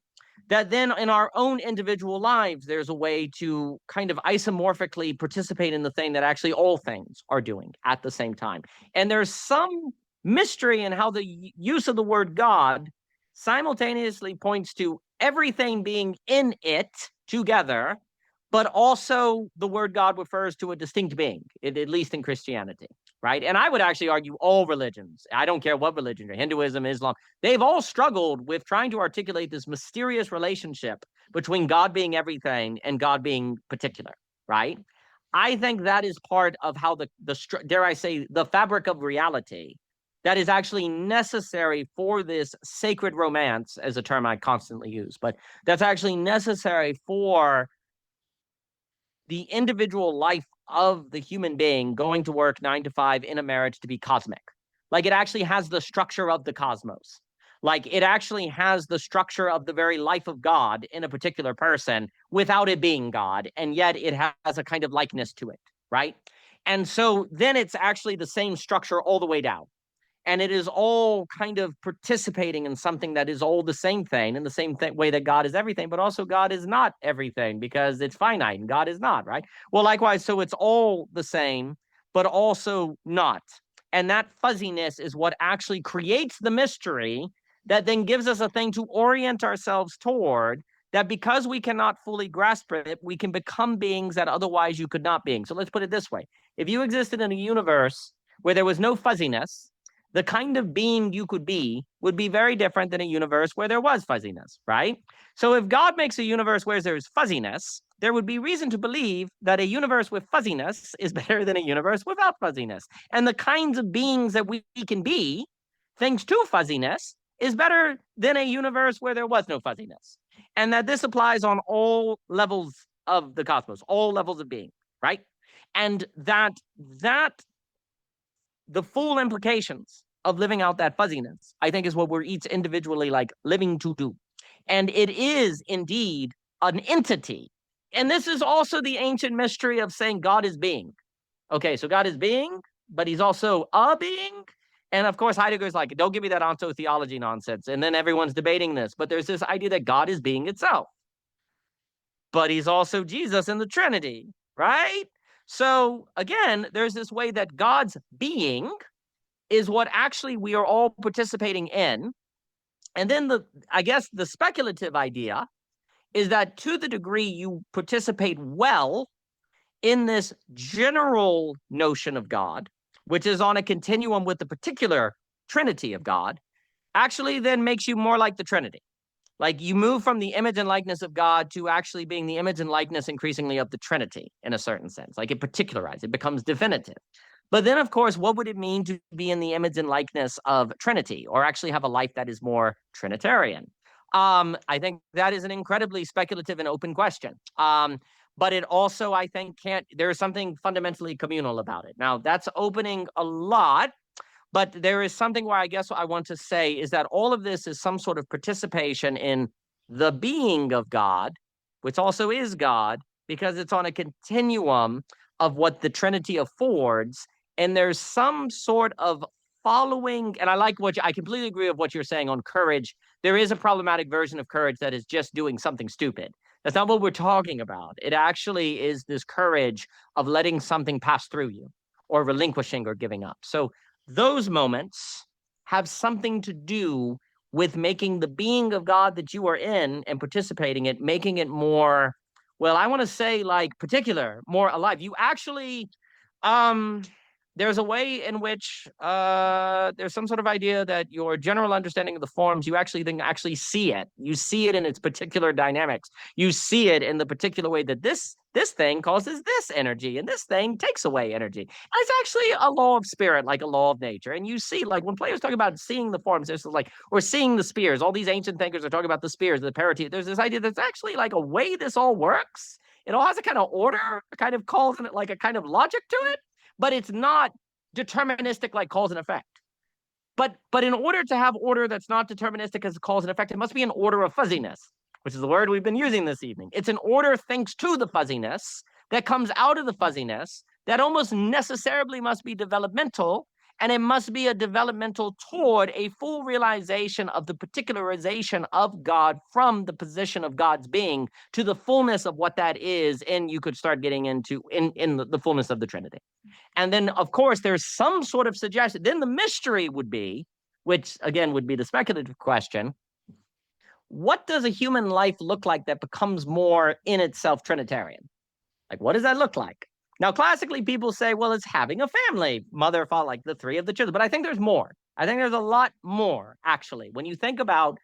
Speaker 1: that then in our own individual lives, there's a way to kind of isomorphically participate in the thing that actually all things are doing at the same time. And there's some mystery in how the use of the word God simultaneously points to everything being in it together, but also the word God refers to a distinct being, at least in Christianity, right? And I would actually argue all religions, I don't care what religion, Hinduism, Islam, they've all struggled with trying to articulate this mysterious relationship between God being everything and God being particular, right? I think that is part of how dare I say, the fabric of reality that is actually necessary for this sacred romance, as a term I constantly use, but that's actually necessary for the individual life of the human being going to work 9 to 5 in a marriage to be cosmic. Like it actually has the structure of the cosmos. Like it actually has the structure of the very life of God in a particular person without it being God. And yet it has a kind of likeness to it, right? And so then it's actually the same structure all the way down. And it is all kind of participating in something that is all the same thing, in the same way that God is everything, but also God is not everything because it's finite and God is not, right? Well, likewise, so it's all the same, but also not. And that fuzziness is what actually creates the mystery that then gives us a thing to orient ourselves toward, that because we cannot fully grasp it, we can become beings that otherwise you could not be. So let's put it this way. If you existed in a universe where there was no fuzziness, the kind of being you could be would be very different than a universe where there was fuzziness, right? So if God makes a universe where there's fuzziness, there would be reason to believe that a universe with fuzziness is better than a universe without fuzziness. And the kinds of beings that we can be, thanks to fuzziness, is better than a universe where there was no fuzziness. And that this applies on all levels of the cosmos, all levels of being, right? And that the full implications of living out that fuzziness, I think, is what we're each individually like living to do. And it is indeed an entity. And this is also the ancient mystery of saying God is being. Okay, so God is being, but he's also a being. And of course, Heidegger's like, don't give me that ontotheology nonsense. And then everyone's debating this. But there's this idea that God is being itself. But he's also Jesus in the Trinity, right? So again, there's this way that God's being is what actually we are all participating in. And then I guess the speculative idea is that to the degree you participate well in this general notion of God, which is on a continuum with the particular Trinity of God, actually then makes you more like the Trinity. Like you move from the image and likeness of God to actually being the image and likeness increasingly of the Trinity in a certain sense. Like it particularizes, it becomes definitive. But then, of course, what would it mean to be in the image and likeness of Trinity, or actually have a life that is more Trinitarian? I think that is an incredibly speculative and open question. But it also, I think, there's something fundamentally communal about it. Now, that's opening a lot, But there is something where I guess what I want to say is that all of this is some sort of participation in the being of God, which also is God, because it's on a continuum of what the Trinity affords. And there's some sort of following, and I completely agree with what you're saying on courage. There is a problematic version of courage that is just doing something stupid. That's not what we're talking about. It actually is this courage of letting something pass through you or relinquishing or giving up. So those moments have something to do with making the being of God that you are in and participating in, making it more, well, I want to say like particular, more alive. You actually, there's a way in which there's some sort of idea that your general understanding of the forms, you actually then actually see it. You see it in its particular dynamics. You see it in the particular way that this thing causes this energy and this thing takes away energy. And it's actually a law of spirit, like a law of nature. And you see, like when Plato's talking about seeing the forms, there's like, or seeing the spheres. All these ancient thinkers are talking about the spheres, the parity. There's this idea that's actually like a way this all works. It all has a kind of order, kind of calls in it like a kind of logic to it. But it's not deterministic like cause and effect. But in order to have order that's not deterministic as cause and effect, it must be an order of fuzziness, which is the word we've been using this evening. It's an order thanks to the fuzziness that comes out of the fuzziness that almost necessarily must be developmental, and it must be a developmental toward a full realization of the particularization of God from the position of God's being to the fullness of what that is, and you could start getting into in the fullness of the Trinity. And then, of course, there's some sort of suggestion. Then the mystery would be, which again would be the speculative question, what does a human life look like that becomes more in itself Trinitarian? Like, what does that look like? Now, classically, people say, well, it's having a family, mother, father, like the three of the children. But I think there's more. I think there's a lot more, actually. When you think about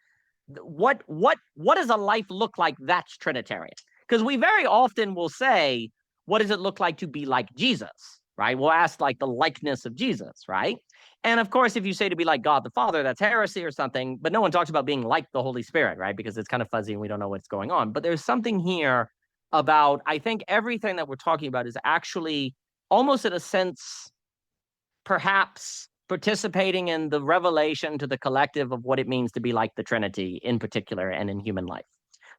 Speaker 1: what does a life look like that's Trinitarian? Because we very often will say, what does it look like to be like Jesus? Right? We'll ask like the likeness of Jesus, right? And of course, if you say to be like God the Father, that's heresy or something, but no one talks about being like the Holy Spirit, right? Because it's kind of fuzzy and we don't know what's going on. But there's something here about, I think everything that we're talking about is actually almost in a sense, perhaps participating in the revelation to the collective of what it means to be like the Trinity in particular and in human life.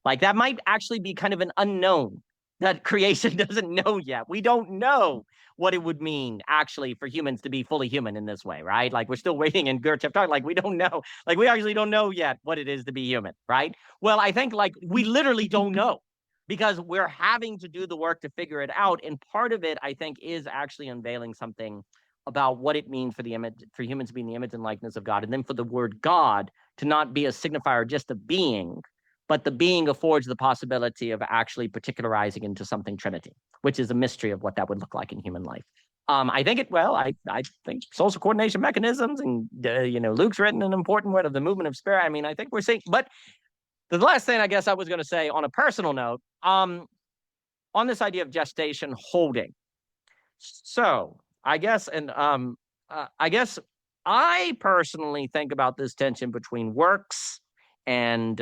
Speaker 1: Like that might actually be kind of an unknown that creation doesn't know yet. We don't know what it would mean actually for humans to be fully human in this way, right? Like we're still waiting in Goethe, like we don't know, like we actually don't know yet what it is to be human, right? Well, I think like we literally don't know because we're having to do the work to figure it out. And part of it, I think, is actually unveiling something about what it means for the image, for humans to be in the image and likeness of God, and then for the word God to not be a signifier just of being, but the being affords the possibility of actually particularizing into something Trinity, which is a mystery of what that would look like in human life. I think I think social coordination mechanisms, and Luke's written an important word of the movement of spirit. I mean, I think we're seeing. But the last thing I guess I was going to say on a personal note, on this idea of gestation holding. So I guess, and I guess I personally think about this tension between works and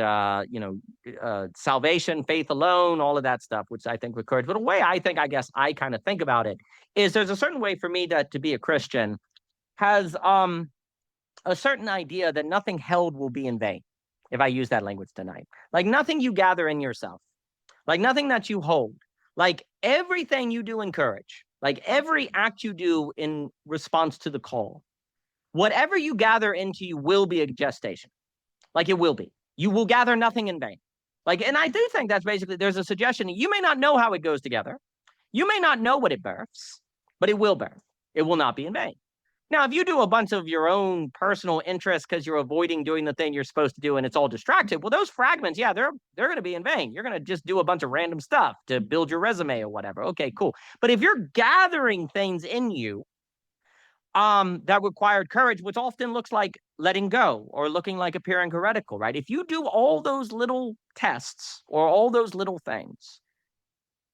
Speaker 1: salvation, faith alone, all of that stuff, which I think with courage. But a way I kind of think about it is there's a certain way for me to be a Christian has a certain idea that nothing held will be in vain, if I use that language tonight. Like nothing you gather in yourself, like nothing that you hold, like everything you do in courage, like every act you do in response to the call, whatever you gather into you will be a gestation. Like it will be. You will gather nothing in vain. Like, and I do think that's basically, there's a suggestion. You may not know how it goes together. You may not know what it births, but it will birth. It will not be in vain. Now, if you do a bunch of your own personal interests because you're avoiding doing the thing you're supposed to do and it's all distracted, well, those fragments, yeah, they're going to be in vain. You're going to just do a bunch of random stuff to build your resume or whatever. Okay, cool. But if you're gathering things in you that required courage, which often looks like letting go or looking like appearing heretical, right? If you do all those little tests or all those little things,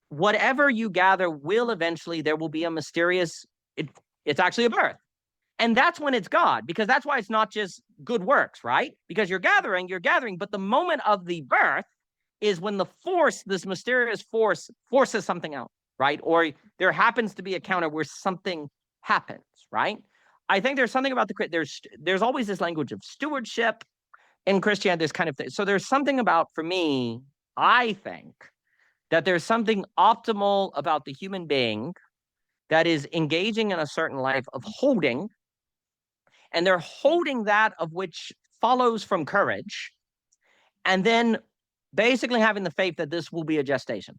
Speaker 1: whatever you gather will eventually, there will be a mysterious, it's actually a birth. And that's when it's God, because that's why it's not just good works, right? Because you're gathering, but the moment of the birth is when the force, this mysterious force, forces something out, right? Or there happens to be a counter where something happens, right? I think there's something about there's always this language of stewardship in Christianity, this kind of thing. So there's something about, for me, I think that there's something optimal about the human being that is engaging in a certain life of holding, and they're holding that of which follows from courage, and then basically having the faith that this will be a gestation,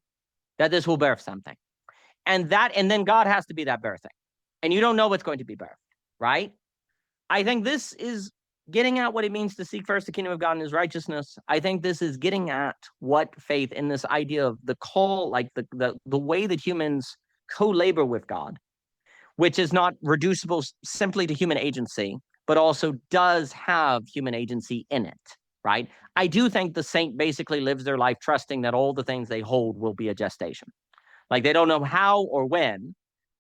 Speaker 1: that this will birth something. And then God has to be that birthing. And you don't know what's going to be birthed, right? I think this is getting at what it means to seek first the kingdom of God and his righteousness. I think this is getting at what faith in this idea of the call, like the way that humans co-labor with God, which is not reducible simply to human agency, but also does have human agency in it, right? I do think the saint basically lives their life trusting that all the things they hold will be a gestation. Like they don't know how or when,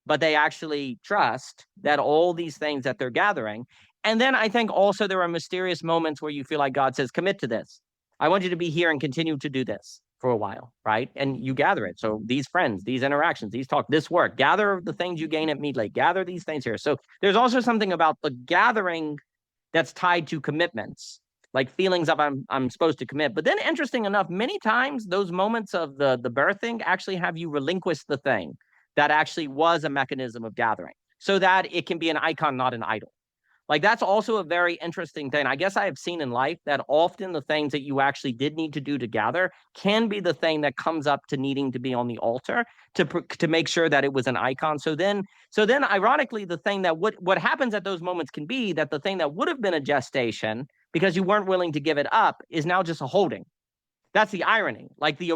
Speaker 1: but they actually trust that all these things that they're gathering. And then I think also there are mysterious moments where you feel like God says, commit to this. I want you to be here and continue to do this for a while, right? And you gather it. So these friends, these interactions, these talk, this work, gather the things you gain at Mead Lake, gather these things here. So there's also something about the gathering that's tied to commitments, like feelings of I'm supposed to commit. But then interesting enough, many times those moments of the birthing actually have you relinquish the thing that actually was a mechanism of gathering so that it can be an icon, not an idol. Like that's also a very interesting thing. I guess I have seen in life that often the things that you actually did need to do to gather can be the thing that comes up to needing to be on the altar to make sure that it was an icon. So then ironically, the thing that what happens at those moments can be that the thing that would have been a gestation because you weren't willing to give it up is now just a holding. That's the irony. Like the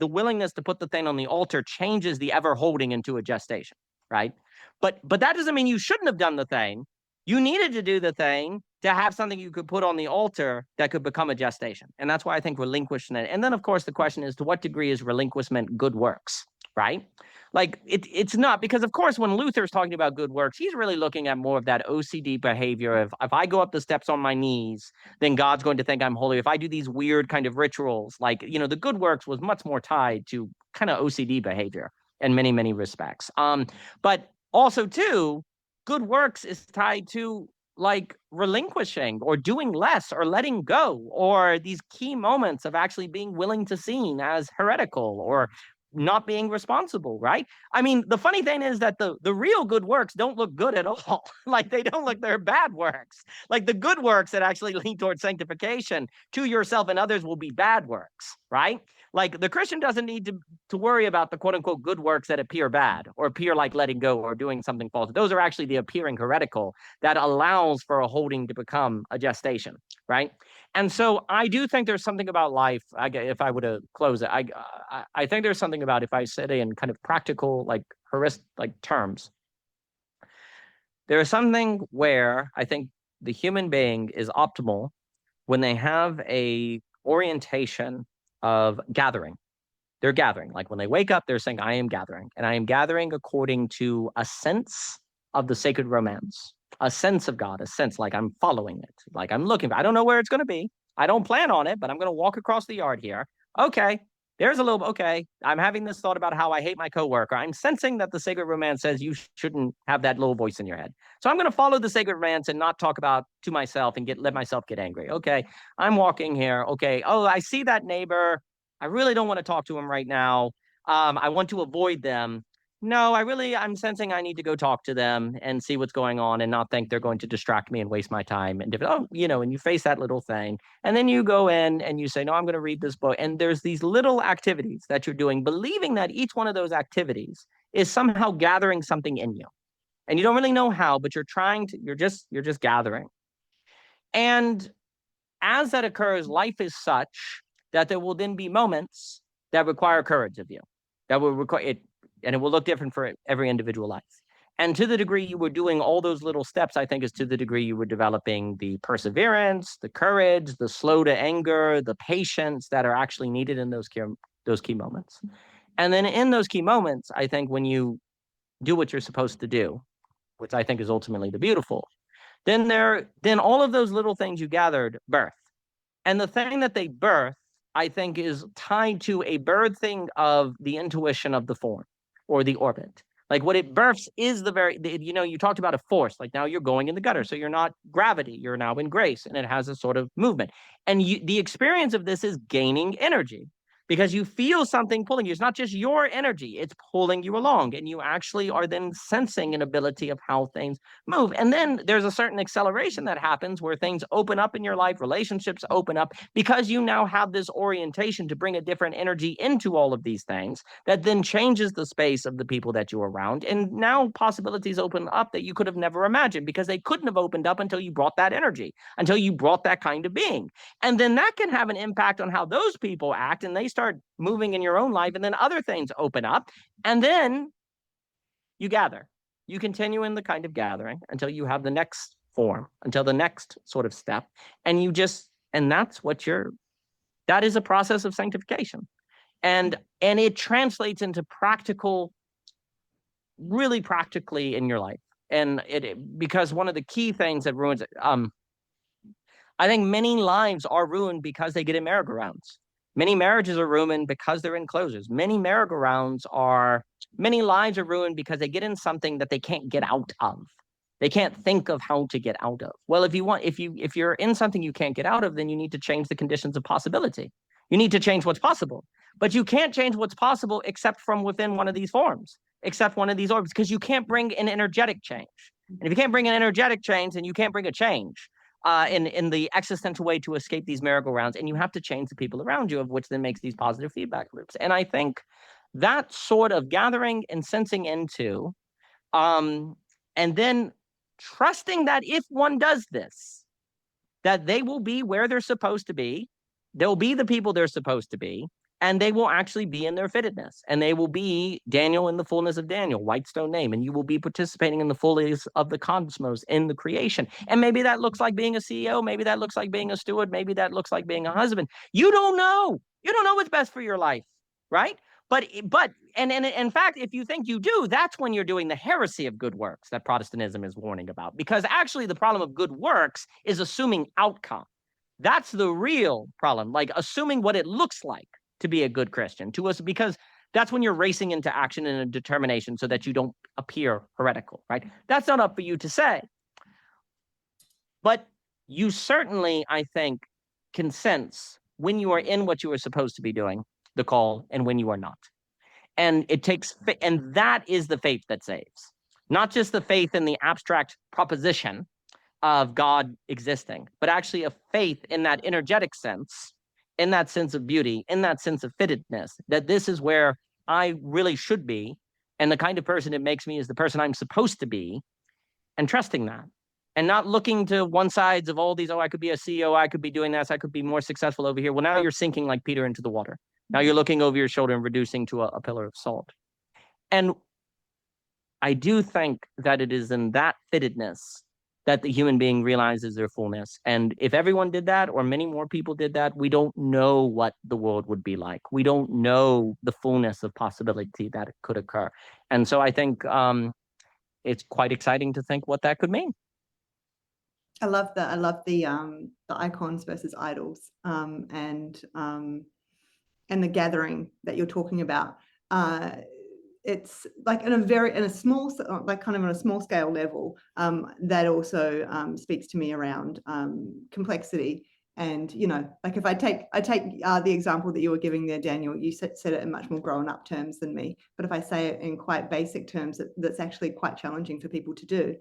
Speaker 1: willingness to put the thing on the altar changes the ever holding into a gestation, right? But that doesn't mean you shouldn't have done the thing. You needed to do the thing to have something you could put on the altar that could become a gestation. And that's why I think relinquishment. And then, of course, the question is, to what degree is relinquishment good works, right? Like it's not, because, of course, when Luther's talking about good works, he's really looking at more of that OCD behavior of if I go up the steps on my knees, then God's going to think I'm holy. If I do these weird kind of rituals, like, the good works was much more tied to kind of OCD behavior in many, many respects. But also, too, good works is tied to like relinquishing or doing less or letting go, or these key moments of actually being willing to seen as heretical or not being responsible, right? I mean, the funny thing is that the real good works don't look good at all. Like they don't look, they're bad works. Like the good works that actually lead towards sanctification to yourself and others will be bad works, right? Like the Christian doesn't need to worry about the quote unquote good works that appear bad or appear like letting go or doing something false. Those are actually the appearing heretical that allows for a holding to become a gestation, right? And so I do think there's something about life. If I were to close it, I think there's something about, if I said it in kind of practical, like terms, there is something where I think the human being is optimal when they have a orientation of gathering. They're gathering. Like when they wake up, they're saying, I am gathering. And I am gathering according to a sense of the sacred romance, a sense of God, a sense like I'm following it. Like I'm looking, I don't know where it's going to be. I don't plan on it, but I'm going to walk across the yard here. Okay. There's a little, okay, I'm having this thought about how I hate my coworker. I'm sensing that the sacred romance says you shouldn't have that little voice in your head. So I'm going to follow the sacred romance and not talk about to myself and let myself get angry. Okay, I'm walking here. Okay, oh, I see that neighbor. I really don't want to talk to him right now. I want to avoid them. No, I'm sensing I need to go talk to them and see what's going on and not think they're going to distract me and waste my time. And, and you face that little thing. And then you go in and you say, no, I'm going to read this book. And there's these little activities that you're doing, believing that each one of those activities is somehow gathering something in you. And you don't really know how, but you're just gathering. And as that occurs, life is such that there will then be moments that require courage of you, that will require it. And it will look different for every individual life. And to the degree you were doing all those little steps, I think is to the degree you were developing the perseverance, the courage, the slow to anger, the patience that are actually needed in those key moments. And then in those key moments, I think when you do what you're supposed to do, which I think is ultimately the beautiful, then all of those little things you gathered birth. And the thing that they birth, I think, is tied to a birthing of the intuition of the form or the orbit. Like what it births is you talked about a force, like now you're going in the gutter. So you're not gravity, you're now in grace, and it has a sort of movement. And the experience of this is gaining energy because you feel something pulling you. It's not just your energy, it's pulling you along. And you actually are then sensing an ability of how things move. And then there's a certain acceleration that happens where things open up in your life, relationships open up because you now have this orientation to bring a different energy into all of these things that then changes the space of the people that you're around. And now possibilities open up that you could have never imagined because they couldn't have opened up until you brought that energy, until you brought that kind of being. And then that can have an impact on how those people act and they start moving in your own life. And then other things open up. And then you gather. You continue in the kind of gathering until you have the next form, until the next sort of step. And that is a process of sanctification. And it translates into really practically in your life. And because one of the key things that ruins it, I think many lives are ruined because they get in merry-go-rounds. Many marriages are ruined because they're enclosures. Many lives are ruined because they get in something that they can't get out of. They can't think of how to get out of. Well, if you're in something you can't get out of, then you need to change the conditions of possibility. You need to change what's possible. But you can't change what's possible except from within one of these forms, except one of these orbits, because you can't bring an energetic change. And if you can't bring an energetic change, then you can't bring a change in the existential way to escape these merry-go-rounds. And you have to change the people around you, of which then makes these positive feedback loops. And I think that sort of gathering and sensing into, and then trusting that if one does this, that they will be where they're supposed to be, they'll be the people they're supposed to be, and they will actually be in their fittedness. And they will be Daniel in the fullness of Daniel, Whitestone name, and you will be participating in the fullness of the cosmos in the creation. And maybe that looks like being a CEO, maybe that looks like being a steward, maybe that looks like being a husband. You don't know. You don't know what's best for your life, right? But in fact, if you think you do, that's when you're doing the heresy of good works that Protestantism is warning about. Because actually the problem of good works is assuming outcome. That's the real problem, like assuming what it looks like to be a good Christian to us, because that's when you're racing into action and a determination so that you don't appear heretical, right? That's not up for you to say. But you certainly, I think, can sense when you are in what you are supposed to be doing, the call, and when you are not. And that is the faith that saves. Not just the faith in the abstract proposition of God existing, but actually a faith in that energetic sense, in that sense of beauty, in that sense of fittedness, that this is where I really should be, and the kind of person it makes me is the person I'm supposed to be, and trusting that. And not looking to one sides of all these, I could be a CEO, I could be doing this, I could be more successful over here. Well, now you're sinking like Peter into the water. Now you're looking over your shoulder and reducing to a pillar of salt. And I do think that it is in that fittedness that the human being realizes their fullness. And if everyone did that, or many more people did that, we don't know what the world would be like. We don't know the fullness of possibility that it could occur. And so I think it's quite exciting to think what that could mean.
Speaker 2: I love the icons versus idols, and the gathering that you're talking about. It's like on a small, like kind of on a small scale level, that also speaks to me around complexity. And, you know, like if I take the example that you were giving there, Daniel, you said it in much more grown up terms than me. But if I say it in quite basic terms, that's actually quite challenging for people to do.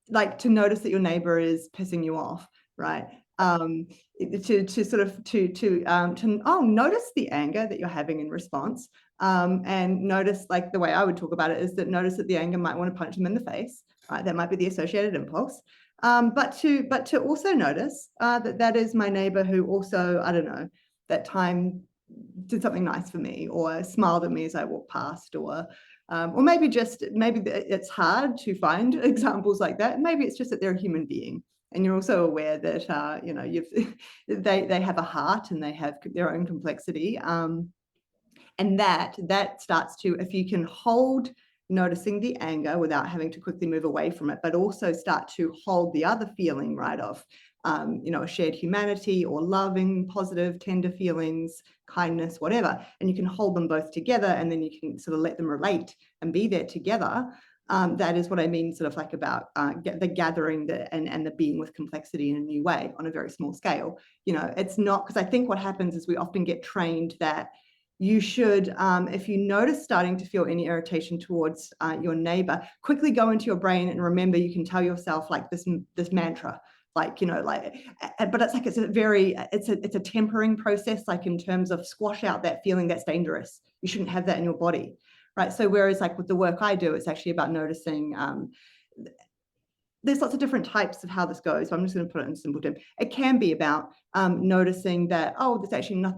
Speaker 2: Like to notice that your neighbor is pissing you off, right? Notice the anger that you're having in response, and notice, like the way I would talk about it is that notice that the anger might want to punch them in the face, right? That might be the associated impulse. But to also notice that is my neighbor who also, I don't know, that time did something nice for me, or smiled at me as I walked past, or maybe it's hard to find examples like that. Maybe it's just that they're a human being, and you're also aware that you know, they have a heart and they have their own complexity, and that starts to, if you can hold noticing the anger without having to quickly move away from it, but also start to hold the other feeling, right, of a shared humanity or loving, positive, tender feelings, kindness, whatever, and you can hold them both together, and then you can sort of let them relate and be there together. That is what I mean sort of like about the gathering and the being with complexity in a new way on a very small scale. It's not, because I think what happens is we often get trained that you should, if you notice starting to feel any irritation towards your neighbor, quickly go into your brain and remember you can tell yourself like this mantra, but it's like it's a tempering process, like in terms of squash out that feeling that's dangerous. You shouldn't have that in your body. Right. So whereas like with the work I do, it's actually about noticing, there's lots of different types of how this goes. So I'm just going to put it in simple terms. It can be about noticing that, oh,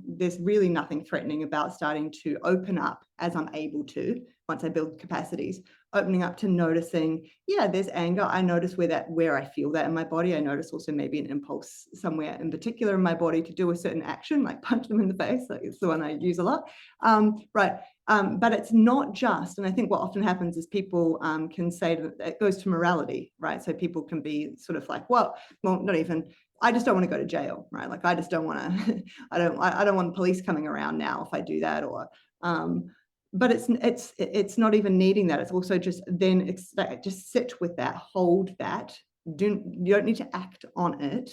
Speaker 2: there's really nothing threatening about starting to open up as I'm able to, once I build capacities, opening up to noticing, yeah, there's anger. I notice where I feel that in my body. I notice also maybe an impulse somewhere in particular in my body to do a certain action, like punch them in the face. Like it's the one I use a lot. Right. But it's not just, and I think what often happens is people can say that it goes to morality, right? So people can be sort of like, well, not even, I just don't want to go to jail, right? Like I just don't want to, I don't want police coming around now if I do that, or, but it's not even needing that. It's also just then just sit with that, hold that. You don't need to act on it.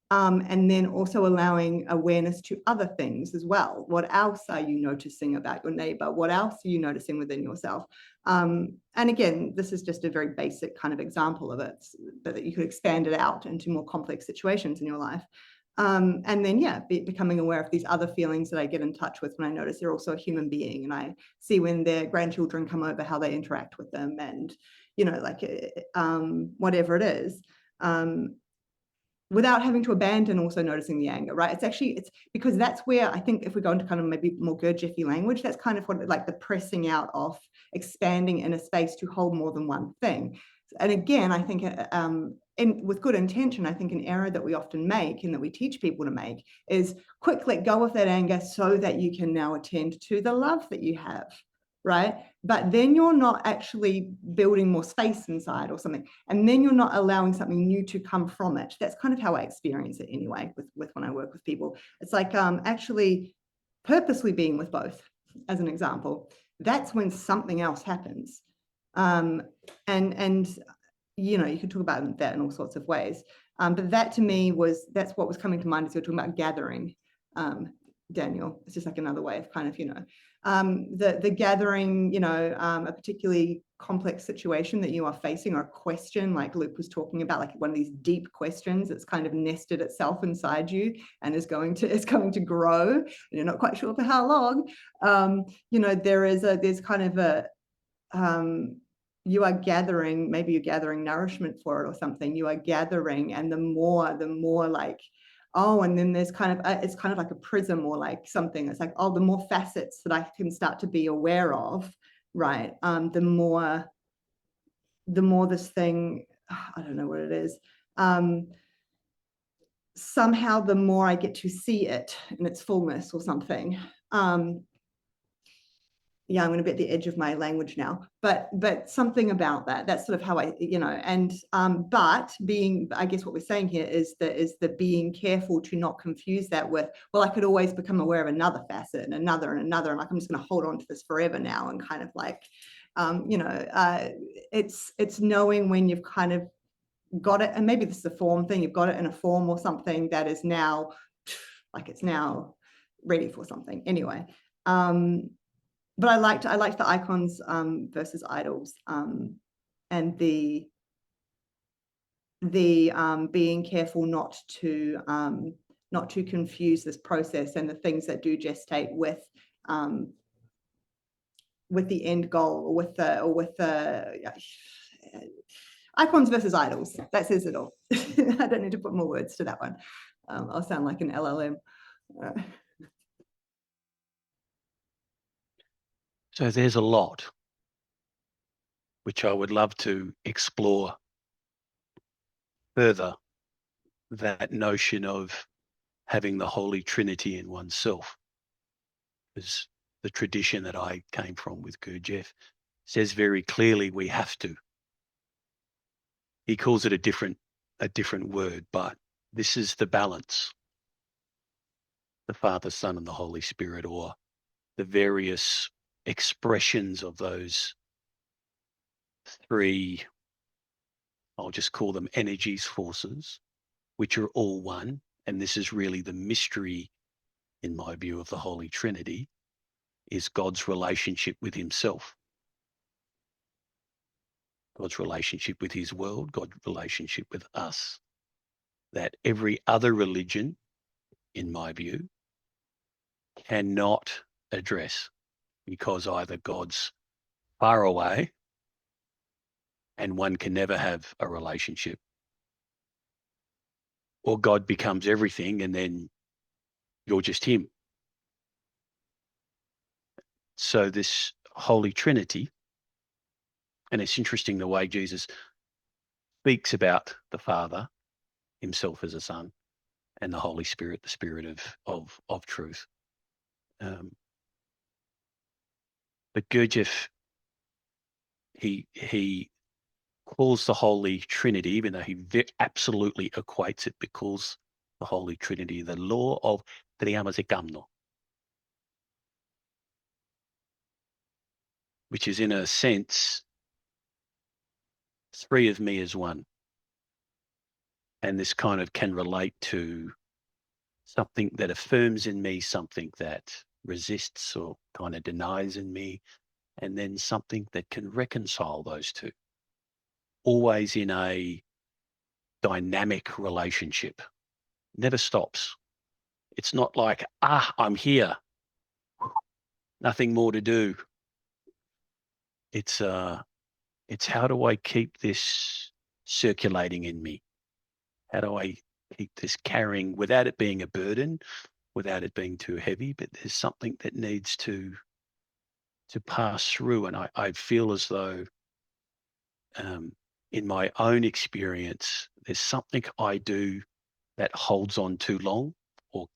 Speaker 2: And then also allowing awareness to other things as well. What else are you noticing about your neighbor? What else are you noticing within yourself? And again, this is just a very basic kind of example of it, but that you could expand it out into more complex situations in your life. And then, yeah, becoming aware of these other feelings that I get in touch with when I notice they're also a human being, and I see when their grandchildren come over, how they interact with them, and, whatever it is. Without having to abandon also noticing the anger, right? It's because that's where I think if we go into kind of maybe more Gurdjieffy language, that's kind of what like the pressing out of expanding in a space to hold more than one thing. And again, I think with good intention, I think an error that we often make and that we teach people to make is quick let go of that anger so that you can now attend to the love that you have. Right. But then you're not actually building more space inside or something. And then you're not allowing something new to come from it. That's kind of how I experience it anyway, with when I work with people. It's like actually purposely being with both, as an example. That's when something else happens. And you can talk about that in all sorts of ways. But that to me that's what was coming to mind as you're talking about gathering, Daniel. It's just like another way of kind of, the gathering, a particularly complex situation that you are facing, or a question like Luke was talking about, like one of these deep questions that's kind of nested itself inside you and is going to grow, and you're not quite sure for how long. There's kind of a you are gathering, maybe you're gathering nourishment for it or something. You are gathering, and the more like, oh, and then there's kind of it's kind of like a prism or like something. It's like, oh, the more facets that I can start to be aware of, right? The more this thing, I don't know what it is. Somehow the more I get to see it in its fullness or something. Yeah, I'm going to be at the edge of my language now, but something about that. That's sort of how I, and but being, I guess what we're saying here is the being careful to not confuse that with, well, I could always become aware of another facet and another, and like I'm just going to hold on to this forever now, and kind of like, it's knowing when you've kind of got it, and maybe this is a form thing. You've got it in a form or something that is now, like it's now ready for something. Anyway. But I liked the icons versus idols, and the being careful not to confuse this process and the things that do gestate with the end goal, or with the icons versus idols. That says it all. I don't need to put more words to that one. I'll sound like an LLM.
Speaker 3: So there's a lot which I would love to explore further, that notion of having the Holy Trinity in oneself. Because the tradition that I came from with Gurdjieff says very clearly we have to. He calls it a different word, but This is the balance. The Father, Son, and the Holy Spirit, or the various expressions of those three, I'll just call them energies, forces, which are all one. And this is really the mystery, in my view, of the Holy Trinity, is God's relationship with himself. God's relationship with his world, God's relationship with us. That every other religion, in my view, cannot address, because either God's far away and one can never have a relationship, or God becomes everything and then you're just him. So this Holy Trinity, and it's interesting the way Jesus speaks about the Father, himself as a Son, and the Holy Spirit, the Spirit of truth. But Gurdjieff, he calls the Holy Trinity, even though he absolutely equates it, but calls the Holy Trinity the law of triamasekamno, which is in a sense three of me as one. And this kind of can relate to something that affirms in me, something that resists or kind of denies in me, and then something that can reconcile those two. Always in a dynamic relationship. Never stops. It's not like, I'm here, nothing more to do. It's how do I keep this circulating in me? How do I keep this carrying without it being a burden, without it being too heavy? But there's something that needs to pass through. And I feel as though in my own experience, there's something I do that holds on too long or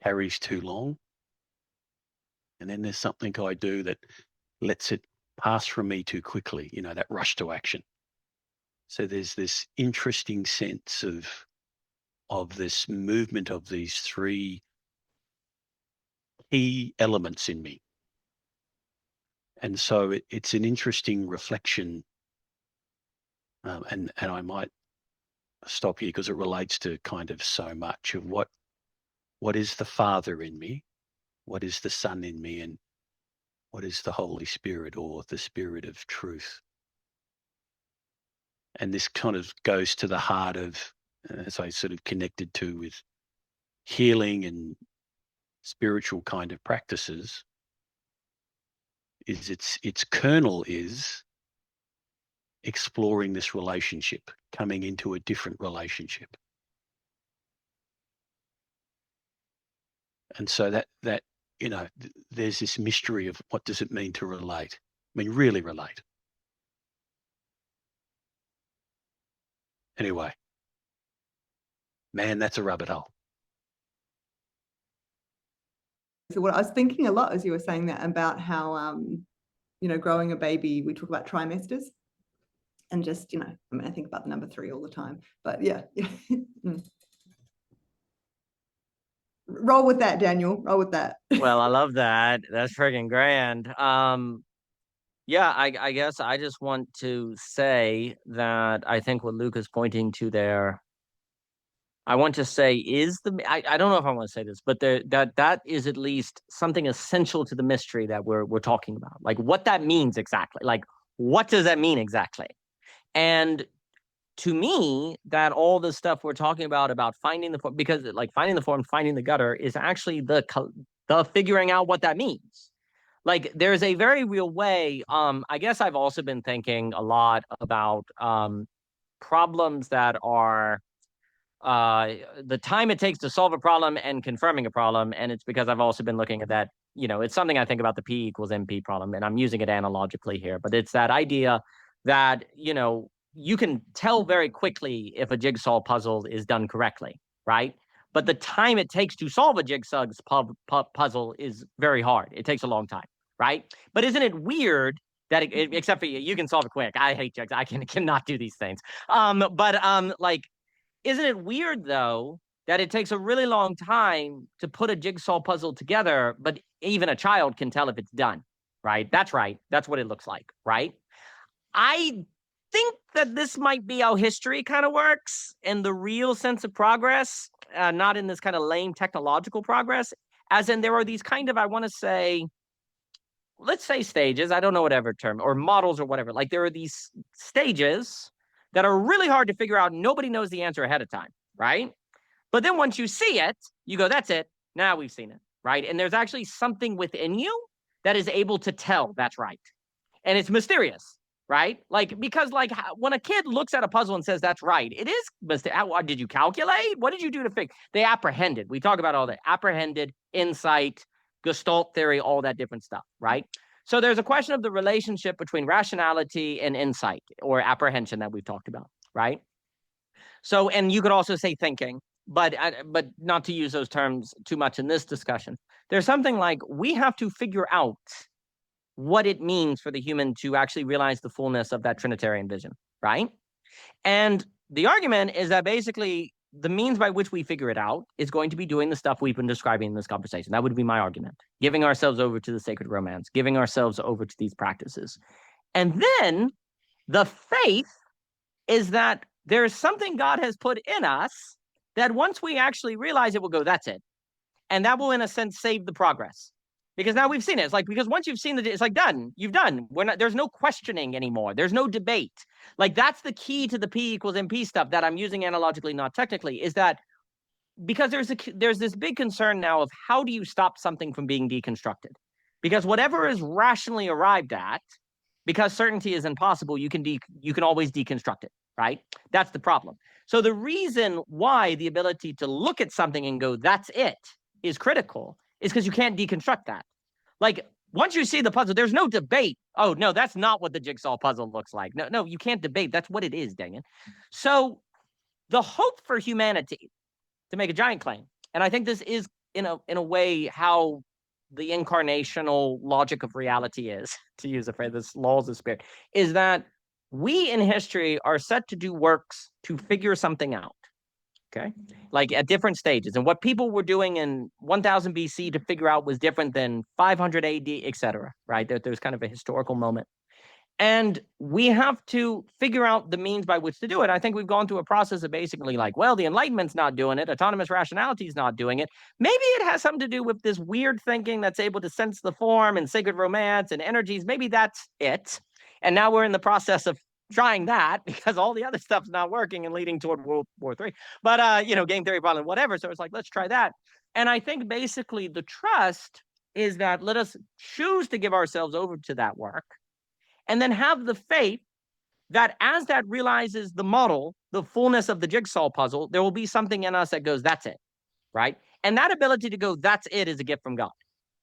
Speaker 3: carries too long. And then there's something I do that lets it pass from me too quickly, that rush to action. So there's this interesting sense of this movement of these three key elements in me. And so it's an interesting reflection. And I might stop here because it relates to kind of so much of what is the Father in me, what is the Son in me, and what is the Holy Spirit or the Spirit of truth. And this kind of goes to the heart of, as I sort of connected to with healing and spiritual kind of practices, is its kernel is exploring this relationship, coming into a different relationship. And so that there's this mystery of what does it mean to relate? I mean, really relate. Anyway, man, that's a rabbit hole.
Speaker 2: So what I was thinking a lot as you were saying that about how, growing a baby, we talk about trimesters and just, I think about the number 3 all the time, but yeah. Roll with that, Daniel, roll with that.
Speaker 1: Well, I love that. That's freaking grand. Yeah, I guess I just want to say that I think what Luke is pointing to there, I want to say is I don't know if I want to say this, but that is at least something essential to the mystery that we're talking about. Like what that means exactly. Like what does that mean exactly? And to me, that all the stuff we're talking about finding the form, because like finding the form, finding the gutter is actually the figuring out what that means. Like there's a very real way. I guess I've also been thinking a lot about problems that are the time it takes to solve a problem and confirming a problem. And it's because I've also been looking at that, it's something I think about the P equals MP problem, and I'm using it analogically here, but it's that idea that, you can tell very quickly if a jigsaw puzzle is done correctly, right? But the time it takes to solve a jigsaw puzzle is very hard. It takes a long time, right? But isn't it weird that except for you can solve it quick. I hate jigs. I cannot do these things. Like isn't it weird, though, that it takes a really long time to put a jigsaw puzzle together, but even a child can tell if it's done, right? That's right. That's what it looks like, right? I think that this might be how history kind of works, and the real sense of progress, not in this kind of lame technological progress, as in there are these kind of, I want to say, let's say stages, I don't know whatever term, or models or whatever. Like there are these stages that are really hard to figure out. Nobody knows the answer ahead of time, right? But then once you see it, you go, that's it. Now we've seen it, right? And there's actually something within you that is able to tell that's right. And it's mysterious, right? Like, because like when a kid looks at a puzzle and says that's right, it is mysterious. Did you calculate? What did you do to fix? They apprehended. We talk about all that. Apprehended, insight, Gestalt theory, all that different stuff, right? So there's a question of the relationship between rationality and insight or apprehension that we've talked about, right? So, and you could also say thinking, but not to use those terms too much in this discussion. There's something like we have to figure out what it means for the human to actually realize the fullness of that Trinitarian vision, right? And the argument is that basically the means by which we figure it out is going to be doing the stuff we've been describing in this conversation. That would be my argument. Giving ourselves over to the sacred romance, giving ourselves over to these practices. And then the faith is that there is something God has put in us that once we actually realize it, we'll go, that's it. And that will, in a sense, save the progress. Because now we've seen it. It's like, because once you've seen it, it's like done. You've done. There's no questioning anymore. There's no debate. Like that's the key to the P equals MP stuff that I'm using analogically, not technically, is that because there's this big concern now of how do you stop something from being deconstructed? Because whatever is rationally arrived at, because certainty is impossible, you can always deconstruct it, right? That's the problem. So the reason why the ability to look at something and go, that's it, is critical is because you can't deconstruct that. Like once you see the puzzle, there's no debate. Oh, no, that's not what the jigsaw puzzle looks like. No, you can't debate. That's what it is, dang it. So the hope for humanity, to make a giant claim, and I think this is in a way how the incarnational logic of reality is, to use a phrase, this laws of spirit, is that we in history are set to do works to figure something out. Okay, like at different stages, and what people were doing in 1000 BC to figure out was different than 500 AD, etc. Right? There's kind of a historical moment, and we have to figure out the means by which to do it. I think we've gone through a process of basically like, well, the Enlightenment's not doing it, autonomous rationality is not doing it. Maybe it has something to do with this weird thinking that's able to sense the form and sacred romance and energies. Maybe that's it. And now we're in the process of trying that because all the other stuff's not working and leading toward World War III. But, game theory, violence, whatever. So it's like, let's try that. And I think basically the trust is that let us choose to give ourselves over to that work and then have the faith that as that realizes the model, the fullness of the jigsaw puzzle, there will be something in us that goes, that's it, right? And that ability to go, that's it, is a gift from God.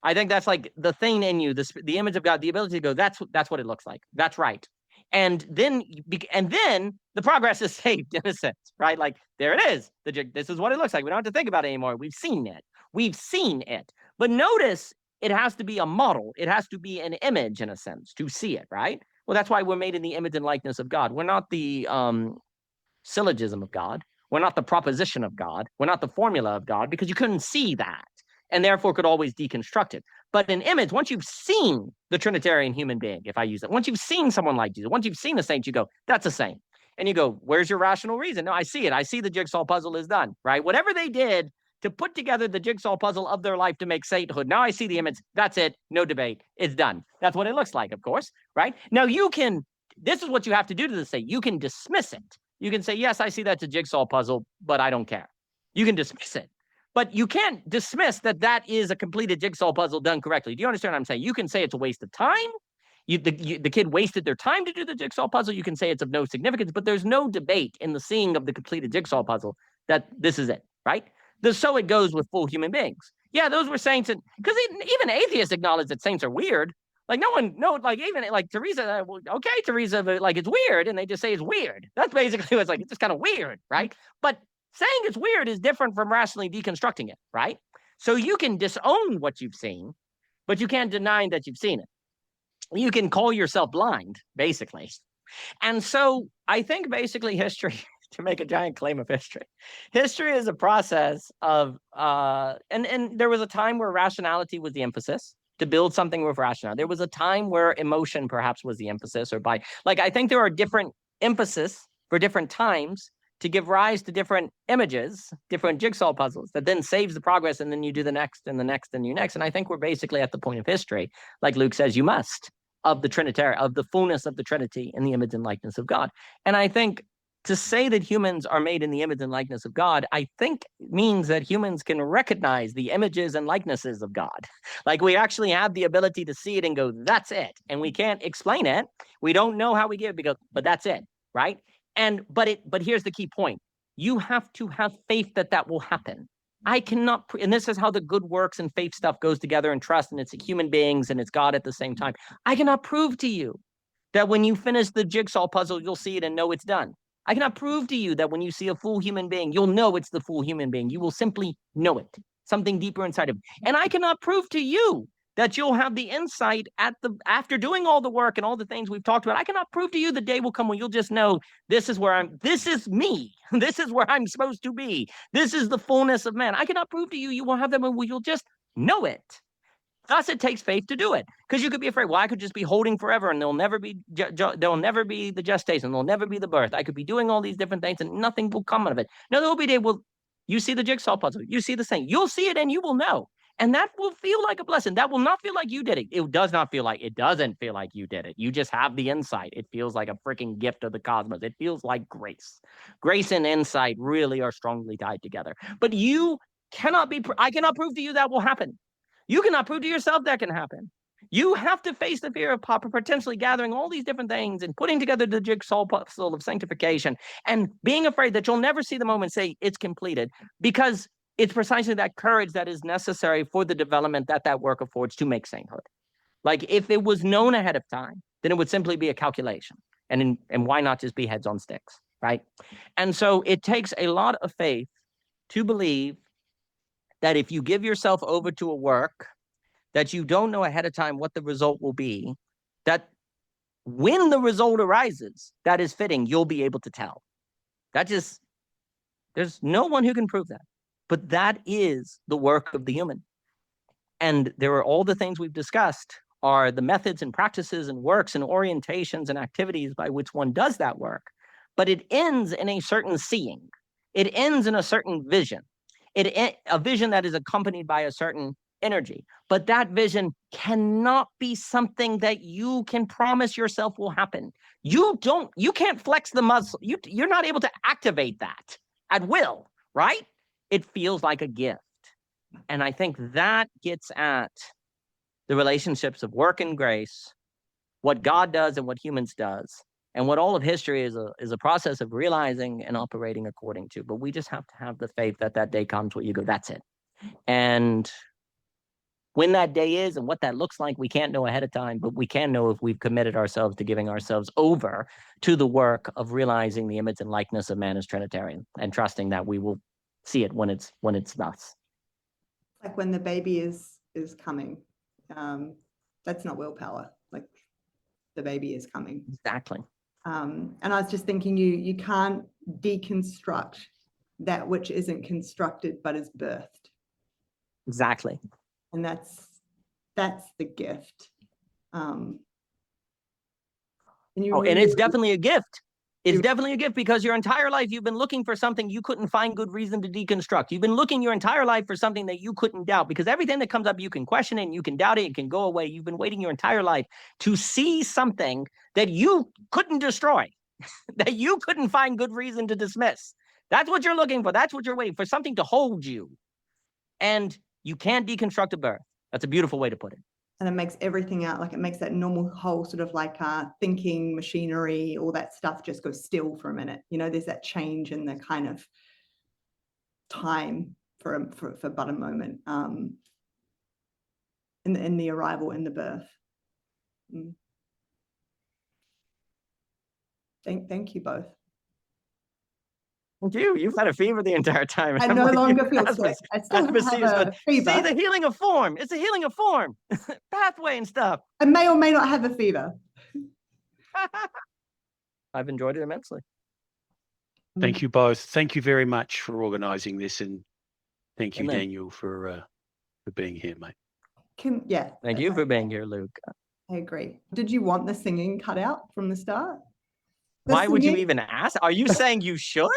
Speaker 1: I think that's like the thing in you, the image of God, the ability to go, that's what it looks like. That's right. And then the progress is saved in a sense, right? Like there it is. This is what it looks like. We don't have to think about it anymore. We've seen it. But notice it has to be a model. It has to be an image in a sense to see it, right? Well, that's why we're made in the image and likeness of God. We're not the syllogism of God. We're not the proposition of God. We're not the formula of God because you couldn't see that and therefore could always deconstruct it. But an image, once you've seen the Trinitarian human being, if I use it, once you've seen someone like Jesus, once you've seen a saint, you go, that's a saint. And you go, where's your rational reason? No, I see it. I see the jigsaw puzzle is done, right? Whatever they did to put together the jigsaw puzzle of their life to make sainthood. Now I see the image. That's it. No debate. It's done. That's what it looks like, of course, right? Now this is what you have to do to the saint. You can dismiss it. You can say, yes, I see that's a jigsaw puzzle, but I don't care. You can dismiss it. But you can't dismiss that is a completed jigsaw puzzle done correctly. Do you understand what I'm saying? You can say it's a waste of time. The kid wasted their time to do the jigsaw puzzle. You can say it's of no significance, but there's no debate in the seeing of the completed jigsaw puzzle that this is it, right? So it goes with full human beings. Yeah, those were saints, and because even atheists acknowledge that saints are weird. Like even like Teresa, okay, Teresa, like it's weird, and they just say it's weird. That's basically what's like, it's just kind of weird, right? But saying it's weird is different from rationally deconstructing it, right? So you can disown what you've seen, but you can't deny that you've seen it. You can call yourself blind, basically. And so I think basically history, to make a giant claim of history. History is a process of, and there was a time where rationality was the emphasis to build something with rationale. There was a time where emotion perhaps was the emphasis, or I think there are different emphasis for different times to give rise to different images, different jigsaw puzzles that then saves the progress, and then you do the next and the next and the next. And I think we're basically at the point of history, like Luke says, you must, of the Trinitarian, of the fullness of the Trinity in the image and likeness of God. And I think to say that humans are made in the image and likeness of God, I think means that humans can recognize the images and likenesses of God. Like we actually have the ability to see it and go, that's it. And we can't explain it. We don't know how we get it, because, but that's it, right? But here's the key point. You have to have faith that that will happen. I cannot, and this is how the good works and faith stuff goes together, and trust, and it's human beings and it's God at the same time. I cannot prove to you that when you finish the jigsaw puzzle, you'll see it and know it's done. I cannot prove to you that when you see a full human being, you'll know it's the full human being. You will simply know it, something deeper inside of it. And I cannot prove to you that you'll have the insight after doing all the work and all the things we've talked about. I cannot prove to you the day will come when you'll just know this is me. This is where I'm supposed to be. This is the fullness of man. I cannot prove to you you will have them when you'll just know it. Thus, it takes faith to do it, because you could be afraid. Well, I could just be holding forever, and there'll never be the gestation, there'll never be the birth. I could be doing all these different things, and nothing will come out of it. No, there will be a day. Well, you see the jigsaw puzzle, you see the thing, you'll see it, and you will know, and that will feel like a blessing. That will not feel like you did it. It doesn't feel like you did it. You just have the insight. It feels like a freaking gift of the cosmos. It feels like grace. Grace and insight really are strongly tied together. But you cannot be. I cannot prove to you that will happen. You cannot prove to yourself that can happen. You have to face the fear of potentially gathering all these different things and putting together the jigsaw puzzle of sanctification, and being afraid that you'll never see the moment say it's completed, because it's precisely that courage that is necessary for the development that work affords to make sainthood. Like if it was known ahead of time, then it would simply be a calculation. And why not just be heads on sticks, right? And so it takes a lot of faith to believe that if you give yourself over to a work that you don't know ahead of time what the result will be, that when the result arises that is fitting, you'll be able to tell. There's no one who can prove that. But that is the work of the human. And there are all the things we've discussed are the methods and practices and works and orientations and activities by which one does that work. But it ends in a certain seeing. It ends in a certain vision. A vision that is accompanied by a certain energy. But that vision cannot be something that you can promise yourself will happen. You can't flex the muscle. You're not able to activate that at will, right? It feels like a gift. And I think that gets at the relationships of work and grace, what God does and what humans does. And what all of history is a process of realizing and operating according to. But we just have to have the faith that day comes where you go, that's it. And when that day is and what that looks like, we can't know ahead of time, but we can know if we've committed ourselves to giving ourselves over to the work of realizing the image and likeness of man as Trinitarian, and trusting that we will see it when it's thus.
Speaker 2: Like when the baby is coming, that's not willpower. Like the baby is coming.
Speaker 1: Exactly.
Speaker 2: And I was just thinking, you can't deconstruct that which isn't constructed but is birthed.
Speaker 1: Exactly.
Speaker 2: And that's the gift. And
Speaker 1: it's definitely a gift. It's definitely a gift, because your entire life you've been looking for something you couldn't find good reason to deconstruct. You've been looking your entire life for something that you couldn't doubt, because everything that comes up, you can question it and you can doubt it. It can go away. You've been waiting your entire life to see something that you couldn't destroy, that you couldn't find good reason to dismiss. That's what you're looking for. That's what you're waiting for, something to hold you. And you can't deconstruct a birth. That's a beautiful way to put it.
Speaker 2: And it makes everything out, like it makes that normal whole sort of like thinking machinery, all that stuff just go still for a minute. There's that change in the kind of time for but a moment in the arrival, in the birth. Thank you both.
Speaker 1: Thank you. You've had a fever the entire time.
Speaker 2: I no longer feel sick. I still have a fever.
Speaker 1: See, the healing of form. It's a healing of form. Pathway and stuff.
Speaker 2: I may or may not have a fever.
Speaker 1: I've enjoyed it immensely.
Speaker 3: Thank you both. Thank you very much for organising this, and thank you,
Speaker 1: Amen.
Speaker 3: Daniel, for being here, mate.
Speaker 2: Yeah.
Speaker 1: Thank you for being here, Luke.
Speaker 2: I agree. Did you want the singing cut out from the start? The
Speaker 1: Why would you
Speaker 2: singing?
Speaker 1: even ask? Are you saying you should?